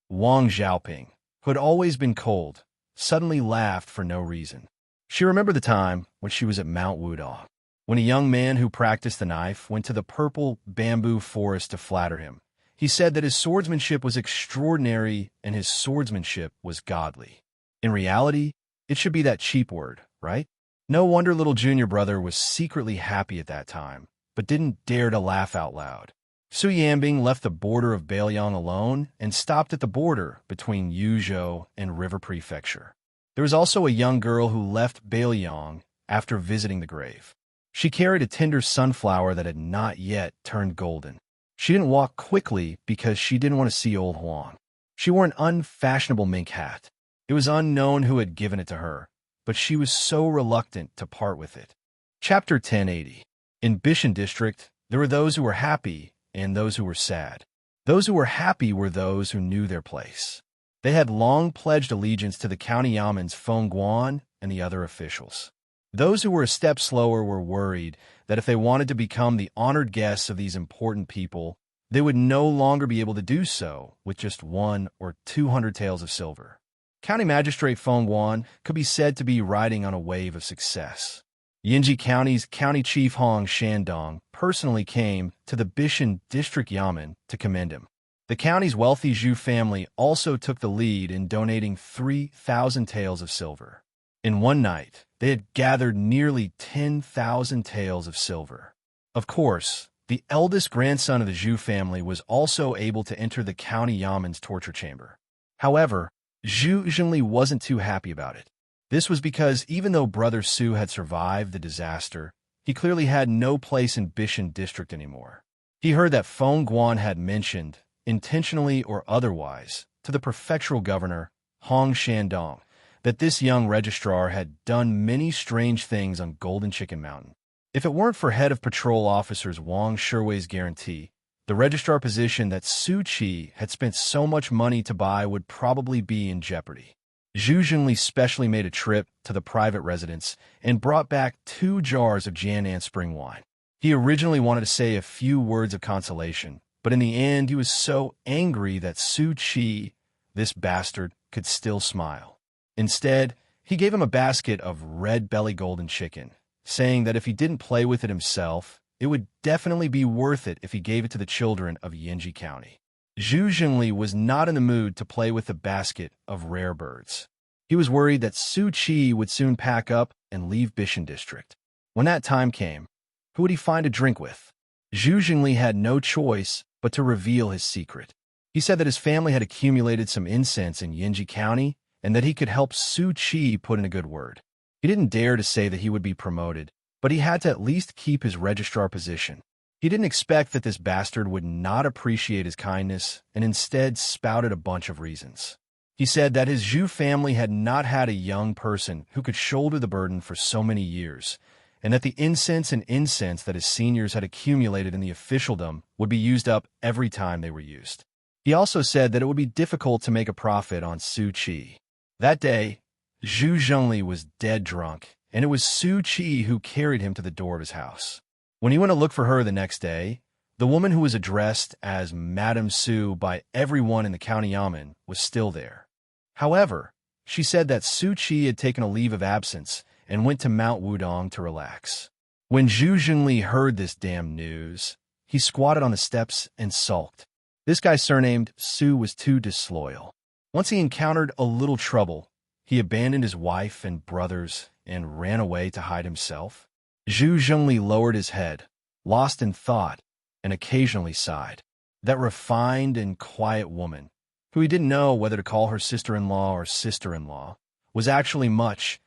Wang Xiaoping, who had always been cold, suddenly laughed for no reason. She remembered the time when she was at Mount Wudong, when a young man who practiced the knife went to the purple bamboo forest to flatter him. He said that his swordsmanship was extraordinary and his swordsmanship was godly. In reality, it should be that cheap word, right? No wonder little junior brother was secretly happy at that time, but didn't dare to laugh out loud. Su Yanbing left the border of Beiliang alone and stopped at the border between Yuzhou and River Prefecture. There was also a young girl who left Beiliang after visiting the grave. She carried a tender sunflower that had not yet turned golden. She didn't walk quickly because she didn't want to see old Huang. She wore an unfashionable mink hat. It was unknown who had given it to her, but she was so reluctant to part with it. Chapter 1080. In Bishan District, there were those who were happy and those who were sad. Those who were happy were those who knew their place. They had long pledged allegiance to the county yamens Feng Guan and the other officials. Those who were a step slower were worried that if they wanted to become the honored guests of these important people, they would no longer be able to do so with just 1 or 200 taels of silver. County Magistrate Feng Guan could be said to be riding on a wave of success. Yinji County's County Chief Hong Shandong personally came to the Bishan District Yamen to commend him. The county's wealthy Zhu family also took the lead in donating 3,000 taels of silver. In one night, they had gathered nearly 10,000 taels of silver. Of course, the eldest grandson of the Zhu family was also able to enter the county yamen's torture chamber. However, Zhu Zhengli wasn't too happy about it. This was because even though Brother Su had survived the disaster, he clearly had no place in Bishan District anymore. He heard that Feng Guan had mentioned, intentionally or otherwise, to the prefectural governor, Hong Shandong, that this young registrar had done many strange things on Golden Chicken Mountain. If it weren't for head of patrol officers Wang Sherwei's guarantee, the registrar position that Su Qi had spent so much money to buy would probably be in jeopardy. Zhu Zhengli specially made a trip to the private residence and brought back 2 jars of Jianan spring wine. He originally wanted to say a few words of consolation, but in the end he was so angry that Su Qi, this bastard, could still smile. Instead, he gave him a basket of red-belly golden chicken, saying that if he didn't play with it himself, it would definitely be worth it if he gave it to the children of Yinji County. Zhu Zhengli was not in the mood to play with the basket of rare birds. He was worried that Su Qi would soon pack up and leave Bishan District. When that time came, who would he find a drink with? Zhu Zhengli had no choice but to reveal his secret. He said that his family had accumulated some incense in Yinji County and that he could help Su Qi put in a good word. He didn't dare to say that he would be promoted, but he had to at least keep his registrar position. He didn't expect that this bastard would not appreciate his kindness and instead spouted a bunch of reasons. He said that his Zhu family had not had a young person who could shoulder the burden for so many years, and that the incense that his seniors had accumulated in the officialdom would be used up every time they were used. He also said that it would be difficult to make a profit on Su Qi. That day, Zhu Zhengli was dead drunk, and it was Su Qi who carried him to the door of his house. When he went to look for her the next day, the woman who was addressed as Madame Su by everyone in the county yamen was still there. However, she said that Su Qi had taken a leave of absence and went to Mount Wudong to relax. When Zhu Zhengli heard this damn news, he squatted on the steps and sulked. This guy surnamed Su was too disloyal. Once he encountered a little trouble, he abandoned his wife and brothers and ran away to hide himself. Zhu Zhengli lowered his head, lost in thought, and occasionally sighed. That refined and quiet woman, who he didn't know whether to call her sister-in-law or sister-in-law, was actually much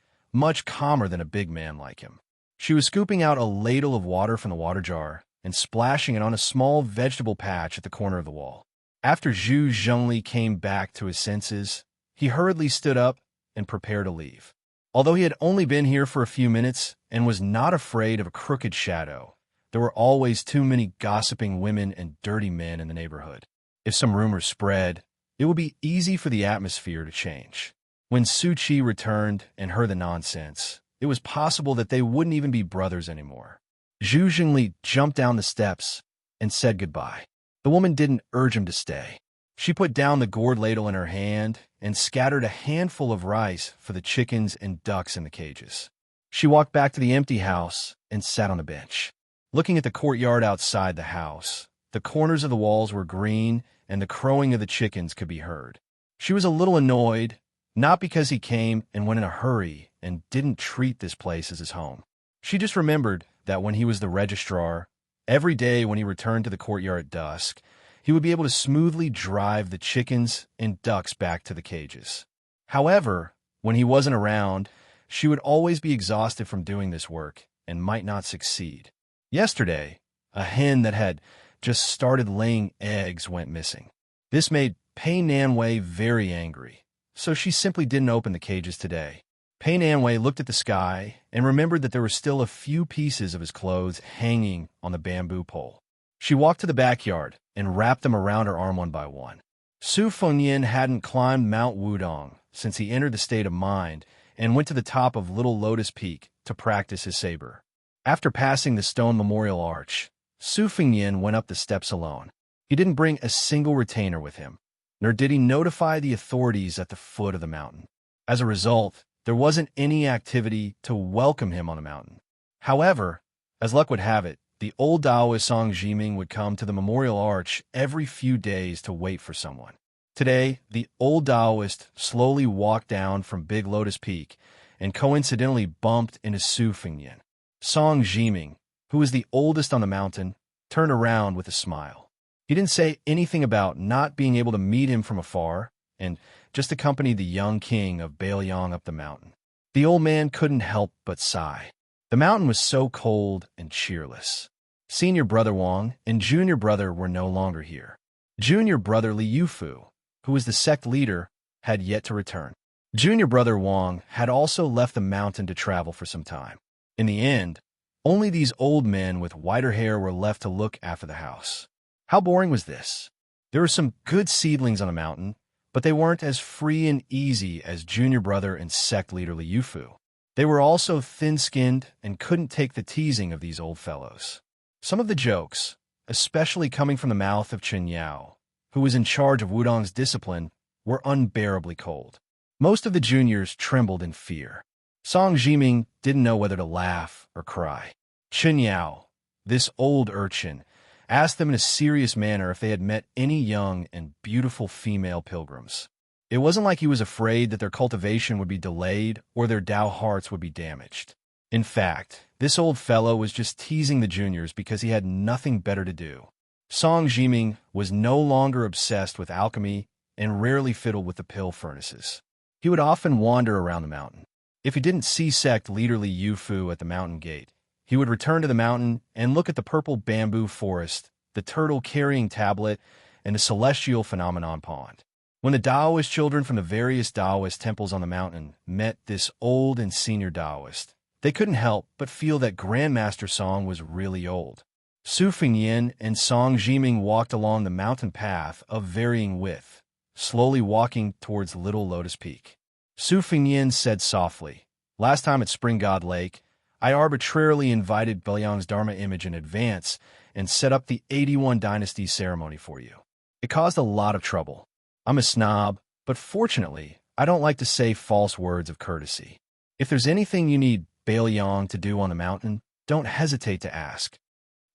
calmer than a big man like him. She was scooping out a ladle of water from the water jar and splashing it on a small vegetable patch at the corner of the wall. After Zhu Zhengli came back to his senses, he hurriedly stood up and prepared to leave. Although he had only been here for a few minutes and was not afraid of a crooked shadow, there were always too many gossiping women and dirty men in the neighborhood. If some rumors spread, it would be easy for the atmosphere to change. When Su Qi returned and heard the nonsense, it was possible that they wouldn't even be brothers anymore. Zhu Zhengli jumped down the steps and said goodbye. The woman didn't urge him to stay. She put down the gourd ladle in her hand and scattered a handful of rice for the chickens and ducks in the cages. She walked back to the empty house and sat on a bench. Looking at the courtyard outside the house, the corners of the walls were green and the crowing of the chickens could be heard. She was a little annoyed, not because he came and went in a hurry and didn't treat this place as his home. She just remembered that when he was the registrar, every day when he returned to the courtyard at dusk, he would be able to smoothly drive the chickens and ducks back to the cages. However, when he wasn't around, she would always be exhausted from doing this work and might not succeed. Yesterday, a hen that had just started laying eggs went missing. This made Pei Nanwei very angry, so she simply didn't open the cages today. Pei Nanwei looked at the sky and remembered that there were still a few pieces of his clothes hanging on the bamboo pole. She walked to the backyard and wrapped them around her arm one by one. Su Fengyin hadn't climbed Mount Wudong since he entered the state of mind and went to the top of Little Lotus Peak to practice his saber. After passing the stone memorial arch, Su Fengyin went up the steps alone. He didn't bring a single retainer with him, nor did he notify the authorities at the foot of the mountain. As a result, there wasn't any activity to welcome him on the mountain. However, as luck would have it, the old Taoist Song Jiming would come to the memorial arch every few days to wait for someone. Today, the old Taoist slowly walked down from Big Lotus Peak and coincidentally bumped into Su Fengyin. Song Jiming, who was the oldest on the mountain, turned around with a smile. He didn't say anything about not being able to meet him from afar and just accompanied the young king of Bailiang up the mountain. The old man couldn't help but sigh. The mountain was so cold and cheerless. Senior brother Wang and junior brother were no longer here. Junior brother Li Yufu, who was the sect leader, had yet to return. Junior brother Wang had also left the mountain to travel for some time. In the end, only these old men with whiter hair were left to look after the house. How boring was this? There were some good seedlings on the mountain, but they weren't as free and easy as junior brother and sect leader Liu Fu. They were also thin-skinned and couldn't take the teasing of these old fellows. Some of the jokes, especially coming from the mouth of Xianxia, who was in charge of Wudong's discipline, were unbearably cold. Most of the juniors trembled in fear. Song Jiming didn't know whether to laugh or cry. Xianxia, this old urchin, asked them in a serious manner if they had met any young and beautiful female pilgrims. It wasn't like he was afraid that their cultivation would be delayed or their Dao hearts would be damaged. In fact, this old fellow was just teasing the juniors because he had nothing better to do. Song Jiming was no longer obsessed with alchemy and rarely fiddled with the pill furnaces. He would often wander around the mountain. If he didn't see sect leader Liu Fu at the mountain gate, he would return to the mountain and look at the purple bamboo forest, the turtle-carrying tablet, and the celestial phenomenon pond. When the Taoist children from the various Taoist temples on the mountain met this old and senior Taoist, they couldn't help but feel that Grandmaster Song was really old. Su Fengyan and Song Jiming walked along the mountain path of varying width, slowly walking towards Little Lotus Peak. Su Fengyan said softly, "Last time at Spring God Lake, I arbitrarily invited Belyang's Dharma image in advance and set up the 81 Dynasty ceremony for you. It caused a lot of trouble. I'm a snob, but fortunately, I don't like to say false words of courtesy. If there's anything you need Belyang to do on the mountain, don't hesitate to ask."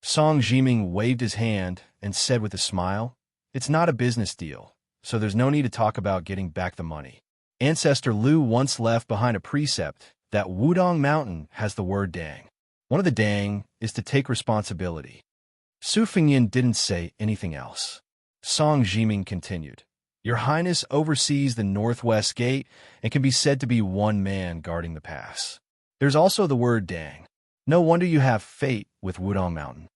Song Jiming waved his hand and said with a smile, "It's not a business deal, so there's no need to talk about getting back the money. Ancestor Lu once left behind a precept that Wudong Mountain has the word dang. One of the dang is to take responsibility." Su Fengyan didn't say anything else. Song Jiming continued, "Your Highness oversees the Northwest Gate and can be said to be one man guarding the pass. There's also the word dang. No wonder you have fate with Wudong Mountain."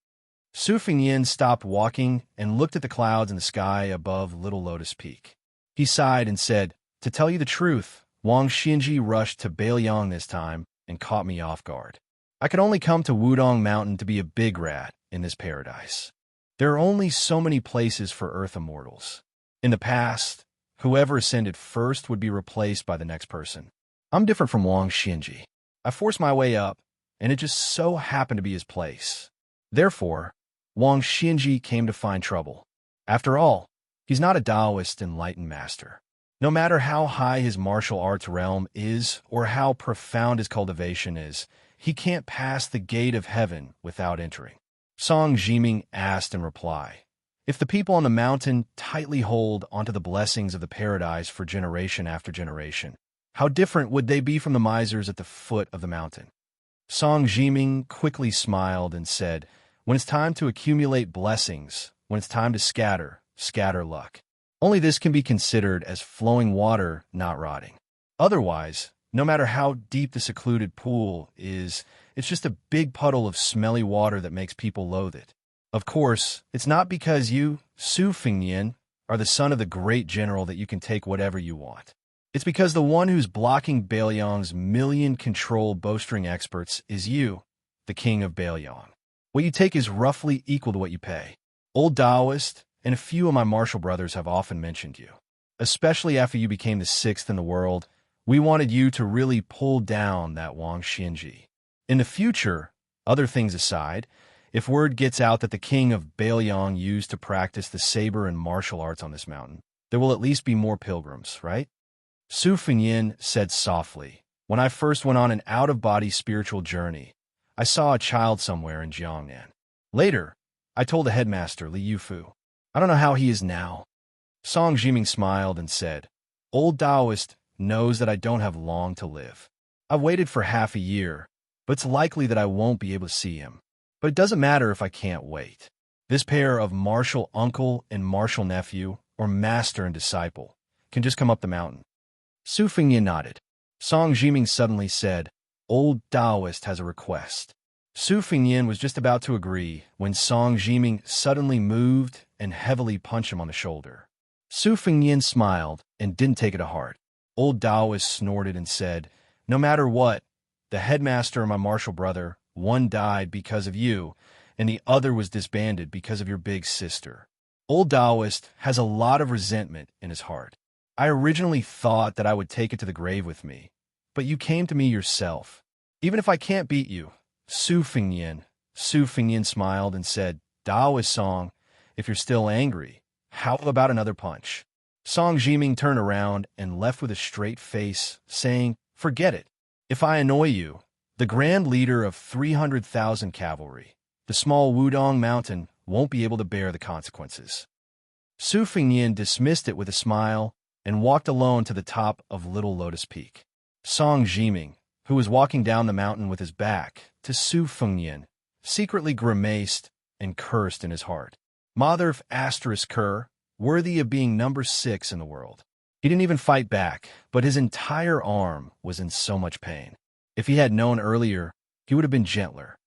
Su Fengyan stopped walking and looked at the clouds in the sky above Little Lotus Peak. He sighed and said, "To tell you the truth, Wang Xinji rushed to Belyang this time and caught me off guard. I could only come to Wudong Mountain to be a big rat in this paradise. There are only so many places for Earth immortals. In the past, whoever ascended first would be replaced by the next person. I'm different from Wang Xinji. I forced my way up, and it just so happened to be his place. Therefore, Wang Xinji came to find trouble. After all, he's not a Taoist enlightened master. No matter how high his martial arts realm is or how profound his cultivation is, he can't pass the gate of heaven without entering." Song Jiming asked in reply, "If the people on the mountain tightly hold onto the blessings of the paradise for generation after generation, how different would they be from the misers at the foot of the mountain?" Song Jiming quickly smiled and said, "When it's time to accumulate blessings, when it's time to scatter, scatter luck. Only this can be considered as flowing water not rotting. Otherwise, no matter how deep the secluded pool is, it's just a big puddle of smelly water that makes people loathe it. Of course, it's not because you, Su Fengyan, are the son of the great general that you can take whatever you want. It's because the one who's blocking Belyang's million-control bowstring experts is you, the king of Belyang. What you take is roughly equal to what you pay. Old Taoist and a few of my martial brothers have often mentioned you. Especially after you became the sixth in the world, we wanted you to really pull down that Wang Xinji. In the future, other things aside, if word gets out that the king of Belyang used to practice the saber and martial arts on this mountain, there will at least be more pilgrims, right?" Su Fengyan said softly, "When I first went on an out-of-body spiritual journey, I saw a child somewhere in Jiangnan. Later, I told the headmaster, Liu Fu. I don't know how he is now." Song Jiming smiled and said, "Old Taoist knows that I don't have long to live. I've waited for half a year, but it's likely that I won't be able to see him. But it doesn't matter if I can't wait. This pair of martial uncle and martial nephew, or master and disciple, can just come up the mountain." Su Fengyan nodded. Song Jiming suddenly said, "Old Taoist has a request." Su Fengyan was just about to agree when Song Jiming suddenly moved and heavily punched him on the shoulder. Su Fengyan smiled and didn't take it to heart. Old Taoist snorted and said, "No matter what, the headmaster and my martial brother, one died because of you, and the other was disbanded because of your big sister. Old Taoist has a lot of resentment in his heart. I originally thought that I would take it to the grave with me, but you came to me yourself. Even if I can't beat you, Su Fingyan. Su Fingyan smiled and said, Daoist Song, if you're still angry, how about another punch? Song Jiming turned around and left with a straight face, saying, Forget it. If I annoy you, the grand leader of 300,000 cavalry, the small Wudong mountain, won't be able to bear the consequences. Su Fingyan dismissed it with a smile and walked alone to the top of Little Lotus Peak. Song Jiming, who was walking down the mountain with his back to Su Fingyan, secretly grimaced and cursed in his heart. Mother of asterisk cur, worthy of being number 6 in the world. He didn't even fight back, but his entire arm was in so much pain. If he had known earlier, he would have been gentler.